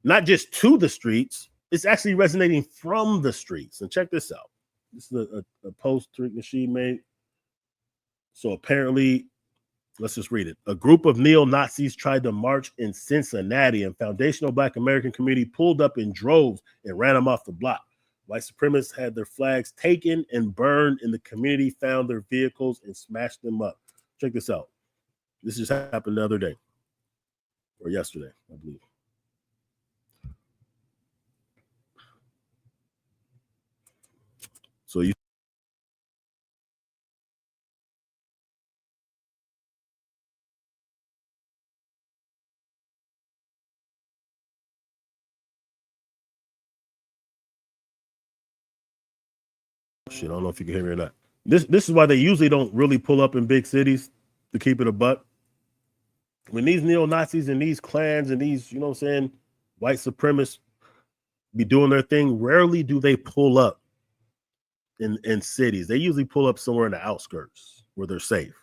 not just to the streets. It's actually resonating from the streets. And check this out. This is a post Tariq Nasheed made. So apparently, let's just read it. A group of neo-Nazis tried to march in Cincinnati, and foundational Black American community pulled up in droves and ran them off the block. White supremacists had their flags taken and burned, and the community found their vehicles and smashed them up. Check this out. This just happened the other day, or yesterday, I believe. So you shit, I don't know if you can hear me or not. This is why they usually don't really pull up in big cities to keep it a buck. When these neo-Nazis and these clans and these, you know what I'm saying, white supremacists be doing their thing, rarely do they pull up in cities. They usually pull up somewhere in the outskirts where they're safe.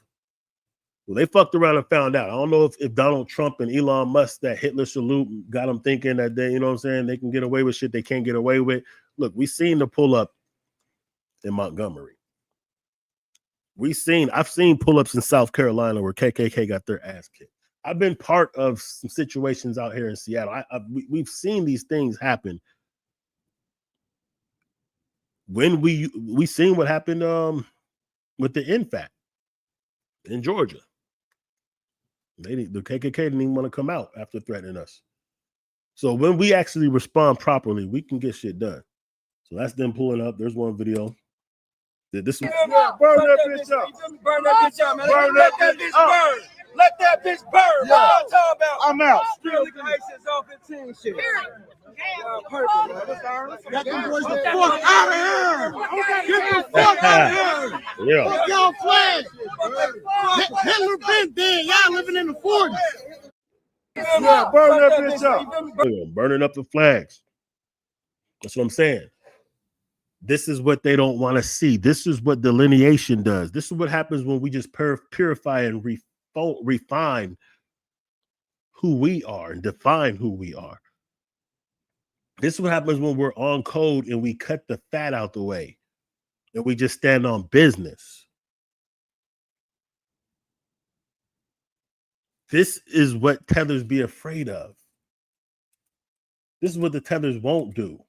Well, they fucked around and found out. I don't know if Donald Trump and Elon Musk, that Hitler salute, got them thinking that they, you know what I'm saying, they can get away with shit they can't get away with. Look, we seen the pull up in Montgomery. I've seen pull-ups in South Carolina where KKK got their ass kicked. I've been part of some situations out here in Seattle. We've seen these things happen. When we seen what happened with the NFAT in Georgia. The KKK didn't even want to come out after threatening us. So when we actually respond properly, we can get shit done. So that's them pulling up. There's one video. This is burn that bitch up. Burn that bitch up, man. Burn that bitch burn. Let that bitch burn. Yeah. What I'm talking about. I'm out. Still ISIS off the team shit. Perfect, man. Get them boys the fuck out of here. Get the fuck out of here. Yeah. Fuck y'all flags. Hitler been dead. Y'all living in the 40s. Yeah, burn that bitch up. Burning up the flags. That's what I'm saying. This is what they don't want to see. This is what delineation does. This is what happens when we just purify and refine who we are and define who we are. This is what happens when we're on code and we cut the fat out the way and we just stand on business. This is what tethers be afraid of. This is what the tethers won't do.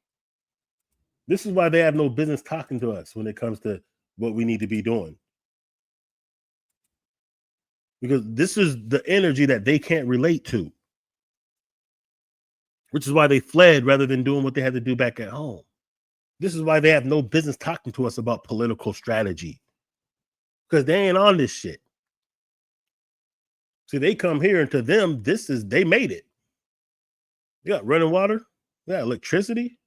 This is why they have no business talking to us when it comes to what we need to be doing. Because this is the energy that they can't relate to. Which is why they fled rather than doing what they had to do back at home. This is why they have no business talking to us about political strategy. Because they ain't on this shit. See, they come here, and to them, they made it. You got running water, you got electricity.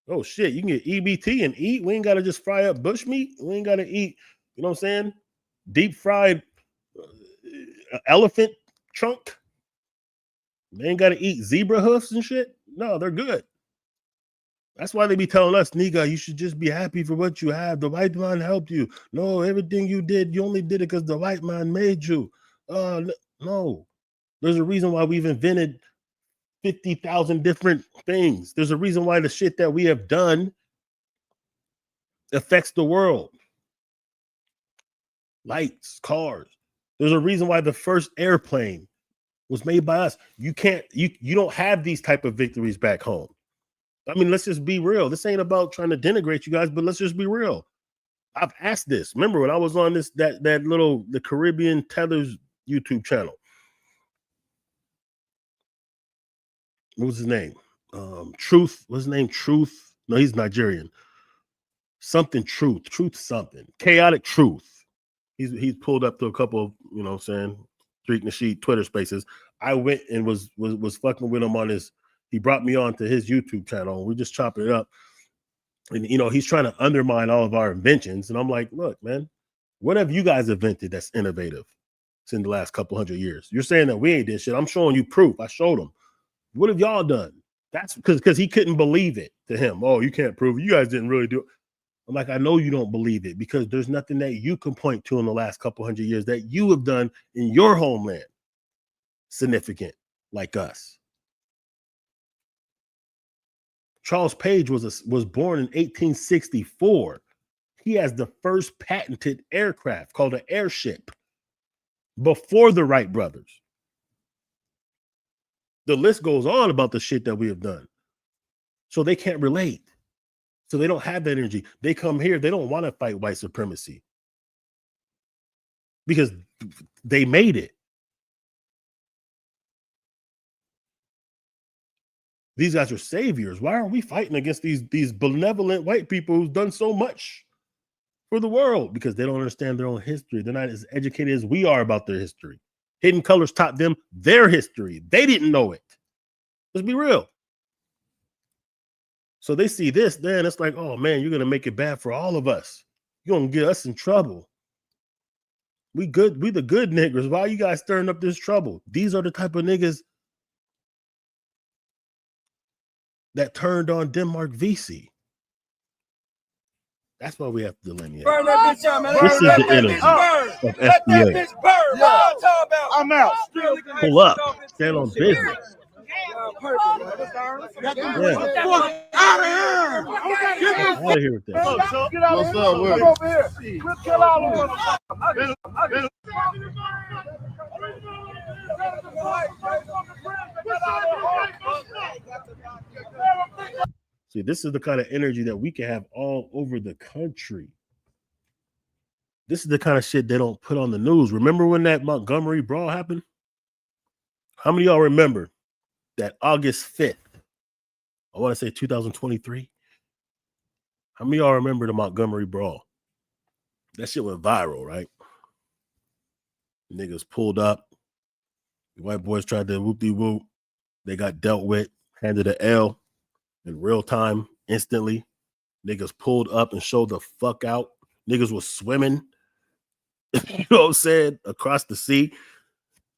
Oh shit, you can get EBT and eat. We ain't gotta just fry up bush meat. We ain't gotta eat, you know what I'm saying? Deep fried elephant trunk. They ain't gotta eat zebra hoofs and shit. No, they're good. That's why they be telling us, nigga, you should just be happy for what you have. The white man helped you. No, everything you did, you only did it because the white man made you. No. There's a reason why we've invented 50,000 different things. There's a reason why the shit that we have done affects the world. Lights, cars. There's a reason why the first airplane was made by us. You don't have these type of victories back home. I mean, let's just be real. This ain't about trying to denigrate you guys, but let's just be real. I've asked this. Remember when I was on the Caribbean Tethers YouTube channel? What was his name? Truth. What's his name? Truth. No, he's Nigerian. Something Truth. Truth something. Chaotic Truth. He's pulled up to a couple of, you know what I'm saying, Street Nasheed Twitter spaces. I went and was fucking with him on his. He brought me on to his YouTube channel, and we just chopped it up. And, you know, he's trying to undermine all of our inventions. And I'm like, look, man, what have you guys invented that's innovative in the last couple hundred years? You're saying that we ain't did shit. I'm showing you proof. I showed him. What have y'all done? That's because he couldn't believe it to him. Oh, you can't prove it. You guys didn't really do it. I'm like, I know you don't believe it because there's nothing that you can point to in the last couple hundred years that you have done in your homeland significant like us. Charles Page was born in 1864. He has the first patented aircraft called an airship before the Wright brothers. The list goes on about the shit that we have done. So they can't relate. So they don't have that energy. They come here, they don't want to fight white supremacy because they made it. These guys are saviors. Why are we fighting against these benevolent white people who've done so much for the world? Because they don't understand their own history. They're not as educated as we are about their history. Hidden Colors taught them their history. They didn't know it. Let's be real. So they see this, then it's like, oh man, you're gonna make it bad for all of us. You're gonna get us in trouble. We good, we the good niggers. Why are you guys stirring up this trouble? These are the type of niggas that turned on Denmark VC. That's why we have to delineate. Burn that bitch out, man. This is the energy of FBA. I'm out. Pull up, stand on business. Get out of here with that. What's up with it? Over here. We'll kill all of them. See, this is the kind of energy that we can have all over the country. This is the kind of shit they don't put on the news. Remember when that Montgomery brawl happened? How many of y'all remember that August 5th? I want to say 2023. How many of y'all remember the Montgomery brawl? That shit went viral, right? Niggas pulled up. The white boys tried to whoop-de-whoop. They got dealt with, handed an L in real time, instantly. Niggas pulled up and showed the fuck out. Niggas was swimming, you know what I'm saying, across the sea.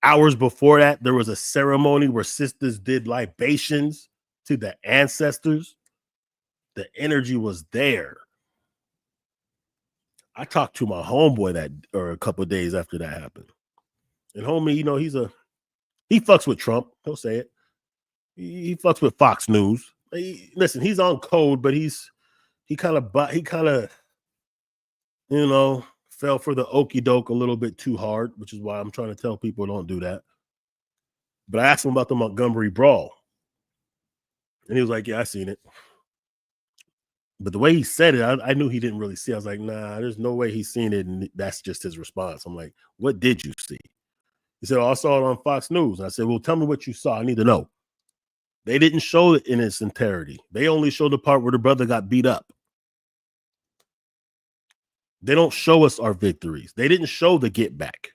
Hours before that, there was a ceremony where sisters did libations to the ancestors. The energy was there. I talked to my homeboy a couple of days after that happened. And homie, you know, he fucks with Trump. He'll say it. He fucks with Fox News. Listen, he's on code, but he kind of, you know, fell for the okie doke a little bit too hard, which is why I'm trying to tell people don't do that. But I asked him about the Montgomery brawl. And he was like, yeah, I seen it. But the way he said it, I knew he didn't really see it. I was like, nah, there's no way he's seen it. And that's just his response. I'm like, what did you see? He said, oh, I saw it on Fox News. And I said, well, tell me what you saw. I need to know. They didn't show it in its entirety. They only showed the part where the brother got beat up. They don't show us our victories. They didn't show the get back.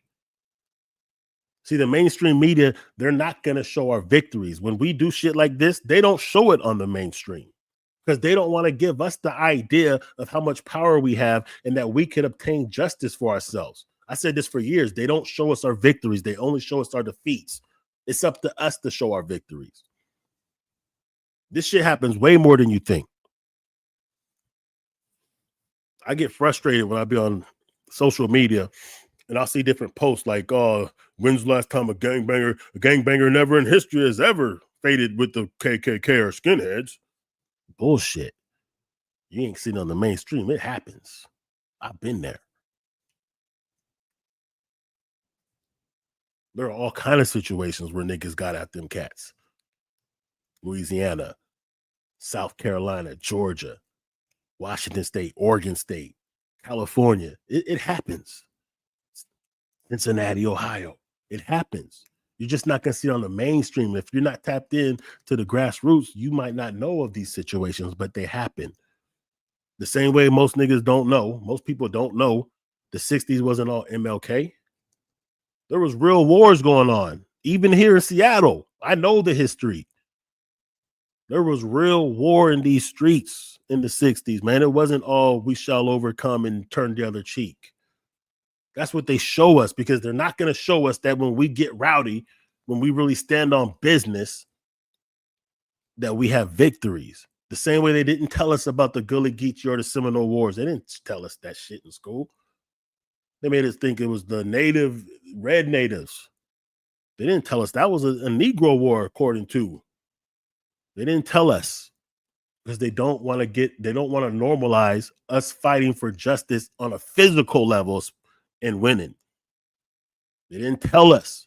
See, the mainstream media, they're not going to show our victories. When we do shit like this, they don't show it on the mainstream because they don't want to give us the idea of how much power we have and that we can obtain justice for ourselves. I said this for years. They don't show us our victories. They only show us our defeats. It's up to us to show our victories. This shit happens way more than you think. I get frustrated when I be on social media and I'll see different posts like, oh, when's the last time a gangbanger never in history has ever faded with the KKK or skinheads? Bullshit. You ain't seen it on the mainstream. It happens. I've been there. There are all kind of situations where niggas got at them cats. Louisiana, South Carolina, Georgia, Washington State, Oregon State, California. It happens. Cincinnati, Ohio. It happens. You're just not going to see it on the mainstream. If you're not tapped in to the grassroots, you might not know of these situations, but they happen. The same way most niggas don't know, most people don't know the 60s wasn't all MLK. There was real wars going on. Even here in Seattle, I know the history. There was real war in these streets in the 60s, man. It wasn't all we shall overcome and turn the other cheek. That's what they show us because they're not going to show us that when we get rowdy, when we really stand on business, that we have victories. The same way they didn't tell us about the Gullah Geechee or the Seminole Wars. They didn't tell us that shit in school. They made us think it was the red natives. They didn't tell us that was a Negro war, according to. They didn't tell us because they don't want to normalize us fighting for justice on a physical level and winning. They didn't tell us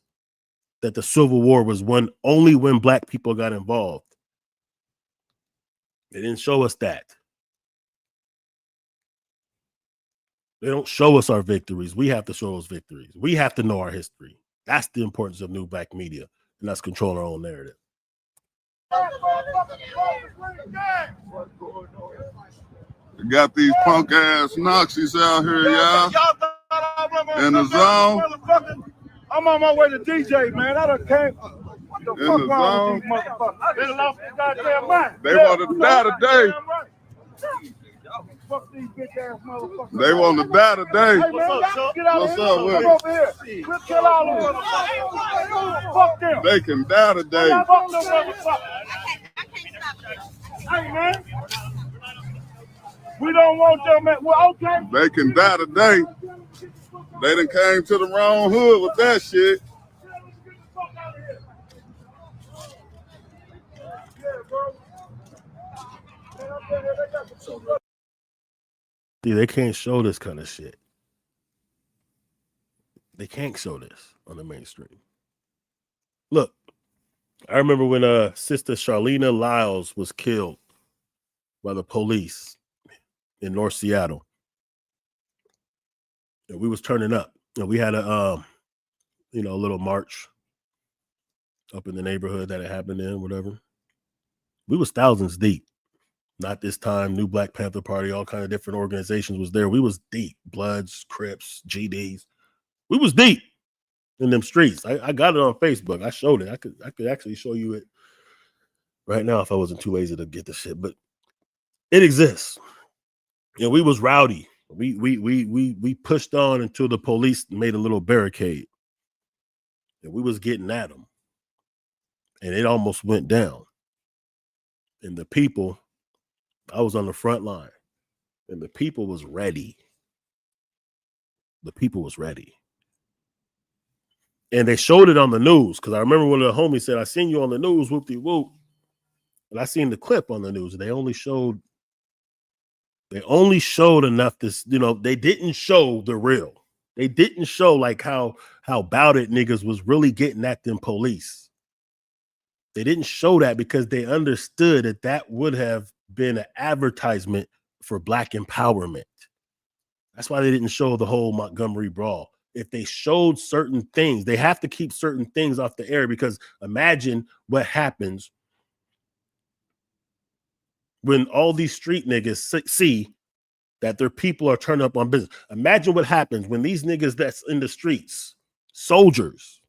that the Civil War was won only when Black people got involved. They didn't show us that. They don't show us our victories. We have to show those victories. We have to know our history. That's the importance of new Black media, and that's controlling our own narrative. We got these punk ass Nazis out here, y'all. In the zone. I'm on my way to DJ, man. I done came. What the fuck wrong with these motherfuckers? They lost their goddamn mind. They want to die today. Fuck these bitch ass motherfuckers. They want to die today. Hey, man, get out What's of here. up with Come it? over here. We'll kill all of them. Fuck them. They can die today. Fuck them motherfuckers. Hey, man. We don't want them, man. Well, okay. They can die today. They done came to the wrong hood with that shit. See, they can't show this kind of shit. They can't show this on the mainstream. Look, I remember when Sister Charlena Lyles was killed by the police in North Seattle. And we was turning up. And we had a little march up in the neighborhood that it happened in, whatever. We was thousands deep. Not this time, New Black Panther Party, all kind of different organizations was there. We was deep. Bloods, Crips, GDs. We was deep in them streets. I got it on Facebook. I showed it. I could actually show you it right now if I wasn't too lazy to get the shit. But it exists. You know, we was rowdy. We pushed on until the police made a little barricade. And we was getting at them. And it almost went down. And the people, I was on the front line. And the people was ready. The people was ready. And they showed it on the news. Because I remember when the homie said, I seen you on the news, whoop-de-whoop. And I seen the clip on the news. They only showed enough to, they didn't show the real. They didn't show like how about it niggas was really getting at them police. They didn't show that because they understood that would have been an advertisement for Black empowerment. That's why they didn't show the whole Montgomery brawl. If they showed certain things, they have to keep certain things off the air because imagine what happens when all these street niggas see that their people are turning up on business. Imagine what happens when these niggas that's in the streets, soldiers,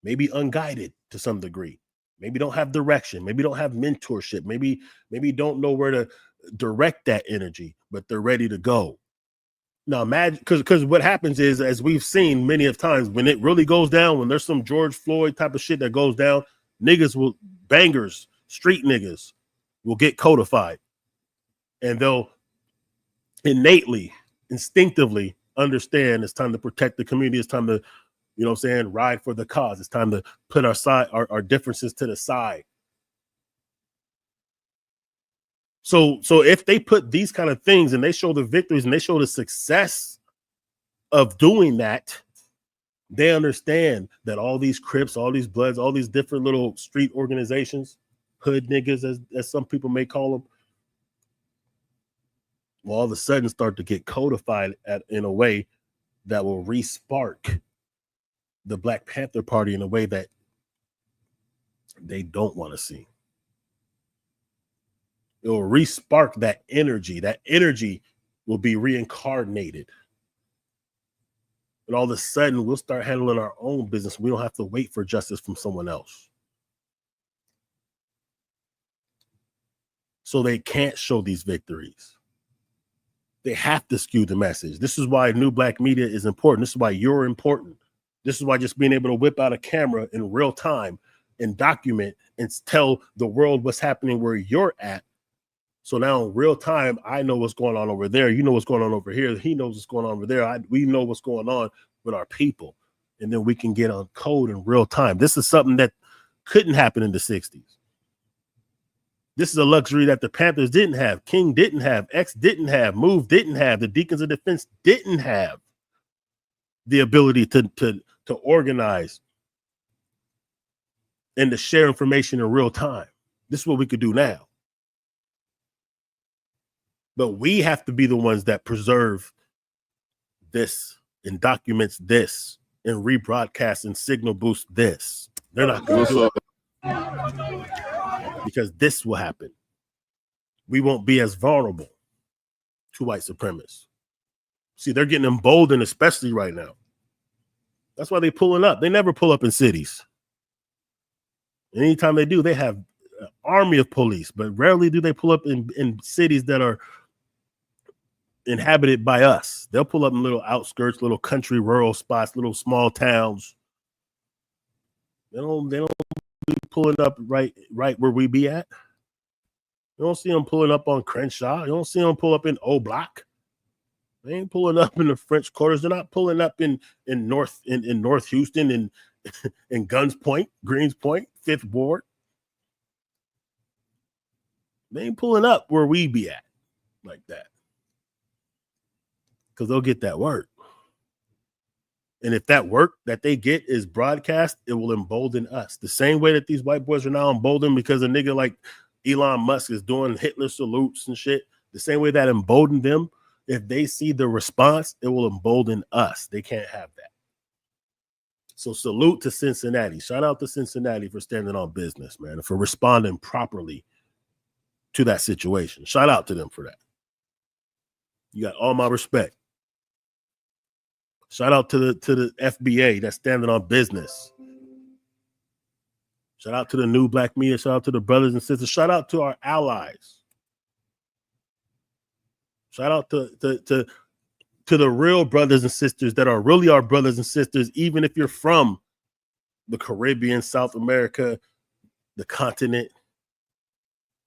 maybe unguided to some degree, maybe don't have direction, maybe don't have mentorship, maybe don't know where to direct that energy, but they're ready to go. Now imagine, because what happens is, as we've seen many of times, when it really goes down, when there's some George Floyd type of shit that goes down, bangers, street niggas will get codified, and they'll innately, instinctively understand it's time to protect the community. It's time to, you know what I'm saying, ride for the cause. It's time to put our differences to the side. So if they put these kind of things and they show the victories and they show the success of doing that, they understand that all these Crips, all these Bloods, all these different little street organizations, hood niggas, as some people may call them, will all of a sudden start to get codified in a way that will re-spark the Black Panther Party in a way that they don't want to see. It will re-spark that energy. That energy will be reincarnated. And all of a sudden, we'll start handling our own business. We don't have to wait for justice from someone else. So they can't show these victories. They have to skew the message. This is why new Black media is important. This is why you're important. This is why just being able to whip out a camera in real time and document and tell the world what's happening where you're at. So now in real time, I know what's going on over there. You know what's going on over here. He knows what's going on over there. We know what's going on with our people. And then we can get on code in real time. This is something that couldn't happen in the 60s. This is a luxury that the Panthers didn't have. King didn't have. X didn't have. Move didn't have. The Deacons of Defense didn't have the ability to organize and to share information in real time. This is what we could do now. But we have to be the ones that preserve this and documents this and rebroadcast and signal boost this. They're not going to do it because this will happen. We won't be as vulnerable to white supremacists. See, they're getting emboldened, especially right now. That's why they're pulling up. They never pull up in cities. And anytime they do, they have an army of police, but rarely do they pull up in cities that are inhabited by us. They'll pull up in little outskirts, little country, rural spots, little small towns. They don't be pulling up right where we be at. You don't see them pulling up on Crenshaw. You don't see them pull up in O Block. They ain't pulling up in the French quarters. They're not pulling up in North Houston and in Guns Point, Greens Point, 5th Ward. They ain't pulling up where we be at like that. Because they'll get that work. And if that work that they get is broadcast, it will embolden us. The same way that these white boys are now emboldened because a nigga like Elon Musk is doing Hitler salutes and shit. The same way that emboldened them, if they see the response, it will embolden us. They can't have that. So salute to Cincinnati. Shout out to Cincinnati for standing on business, man, and for responding properly to that situation. Shout out to them for that. You got all my respect. Shout out to the FBA that's standing on business. Shout out to the new Black media. Shout out to the brothers and sisters. Shout out to our allies. Shout out to the real brothers and sisters that are really our brothers and sisters, even if you're from the Caribbean, South America, the continent.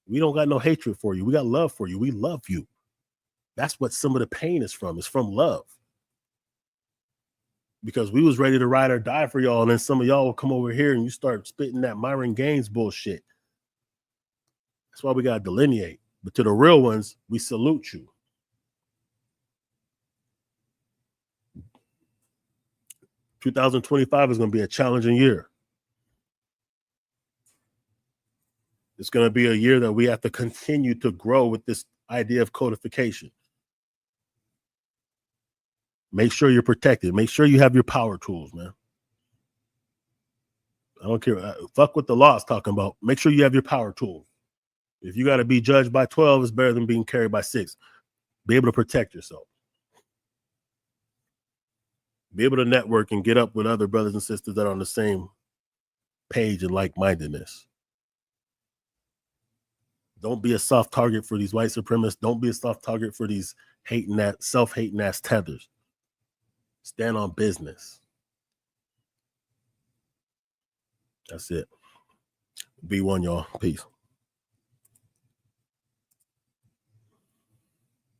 We don't got no hatred for you. We got love for you. We love you. That's what some of the pain is from. It's from love. Because we was ready to ride or die for y'all, and then some of y'all will come over here and you start spitting that Myron Gaines bullshit. That's why we got to delineate. But to the real ones, we salute you. "2025 is going to be a challenging year. It's going to be a year that we have to continue to grow with this idea of codification. Make sure you're protected. Make sure you have your power tools, man. I don't care. Fuck what the law is talking about. Make sure you have your power tools. If you got to be judged by 12, it's better than being carried by 6. Be able to protect yourself. Be able to network and get up with other brothers and sisters that are on the same page and like-mindedness. Don't be a soft target for these white supremacists. Don't be a soft target for these self-hating ass tethers. Stand on business. That's it. Be one, y'all. Peace.